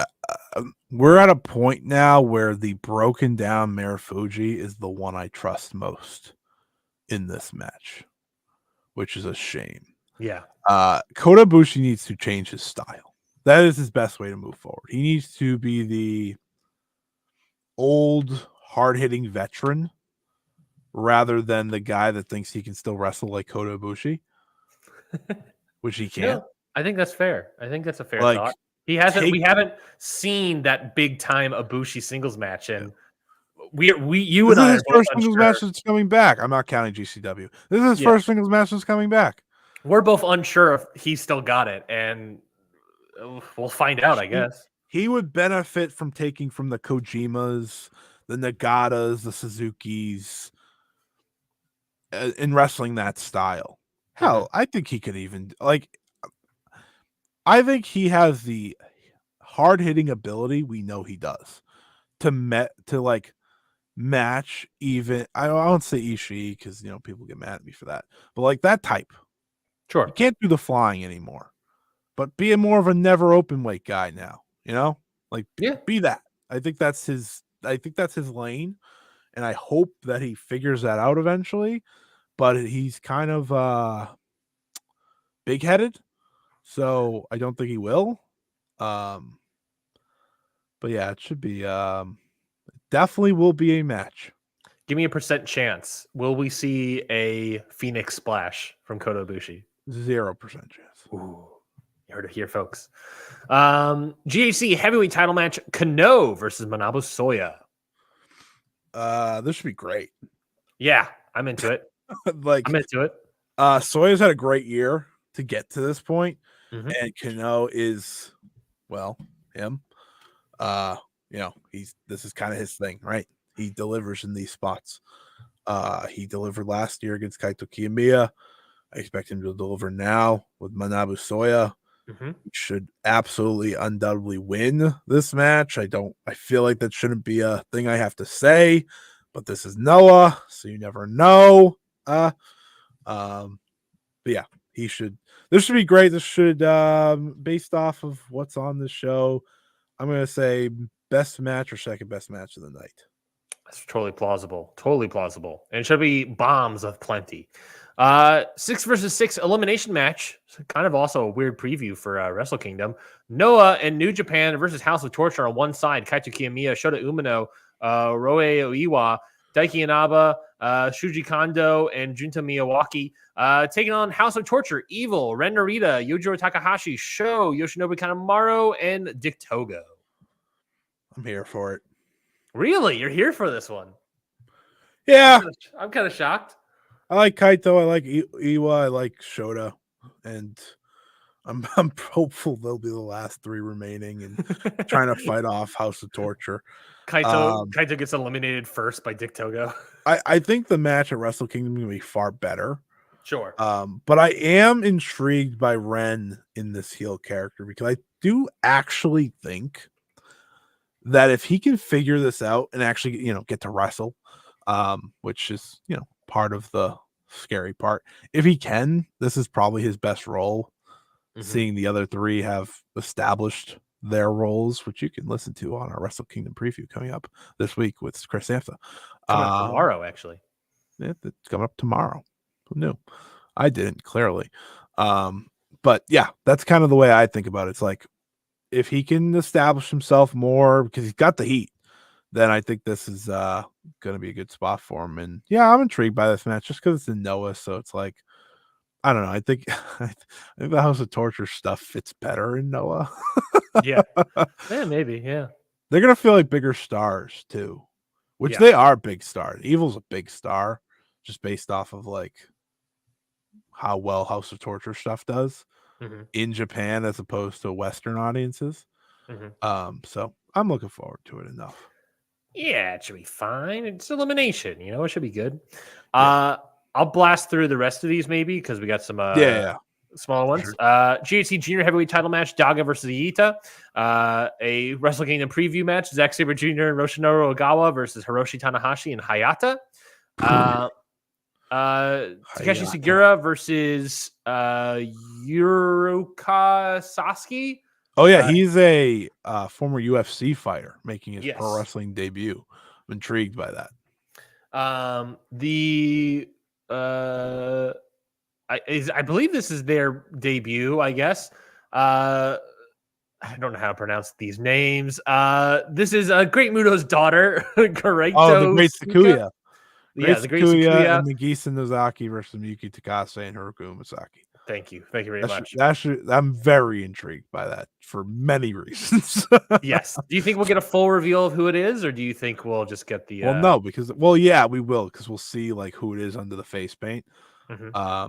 we're at a point now where the broken down Marufuji is the one I trust most in this match, which is a shame. Yeah. Kota Ibushi needs to change his style. That is his best way to move forward. He needs to be the old, hard-hitting veteran rather than the guy that thinks he can still wrestle like Kota Ibushi, which he can't. No, I think that's fair. I think that's a fair thought. We haven't seen that big time Ibushi singles match, and you and I are his first singles match that's coming back. I'm not counting GCW. This is his first singles match that's coming back. We're both unsure if he still got it, and we'll find out, I guess. He would benefit from taking from the Kojimas, the Nagatas, the Suzukis, in wrestling that style. Hell, I think he could even I think he has the hard hitting ability. We know he does to match even. I don't say Ishii because people get mad at me for that, but like that type. Sure, you can't do the flying anymore, but be more of a never open weight guy now. Be that. I think that's his lane, and I hope that he figures that out eventually. But he's kind of big headed. So I don't think he will. But yeah, it should be definitely will be a match. Give me a % chance. Will we see a Phoenix Splash from Kota Ibushi? 0% chance. Ooh, you heard it here, folks. GHC heavyweight title match: Kano versus Manabu Soya. This should be great. Yeah, I'm into it. I'm into it. Soya's had a great year to get to this point. And Kano is, him. This is kind of his thing, right? He delivers in these spots. He delivered last year against Kaito Kiyomiya. I expect him to deliver now with Manabu Soya. He should absolutely, undoubtedly win this match. I feel like that shouldn't be a thing I have to say, but this is Noah, so you never know. But yeah, this should be great. This should, based off of what's on the show, I'm going to say best match or second best match of the night. That's totally plausible. Totally plausible. And it should be bombs of plenty. 6 versus 6 elimination match. Kind of also a weird preview for Wrestle Kingdom. Noah and New Japan versus House of Torture on one side. Kaito Kiyomiya, Shota Umino, Roe Oiwa, Daiki Inaba, Shuji Kondo, and Junta Miyawaki, taking on House of Torture, Evil, Ren Narita, Yujiro Takahashi, Sho, Yoshinobu Kanemaru, and Dick Togo. I'm here for it. Really? You're here for this one? Yeah. I'm kind of shocked. I like Kaito. I like Iwa. I like Shota. And I'm hopeful they'll be the last 3 remaining and trying to fight off House of Torture. Kaito gets eliminated first by Dick Togo. I think the match at Wrestle Kingdom is going to be far better. Sure. But I am intrigued by Ren in this heel character because I do actually think that if he can figure this out and actually, get to wrestle, which is, part of the scary part. If he can, this is probably his best role. Seeing the other 3 have established their roles, which you can listen to on our Wrestle Kingdom preview coming up this week with Chris Samsa. Coming up tomorrow, actually. Yeah, it's coming up tomorrow. Who knew? I didn't, clearly. But yeah, that's kind of the way I think about it. It's like, if he can establish himself more because he's got the heat, then I think this is going to be a good spot for him. And yeah, I'm intrigued by this match just because it's in Noah. So it's like, I don't know. I think the House of Torture stuff fits better in Noah. Yeah, maybe. Yeah, they're gonna feel like bigger stars too, which they are big stars. Evil's a big star, just based off of like how well House of Torture stuff does in Japan as opposed to Western audiences. So I'm looking forward to it enough. Yeah, it should be fine. It's elimination, it should be good. I'll blast through the rest of these maybe because we got some smaller ones. Sure. GHC Junior Heavyweight Title match: Daga versus Iita. A Wrestle Kingdom preview match: Zack Sabre Jr. and Roshinori Ogawa versus Hiroshi Tanahashi and Hayata. Takeshi Sugiura versus Yuruka Sasuke. Oh yeah, he's a former UFC fighter making his pro wrestling debut. I'm intrigued by that. I believe this is their debut, I guess. I don't know how to pronounce these names. This is Great Muto's daughter, Correcto. Oh, the Great Sakuya. The Great Sakuya and Nagisa Nozaki versus Miyuki Takase and Haruka Umasaki. Thank you very much. I'm very intrigued by that for many reasons. Yes. Do you think we'll get a full reveal of who it is, or do you think we'll just get the? Well, no, because yeah, we will, because we'll see like who it is under the face paint. Mm-hmm. I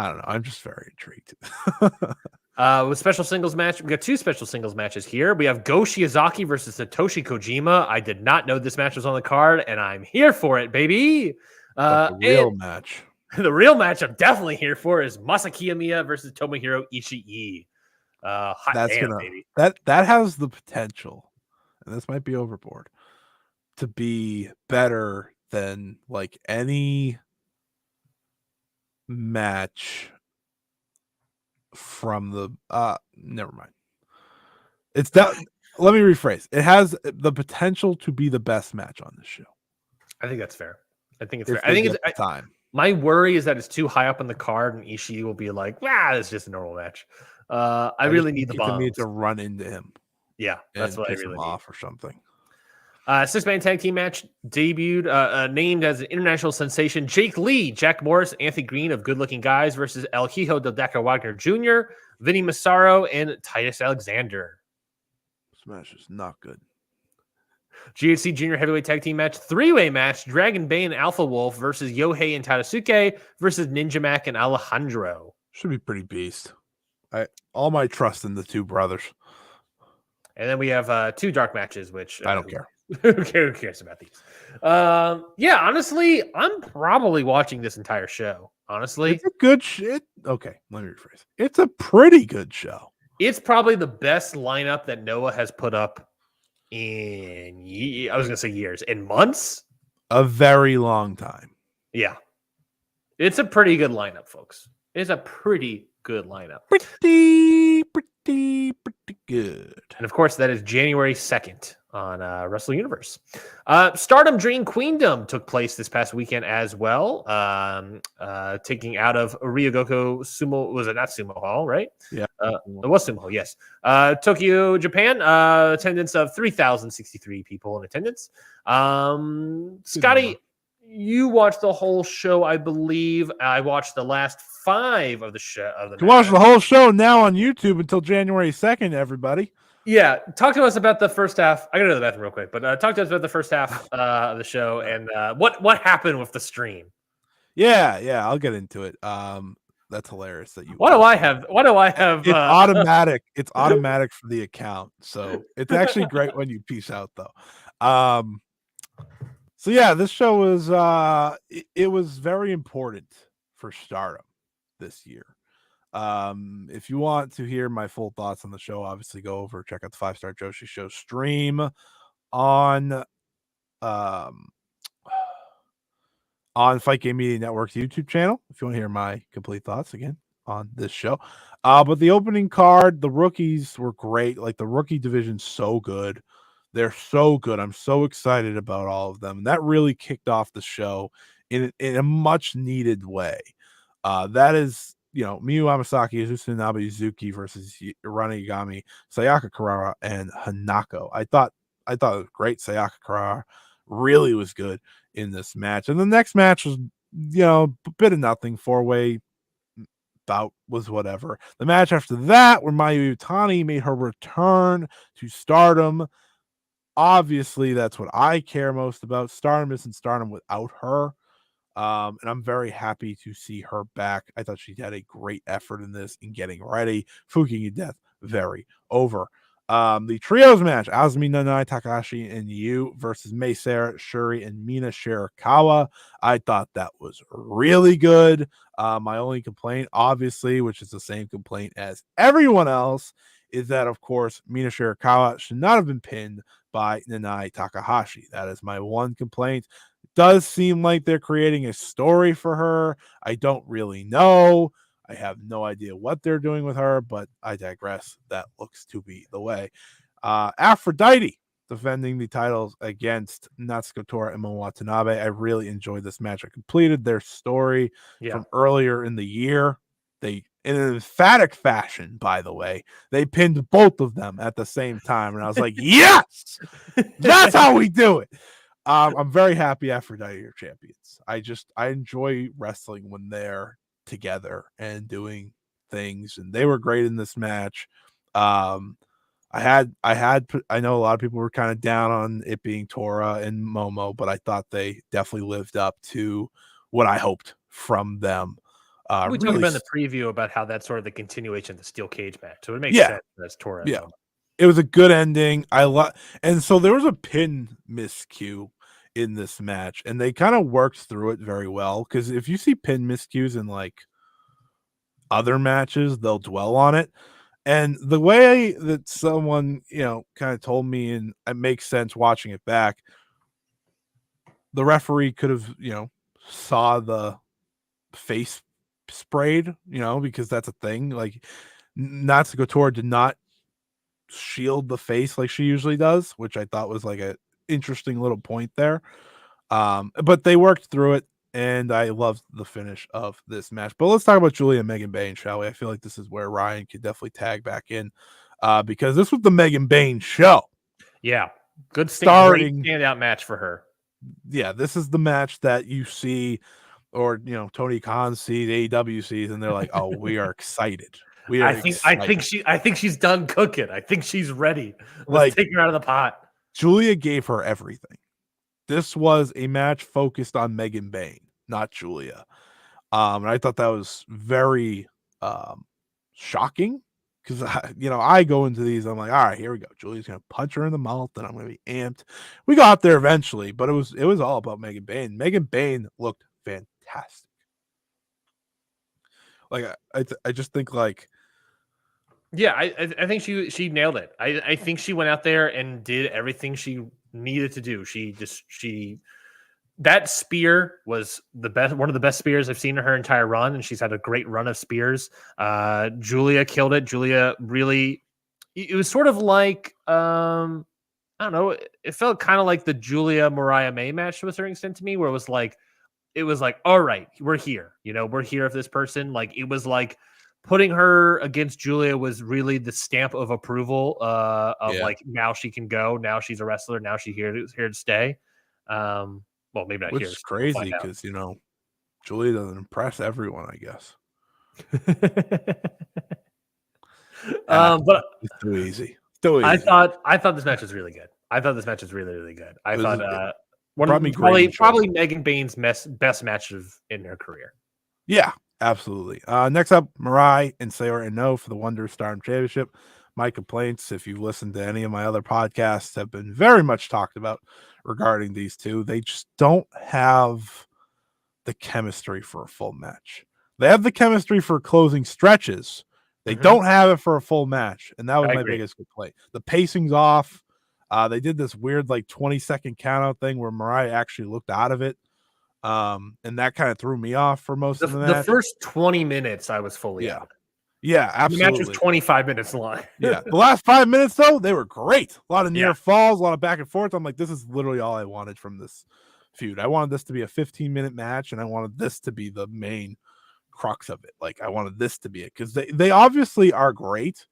don't know. I'm just very intrigued. With special singles match, we got 2 special singles matches here. We have Go Shiozaki versus Satoshi Kojima. I did not know this match was on the card, and I'm here for it, baby. The real match. The real match I'm definitely here for is Masaki Amiya versus Tomohiro Ishii. Baby. That has the potential, and this might be overboard, to be better than like any match from the never mind. It's that. Let me rephrase. It has the potential to be the best match on this show. I think that's fair. I think it's fair. I think it's time. My worry is that it's too high up on the card, and Ishii will be like, it's just a normal match. I really need the bombs. Need to run into him. Yeah, that's what I really need. Off or something. 6-man tag team match debuted, named as an international sensation. Jake Lee, Jack Morris, Anthony Green of Good Looking Guys versus El Hijo del Deca Wagner Jr., Vinny Massaro, and Titus Alexander. This match is not good. GHC Junior Heavyweight Tag Team match, 3-way match, Dragon Bane and Alpha Wolf versus Yohei and Tadasuke versus Ninja Mac and Alejandro. Should be pretty beast. All my trust in the 2 brothers. And then we have 2 dark matches, which I don't care. Who cares about these? Yeah, honestly, I'm probably watching this entire show. Honestly, it's a good shit. Okay, let me rephrase. It's a pretty good show. It's probably the best lineup that Noah has put up in years, in months. A very long time. Yeah, it's a pretty good lineup, folks. It's a pretty good lineup. Pretty good. And of course, that is January 2nd on Wrestle Universe. Stardom Dream Queendom took place this past weekend as well. Taking out of Ryogoko Sumo, was it not Sumo Hall, right? Yeah. It was Sumo Hall, yes. Tokyo, Japan, attendance of 3,063 people in attendance. Scotty, you watched the whole show, I believe. I watched the last 5 of the show. You watch the whole show now on YouTube until January 2nd, everybody. Yeah, talk to us about the first half. I gotta go to the bathroom real quick, but talk to us about the first half of the show and what happened with the stream. Yeah, I'll get into it. That's hilarious that you. What do I have? It's automatic. It's automatic for the account, so it's actually great when you peace out though. So yeah, this show was it was very important for Stardom this year. If you want to hear my full thoughts on the show, obviously go over, check out the 5-Star Joshi Show stream on Fight Game Media Network's YouTube channel. If you want to hear my complete thoughts again on this show. But the opening card, the rookies were great. Like the rookie division's so good. They're so good. I'm so excited about all of them. And that really kicked off the show in a much needed way. That is, Miyu Amasaki, Azusa Nabezuki versus Irani Yagami, Sayaka Kurara, and Hanako. I thought it was great. Sayaka Kurara really was good in this match. And the next match was, a bit of nothing. 4-way bout was whatever. The match after that, where Mayu Iwatani made her return to Stardom. Obviously, that's what I care most about. Stardom isn't Stardom without her. And I'm very happy to see her back. I thought she had a great effort in this in getting ready. Fuking Death, very over. The trios match, Azumi Nanai Takahashi and Yu versus Mei Sarah, Shuri, and Mina Shirakawa. I thought that was really good. My only complaint, obviously, which is the same complaint as everyone else, is that, of course, Mina Shirakawa should not have been pinned by Nanai Takahashi. That is my one complaint. does seem like they're creating a story for her. I don't really know. I have no idea what they're doing with her, but I digress. That looks to be the way. Aphrodite defending the titles against Natsuko Tora and Momo Watanabe. I really enjoyed this match. I completed their story from earlier in the year. They, in an emphatic fashion, by the way, they pinned both of them at the same time. And I was like, yes, that's how we do it. I'm very happy Aphrodite are champions. I enjoy wrestling when they're together and doing things, and they were great in this match. I know a lot of people were kind of down on it being Tora and Momo, but I thought they definitely lived up to what I hoped from them. We talked about in the preview about how that's sort of the continuation of the steel cage match, so it makes sense as Tora. Yeah, it was a good ending. And so there was a pin miscue in this match, and they kind of worked through it very well. Because if you see pin miscues in like other matches, they'll dwell on it. And the way that someone, kind of told me, and it makes sense watching it back, the referee could have, saw the face sprayed, because that's a thing. Like, Natsuko Tora did not shield the face like she usually does, which I thought was like a interesting little point there. But they worked through it, and I loved the finish of this match. But let's talk about Julia and Megan Bayne, shall we? I feel like this is where Ryan could definitely tag back in, because this was the Megan Bayne show. Yeah, good standout match for her. Yeah, this is the match that you see, or Tony Khan sees, AEW sees, and they're like, "Oh, we are excited." I think she's done cooking. I think she's ready. Let's take her out of the pot. Julia gave her everything. This was a match focused on Megan Bayne, not Julia. And I thought that was very shocking, because I go into these, I'm like, all right, here we go. Julia's gonna punch her in the mouth, and I'm gonna be amped. We got there eventually, but it was all about Megan Bayne. Megan Bayne looked fantastic. Like I just think like. Yeah, I think she nailed it. I think she went out there and did everything she needed to do. That spear was one of the best spears I've seen in her entire run, and she's had a great run of spears. Julia killed it. Julia really, it was sort of like, I don't know, it felt kind of like the Julia Mariah May match to a certain extent to me, where it was like, all right, we're here. We're here for this person. Like, it was like, putting her against Julia was really the stamp of approval like, now she can go. Now she's a wrestler. Now she's here to stay. Well, maybe not. Which here. Is crazy because Julia doesn't impress everyone, I guess. But it's too easy. I thought this match was really good. I thought this match was really, really good. I thought probably Megan Bayne's best match in her career. Yeah. Absolutely. Next up, Mirai and Sayori Ino for the Wonder Stardom Championship. My complaints, if you've listened to any of my other podcasts, have been very much talked about regarding these two. They just don't have the chemistry for a full match. They have the chemistry for closing stretches. They don't have it for a full match, and that was my biggest complaint. The pacing's off. They did this weird 20-second countout thing where Mirai actually looked out of it. And that kind of threw me off for most of the match. The first 20 minutes, I was fully out. Yeah, absolutely. The match was 25 minutes long. Yeah, the last 5 minutes, though, they were great. A lot of near falls, a lot of back and forth. I'm like, this is literally all I wanted from this feud. I wanted this to be a 15-minute match, and I wanted this to be the main crux of it. Like, I wanted this to be it, because they obviously are great.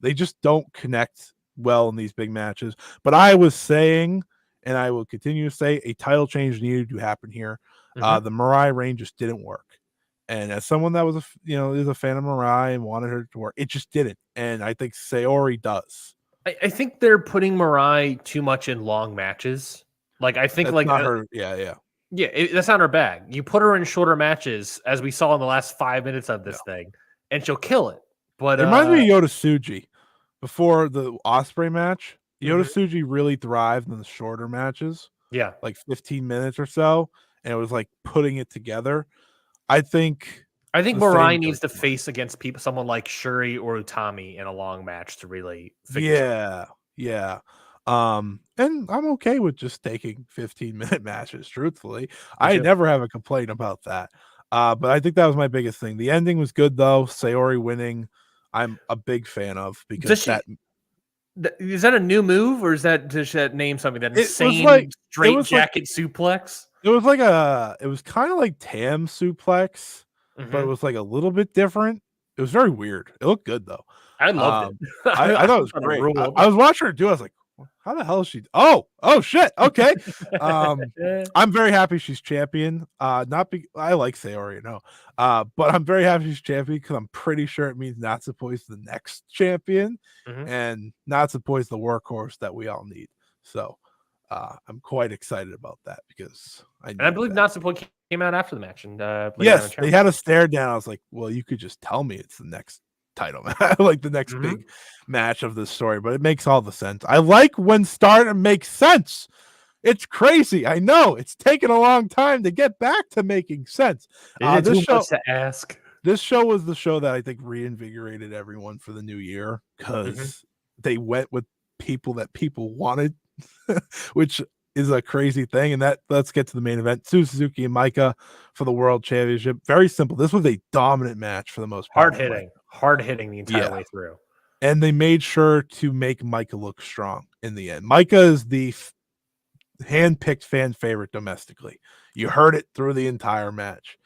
They just don't connect well in these big matches. But I was saying, and I will continue to say, a title change needed to happen here. The Mirai reign just didn't work, and as someone that was is a fan of Mirai and wanted her to work, it just didn't. And I think Sayori does. I think they're putting Mirai too much in long matches. Like, I think that's not her. Yeah. That's not her bag. You put her in shorter matches, as we saw in the last 5 minutes of this thing, and she'll kill it. But it reminds me of Yota Tsuji before the Osprey match. Yota Tsuji really thrived in the shorter matches. Yeah, like 15 minutes or so. And it was like putting it together. I think Mirai needs to face against someone like Shuri or Utami in a long match to really figure it out. Yeah. And I'm okay with just taking 15-minute matches, truthfully. I never have a complaint about that. But I think that was my biggest thing. The ending was good though. Sayori winning, I'm a big fan of because is that a new move or is that does that name something? That insane straight jacket suplex? It was kind of like Tam suplex, but it was like a little bit different. It was very weird. It looked good though. I loved it. I thought it was great. I was watching her do. I was like, how the hell is she? Oh shit. Okay. I'm very happy she's champion. I like Sayori, but I'm very happy she's champion because I'm pretty sure it means Natsupoi's the next champion, and Natsupoi's the workhorse that we all need. So I'm quite excited about that because I believe Natsupoi came out after the match and yes, they had a stare down. I was like, well, you could just tell me it's the next title, like the next big match of this story, but it makes all the sense. I like when Stardom makes sense. It's crazy. I know it's taken a long time to get back to making sense. This show to ask. This show was the show that I think reinvigorated everyone for the new year because they went with people that people wanted, which is a crazy thing. And let's get to the main event. Suzuki and Maika for the World Championship. Very simple. This was a dominant match for the most part. Hard hitting the entire way through. And they made sure to make Maika look strong in the end. Maika is the hand-picked fan favorite domestically. You heard it through the entire match.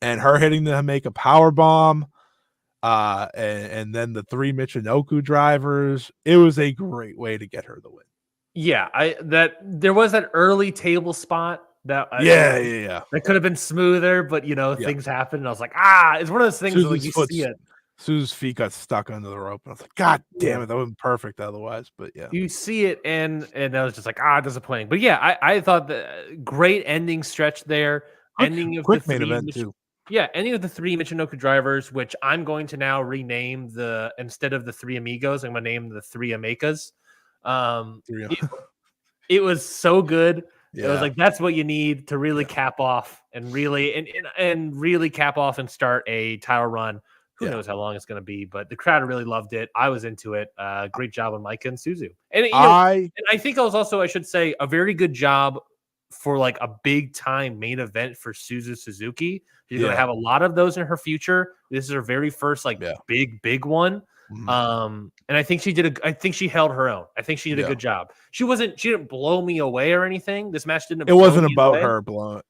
And her hitting the Jamaica power bomb, and then the 3 Michinoku drivers. It was a great way to get her the win. Yeah, there was that early table spot that that could have been smoother, but things happened, and I was like, it's one of those things where you see it. Sue's feet got stuck under the rope, and I was like, God damn it, that wasn't perfect otherwise. But you see it, and I was just like, disappointing. But I thought the great ending stretch there. Ending of quick main event too. Yeah, ending of the 3 Michinoku drivers, which I'm going to now rename instead of the 3 Amigos, I'm going to name the 3 Amekas. It was so good. It was like that's what you need to really cap off and really cap off and start a title run. Who knows how long it's going to be, but the crowd really loved it. I was into it. Great job on Maika and Suzu. And I think I should say a very good job for like a big time main event for Suzu Suzuki. You're going to have a lot of those in her future. This is her very first big one. And I think she held her own. I think she did a good job. She didn't blow me away or anything. This match didn't. It wasn't about her blowing.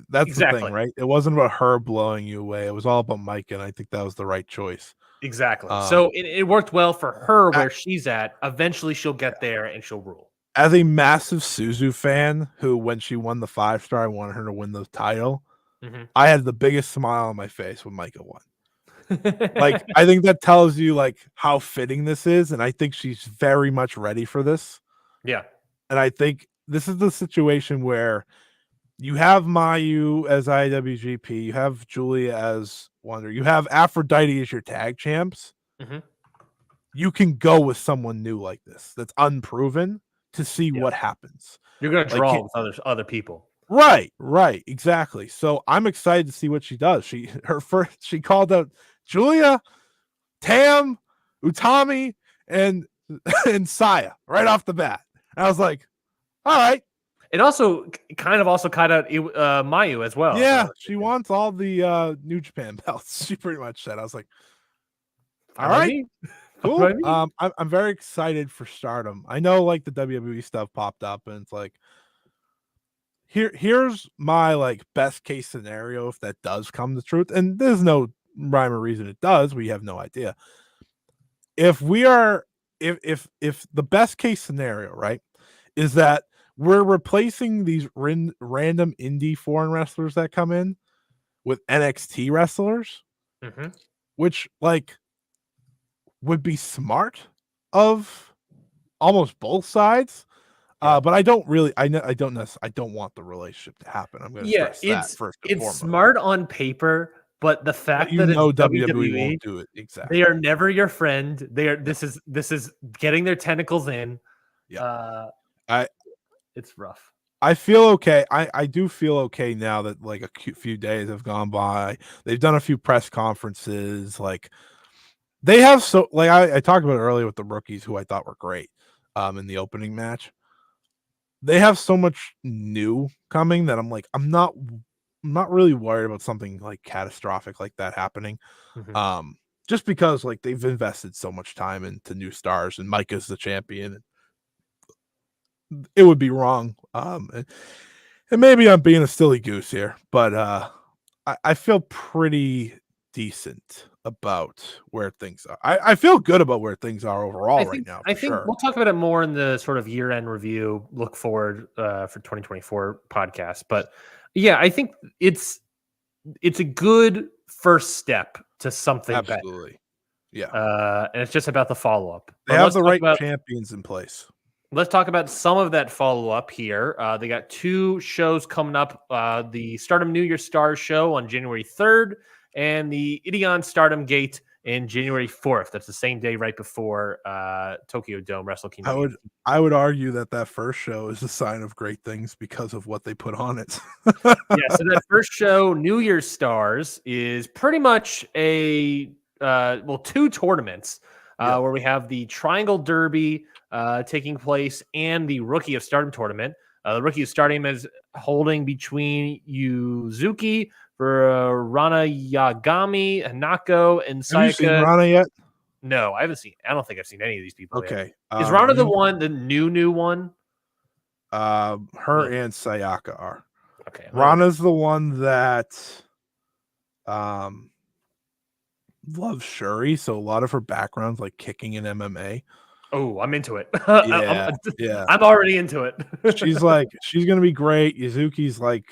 That's the thing, right? It wasn't about her blowing you away. It was all about Mike, and I think that was the right choice. Exactly. So it worked well for her where she's at. Eventually, she'll get there and she'll rule. As a massive Suzu fan, who when she won the 5-star, I wanted her to win the title. I had the biggest smile on my face when Maika won. Like, I think that tells you like how fitting this is, and I think she's very much ready for this. Yeah. And I think this is the situation where you have Mayu as IWGP, you have Julia as Wonder, you have Aphrodite as your tag champs. You can go with someone new like this that's unproven to see what happens. You're going to draw with other people. Right, exactly. So I'm excited to see what she does. She called out Julia, Tam, Utami, and Saya right off the bat. And I was like, all right. It also kind of caught out Mayu as well. Yeah, she wants all the New Japan belts. She pretty much said. I was like, all right, cool. I'm very excited for Stardom. I know like the WWE stuff popped up, and it's like, here's my like best case scenario if that does come to truth, and there's no rhyme or reason it does. We have no idea. If the best case scenario, right, is that we're replacing these random indie foreign wrestlers that come in with NXT wrestlers, which like would be smart of almost both sides. But I don't want the relationship to happen. I'm going to stress that first and foremost. It's smart on paper, but the fact that WWE won't do it. Exactly. They are never your friend. This is getting their tentacles in. It's rough. I feel okay. I do feel okay now that like a few days have gone by. They've done a few press conferences. Like they have I talked about it earlier with the rookies who I thought were great in the opening match. they have so much new coming that I'm like, I'm not really worried about something like catastrophic like that happening. Mm-hmm. Just because like they've invested so much time into new stars and Micah's the champion. It would be wrong. And maybe I'm being a silly goose here, but I feel pretty decent about where things are. I feel good about where things are overall right now, I for think sure. we'll talk about it more in the sort of year-end review, look forward for 2024 podcast. But yeah, I think it's a good first step to something Absolutely. better. Yeah. And it's just about the follow-up. They have the right champions in place. Let's talk about some of that follow-up here. They got 2 shows coming up. The Stardom New Year Stars show on January 3rd and the Ideon Stardom Gate in January 4th. That's the same day right before Tokyo Dome Wrestle Kingdom. I would argue that first show is a sign of great things because of what they put on it. Yeah, so that first show, New Year's Stars, is pretty much a 2 tournaments where we have the Triangle Derby taking place and the Rookie of Stardom tournament. The Rookie of Stardom is holding between Yuzuki for Rana Yagami, Hanako, and Sayaka. Have you seen Rana yet? No, I haven't seen. I don't think I've seen any of these people. Okay, yet. Is Rana the new one? Her and Sayaka are. Okay, Rana's the one that loves Shuri, so a lot of her background's like kicking in MMA. Oh, I'm into it. Yeah. I'm already into it. She's gonna be great. Yuzuki's like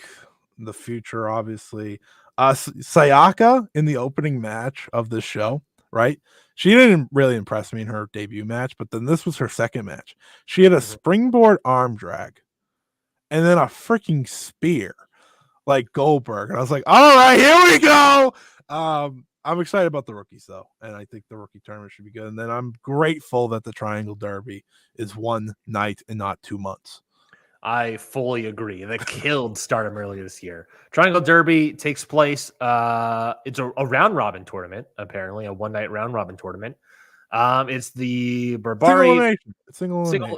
the future, obviously. Sayaka in the opening match of this show, right? She didn't really impress me in her debut match, but then this was her second match. She had a springboard arm drag and then a freaking spear like Goldberg. And I was like, all right, here we go. I'm excited about the rookies though, and I think the rookie tournament should be good. And then I'm grateful that the Triangle Derby is one night and not 2 months. I fully agree. That killed Stardom earlier this year. Triangle Derby takes place. It's a round robin tournament, apparently a one-night round robin tournament. It's the Barbari single elimination.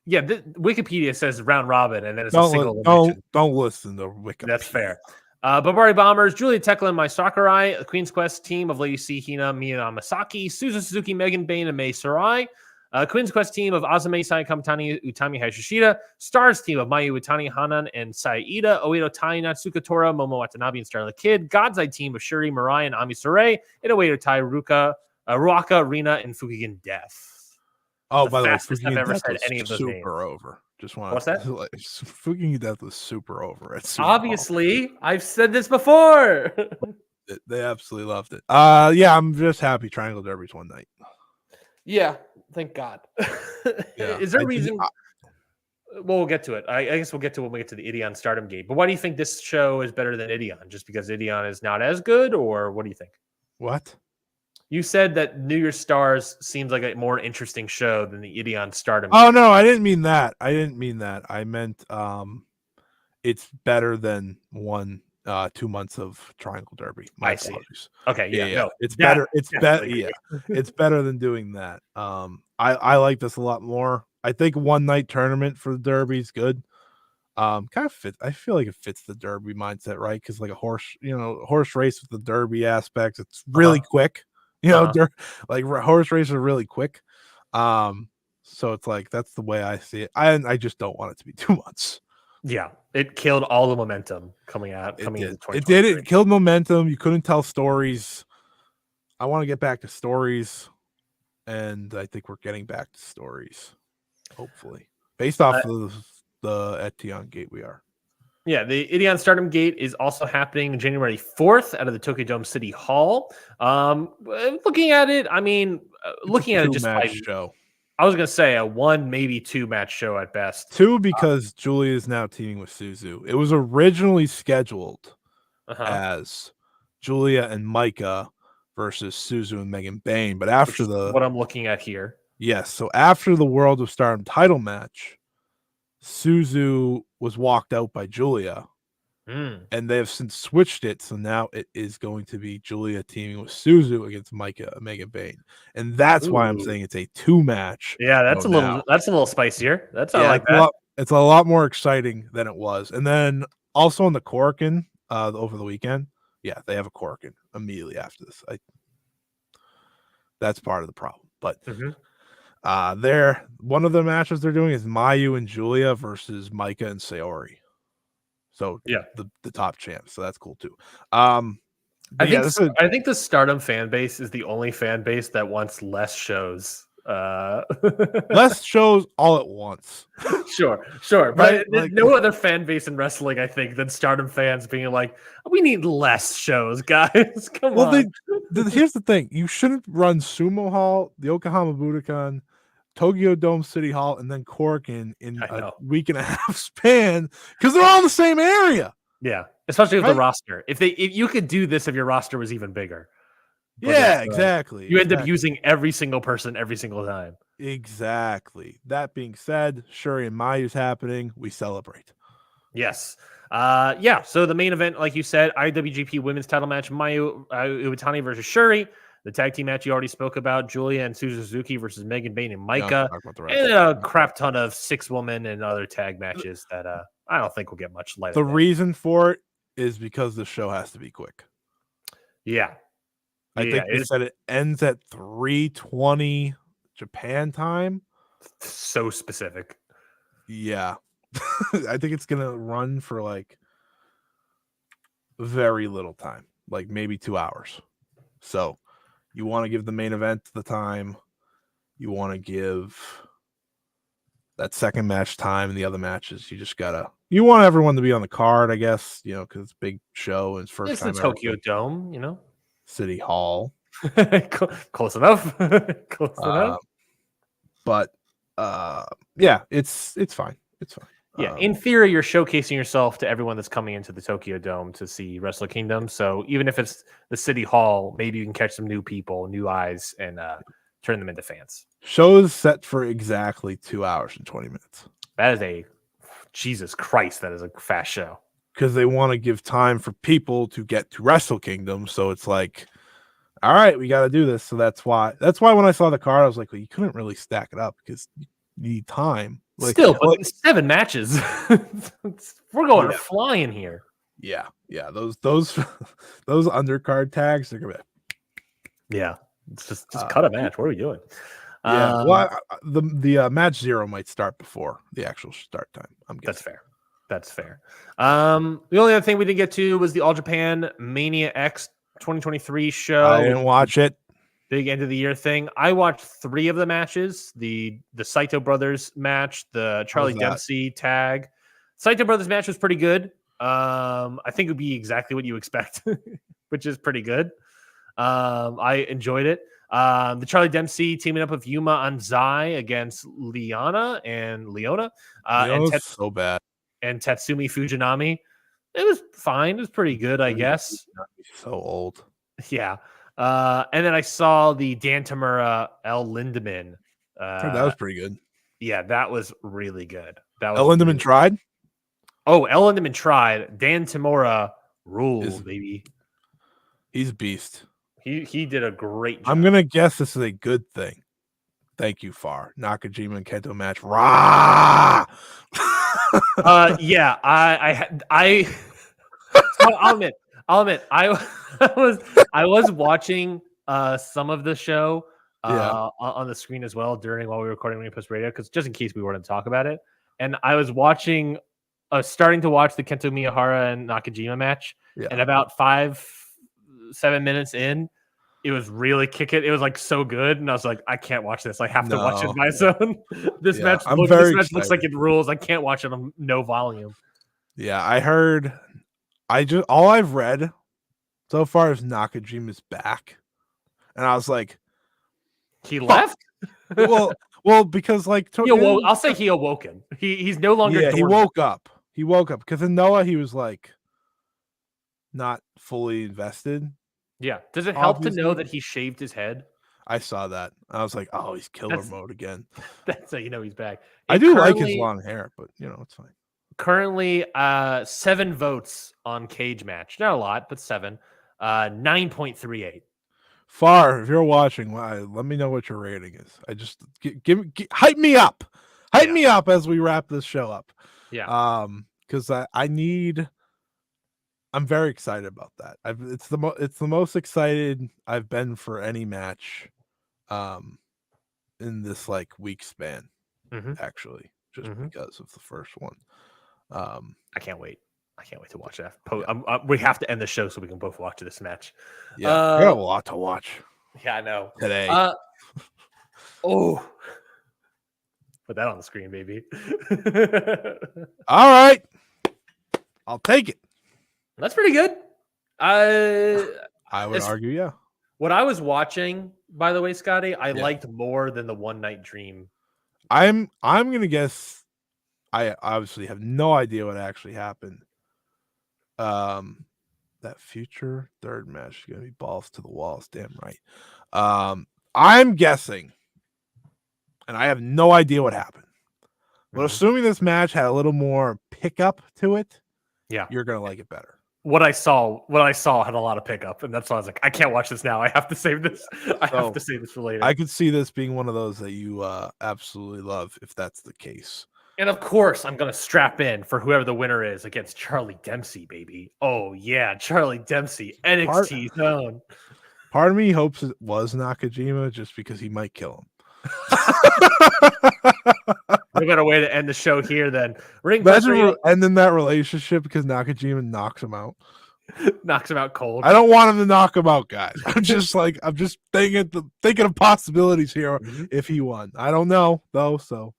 Yeah, Wikipedia says round robin, and then it's a single elimination. Don't listen to Wikipedia. That's fair. Barbari Bombers, Julia Tekla and Mai Sakurai, the Queen's Quest team of Lady C, Hina, Miya Masaki, Suzu Suzuki, Megan Bain, and Mei Sarai. Queen's Quest team of Azumi, Sai Kamitani, Utami Hayashishida. Stars team of Mayu Utani, Hanan, and Saida. Oedo Tai, Natsuka Tora, Momo Watanabe, and Starlight Kid. God's Eye team of Shuri, Mirai, and Ami Sarai. And Oedo Tai, Ruaka, Rina, and Fukigen Death. Oh, by the way, Fukigen Death said any of those super names. Over. Just want What's that? Fukigen Death was super over. Obviously, I've said this before. They absolutely loved it. Yeah, I'm just happy Triangle Derby's one night. Yeah, thank God. Yeah, is there a reason? Well, we'll get to it. I guess we'll get to when we get to the Ideon Stardom Gate. But why do you think this show is better than Ideon? Just because Ideon is not as good, or what do you think? What? You said that New Year's Stars seems like a more interesting show than the Ideon Stardom. Oh, no, I didn't mean that. I meant it's better than 2 months of Triangle Derby. My apologies. Okay, yeah. No, it's better. It's better. Yeah, it's better than doing that. I like this a lot more. I think one night tournament for the Derby is good. Kind of fits. I feel like it fits the Derby mindset, right? Because like a horse race with the Derby aspects, it's really quick. Like horse races are really quick. So it's like that's the way I see it. I just don't want it to be 2 months. Yeah, it killed all the momentum coming into 2023. It did. It killed momentum. You couldn't tell stories. I want to get back to stories, and I think we're getting back to stories. Hopefully, based off of the Etienne Gate, we are. Yeah, the Ideon Stardom Gate is also happening January 4th out of the Tokyo Dome City Hall. Looking at it, looking at it just by show. I was going to say a 1, maybe 2 match show at best. 2 because Julia is now teaming with Suzu. It was originally scheduled as Julia and Micah versus Suzu and Megan Bain, but after what I'm looking at here. Yes, so after the World of Stardom title match, Suzu was walked out by Julia, and they have since switched it. So now it is going to be Julia teaming with Suzu against Megan Bain, and that's why I'm saying it's a 2 match. Yeah, that's a little spicier. I like that. It's a lot more exciting than it was. And then also on the Korakuen over the weekend, yeah, they have a Korakuen immediately after this. That's part of the problem. But one of the matches they're doing is Mayu and Julia versus Micah and Sayori. So yeah, the top champs. So that's cool too. I think the Stardom fan base is the only fan base that wants less shows. Less shows all at once. Sure. Right? But no other fan base in wrestling, I think, than Stardom fans being like, we need less shows, guys. Come on. Here's the thing. You shouldn't run Sumo Hall, the Yokohama Budokan, Tokyo Dome City Hall, and then Korakuen in a week and a half span because they're all in the same area. Yeah, especially with the roster. If you could do this if your roster was even bigger. But yeah, exactly. You end up using every single person every single time. Exactly. That being said, Shuri and Mayu's happening. We celebrate. Yes. So the main event, like you said, IWGP Women's Title match, Mayu Iwatani versus Shuri. The tag team match you already spoke about, Julia and Suzuki versus Megan Bayne and Micah. And a crap ton of 6-woman and other tag matches that I don't think will get much light. The reason for it is because the show has to be quick. Yeah. I think they said it ends at 3:20 Japan time. So specific. Yeah. I think it's going to run for like very little time, like maybe 2 hours. So you want to give the main event the time. You want to give that second match time and the other matches. You want everyone to be on the card, I guess, because it's a big show and it's first time. It's the Tokyo Dome, City Hall. Close enough. Close enough. But yeah, it's fine. It's fine. Yeah, in theory, you're showcasing yourself to everyone that's coming into the Tokyo Dome to see Wrestle Kingdom. So even if it's the City Hall, maybe you can catch some new people, new eyes, and turn them into fans. Show's set for exactly 2 hours and 20 minutes. That is Jesus Christ, that is a fast show. Because they want to give time for people to get to Wrestle Kingdom. So it's like, all right, we got to do this. So that's why when I saw the card, I was like, well, you couldn't really stack it up because you need time. But 7 matches. We're going flying here. Yeah. Those undercard tags are gonna be. Yeah, it's just cut a match. What are we doing? Yeah, the match 0 might start before the actual start time. I'm guessing. That's fair. The only other thing we didn't get to was the All Japan Mania X 2023 show. I didn't watch it. Big end of the year thing. I watched 3 of the matches: the Saito brothers match, the Charlie Dempsey tag. Saito brothers match was pretty good. I think it would be exactly what you expect, which is pretty good. I enjoyed it. The Charlie Dempsey teaming up with Yuma Anzai against Leona. Leona's so bad. And Tatsumi Fujinami. It was fine. It was pretty good, I guess. So old. Yeah. And then I saw the Dan Tamura El Lindemann. That was pretty good. Yeah, that was really good. El Lindemann tried? Oh, El Lindemann tried. Dan Tamura ruled, baby. He's a beast. He did a great job. I'm going to guess this is a good thing. Thank you, Far. Nakajima and Kento match. Rah! Yeah, I'll admit, I was watching some of the show on the screen as well while we were recording Ring Post Radio, because just in case we weren't to talk about it. And I was starting to watch the Kento Miyahara and Nakajima match, and about 5-7 minutes in, it was really kicking. It was like so good, and I was like, I can't watch this. I have to watch it by its own. This match looks like it rules. I can't watch it on no volume. Yeah, I heard. All I've read so far is Nakajima's back, and I was like, he left. well, because like I'll say he awoken. He's no longer. Yeah, he woke up. He woke up because in Noah he was like not fully invested. Yeah. Does it help to know that he shaved his head? I saw that. I was like, oh, he's killer mode again. That's how you know he's back. I do like his long hair, but it's fine. Currently, 7 votes on Cage Match. Not a lot, but 7. 9.38. Far, if you're watching, let me know what your rating is. I just hype me up. Hype me up as we wrap this show up. Yeah. Because I'm very excited about that. It's the most excited I've been for any match, in this like week span, actually, just because of the first one. I can't wait. I can't wait to watch that. We have to end the show so we can both watch this match. Yeah, I got a lot to watch. Yeah, I know. Today. Put that on the screen, baby. All right. I'll take it. That's pretty good. I would argue, yeah. What I was watching, by the way, Scotty, I liked more than the One Night Dream. I'm gonna guess. I obviously have no idea what actually happened. That future third match is gonna be balls to the walls. Damn right. I'm guessing, and I have no idea what happened. But assuming this match had a little more pickup to it, you're gonna like it better. What I saw had a lot of pickup, and that's why I was like, I can't watch this now. I have to save this. I have to save this for later. I could see this being one of those that you absolutely love if that's the case. And of course, I'm gonna strap in for whoever the winner is against Charlie Dempsey, baby. Oh yeah, Charlie Dempsey, NXT zone. Part of me hopes it was Nakajima just because he might kill him. We got a way to end the show here then. Imagine ending that relationship because Nakajima knocks him out. Knocks him out cold. I don't want him to knock him out, guys. I'm just thinking of possibilities here if he won. I don't know though, so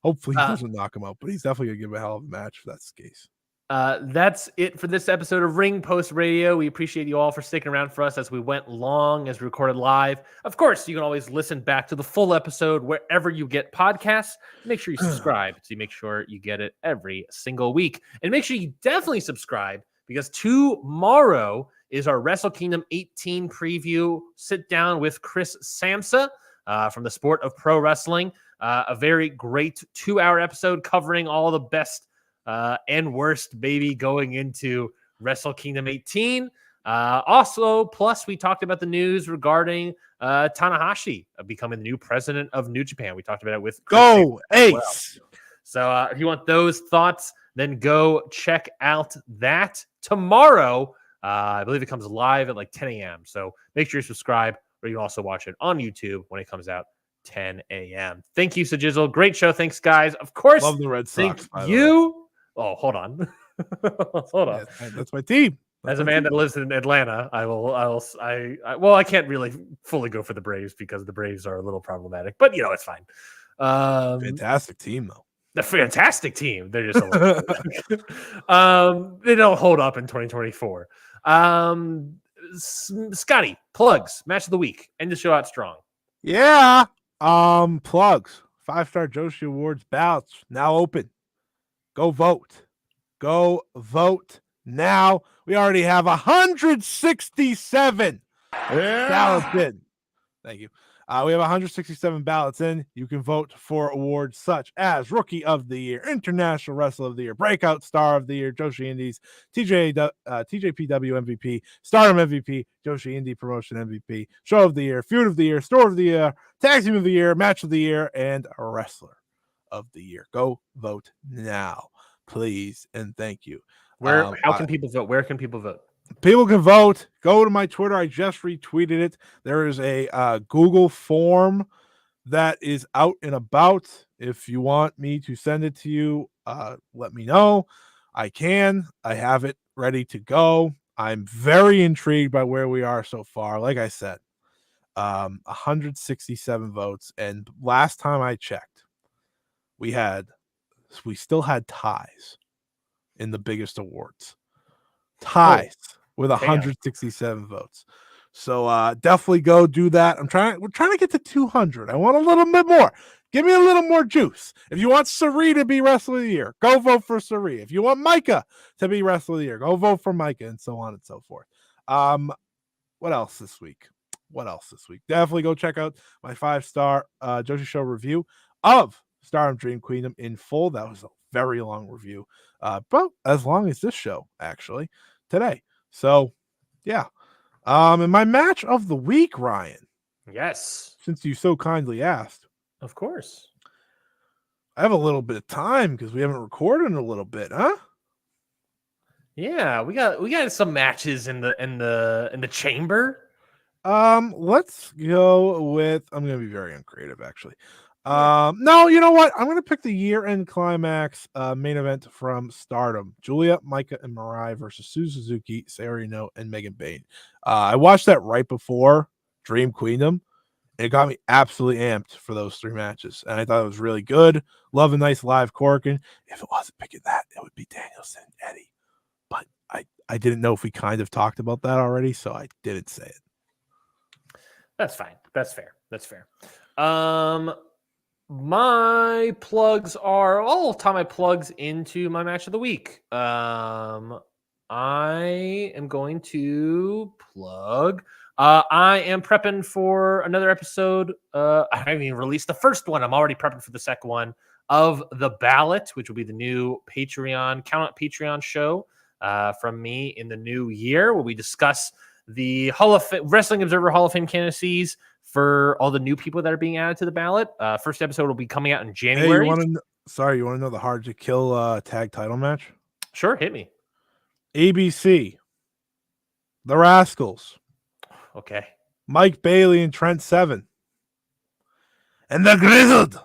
hopefully he doesn't knock him out, but he's definitely gonna give a hell of a match if that's the case. That's it for this episode of Ring Post Radio. We appreciate you all for sticking around for us as we went long, as we recorded live. Of course, you can always listen back to the full episode wherever you get podcasts. Make sure you subscribe so you make sure you get it every single week. And make sure you definitely subscribe because tomorrow is our Wrestle Kingdom 18 preview. Sit down with Chris Samsa from the Sport of Pro Wrestling. A very great 2-hour episode covering all the best and worst, baby, going into Wrestle Kingdom 18. Also, plus we talked about the news regarding Tanahashi becoming the new president of New Japan. We talked about it with Chris Ace. So if you want those thoughts, then go check out that tomorrow. I believe it comes live at like 10 a.m. So make sure you subscribe, or you can also watch it on YouTube when it comes out 10 a.m. Thank you, Sajizzle. Great show. Thanks, guys. Of course. Love the Red Sox. Thank you. Oh, hold on. Hold on. That's my team. As a man that lives in Atlanta, I can't really fully go for the Braves because the Braves are a little problematic, but it's fine. Fantastic team though. A fantastic team. They're just a little they don't hold up in 2024. Scotty, plugs, match of the week, end the show out strong. Yeah. Plugs. 5-star Joshi Awards ballots now open. Go vote. Go vote now. We already have 167 ballots in. Thank you. We have 167 ballots in. You can vote for awards such as Rookie of the Year, International Wrestler of the Year, Breakout Star of the Year, Joshi Indies, TJPW MVP, Stardom MVP, Joshi Indie Promotion MVP, Show of the Year, Feud of the Year, Store of the Year, Tag Team of the Year, Match of the Year, and Wrestler of the Year. Go vote now, please, and thank you. How can people vote? Where can people vote? People can vote. Go to my Twitter. I just retweeted it. There is a Google form that is out and about. If you want me to send it to you, let me know. I can. I have it ready to go. I'm very intrigued by where we are so far. Like I said, 167 votes. And last time I checked, we still had ties in the biggest awards. Ties with 167 votes. So definitely go do that. We're trying to get to 200. I want a little bit more. Give me a little more juice. If you want Sari to be Wrestler of the Year, go vote for Sari. If you want Micah to be Wrestler of the Year, go vote for Micah, and so on and so forth. What else this week? Definitely go check out my 5-star Joshi Show review of Stardom Dream Kingdom in full. That was a very long review, but as long as this show actually today. So yeah. And my match of the week, Ryan. Yes. Since you so kindly asked. Of course. I have a little bit of time because we haven't recorded in a little bit, huh? Yeah, we got some matches in the chamber. Let's go with. I'm gonna be very uncreative, actually. No, you know what? I'm gonna pick the year-end climax main event from Stardom: Julia, Micah, and Mirai versus Su Suzuki, Sarino, and Megan Bayne. I watched that right before Dream Queendom, and it got me absolutely amped for those 3 matches, and I thought it was really good. Love a nice live corking. If it wasn't picking that, it would be Danielson and Eddie. But I didn't know if we kind of talked about that already, so I didn't say it. That's fine. That's fair. That's fair. My plugs are I'll tie my plugs into my match of the week. I am going to plug. I am prepping for another episode. I haven't even released the first one. I'm already prepping for the second one of The Ballot, which will be the new Patreon Count Out Patreon show from me in the new year, where we discuss the Wrestling Observer Hall of Fame candidacies for all the new people that are being added to the ballot. First episode will be coming out in January. Hey, you want to know the hard to kill tag title match? Sure, hit me. ABC, the Rascals, okay, Mike Bailey and Trent Seven, and the Grizzled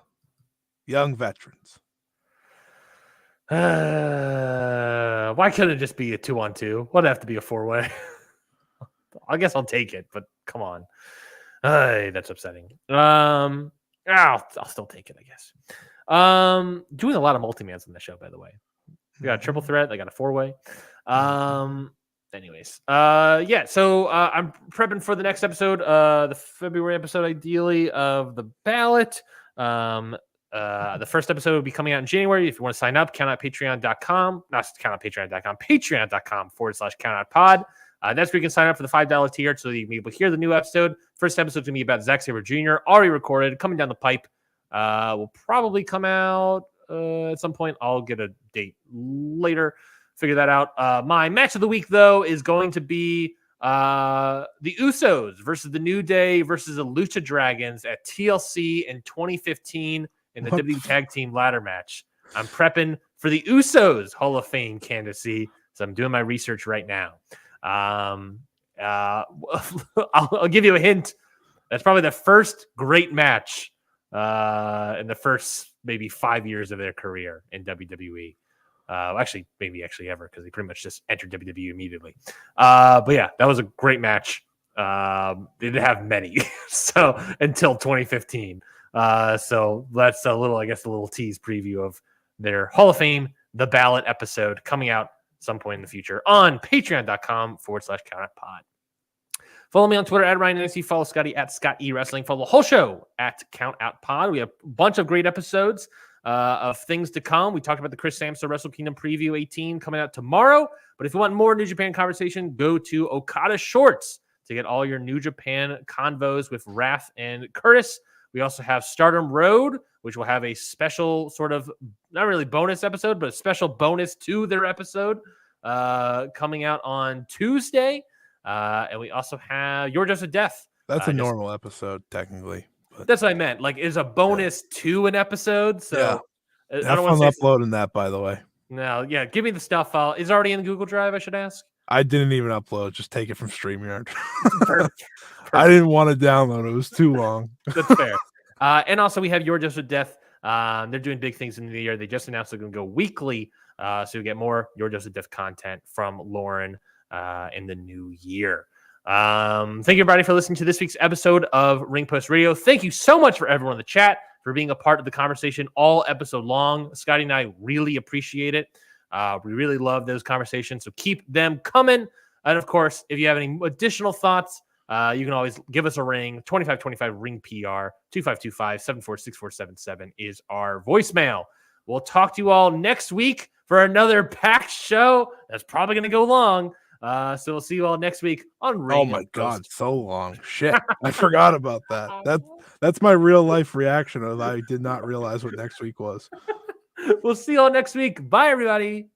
Young Veterans. Why couldn't it just be a 2-on-2? Why'd it have to be a 4-way? I guess I'll take it, but come on. That's upsetting. I'll still take it, I guess. Doing a lot of multi-mans on the show, by the way. We got a triple threat. I got a 4-way. Anyways, yeah. So I'm prepping for the next episode, the February episode, ideally, of The Ballot. The first episode will be coming out in January. If you want to sign up, countoutpatreon.com. Not countoutpatreon.com. Patreon.com/countoutpod. That's where you can sign up for the $5 tier so you can be able to hear the new episode. First episode is going to be about Zack Sabre Jr., already recorded, coming down the pipe. Will probably come out at some point. I'll get a date later. Figure that out. My match of the week, though, is going to be the Usos versus the New Day versus the Lucha Dragons at TLC in 2015 in the WWE Tag Team Ladder match. I'm prepping for the Usos Hall of Fame candidacy, so I'm doing my research right now. I'll give you a hint. That's probably the first great match in the first maybe 5 years of their career in WWE. Actually ever, because they pretty much just entered WWE immediately. But yeah, that was a great match. They didn't have many, so until 2015. So that's a little tease preview of their Hall of Fame, The Ballot episode coming out some point in the future on patreon.com/countoutpod. Follow me on Twitter at Ryan NXT. Follow Scotty at Scott E Wrestling. Follow the whole show at CountOutPod. We have a bunch of great episodes of things to come. We talked about the Chris Samsa Wrestle Kingdom Preview 18 coming out tomorrow. But if you want more New Japan conversation, go to Okada Shorts to get all your New Japan convos with Wrath and Curtis. We also have Stardom Road, which will have a special sort of, not really bonus episode, but a special bonus to their episode coming out on Tuesday. And we also have Your Dose of Death. That's a normal episode, technically. But that's what I meant. Like, it's a bonus to an episode. So yeah. Have fun uploading that, by the way. No, yeah. Give me the stuff file. Is it already in Google Drive, I should ask? I didn't even upload. Just take it from StreamYard. Perfect. I didn't want to download. It was too long. That's fair. And also, we have Your Dose of Death. They're doing big things in the year. They just announced they're going to go weekly. So you get more Your Dose of Death content from Lauren in the new year. Thank you, everybody, for listening to this week's episode of Ring Post Radio. Thank you so much for everyone in the chat for being a part of the conversation all episode long. Scotty and I really appreciate it. We really love those conversations, so keep them coming. And of course, if you have any additional thoughts, you can always give us a ring. 2525 ring PR 2525-746477 is our voicemail. We'll talk to you all next week for another packed show. That's probably going to go long. So we'll see you all next week on Ring. Oh my God, so long. Shit. I forgot about that. That's my real life reaction of I did not realize what next week was. We'll see you all next week. Bye, everybody.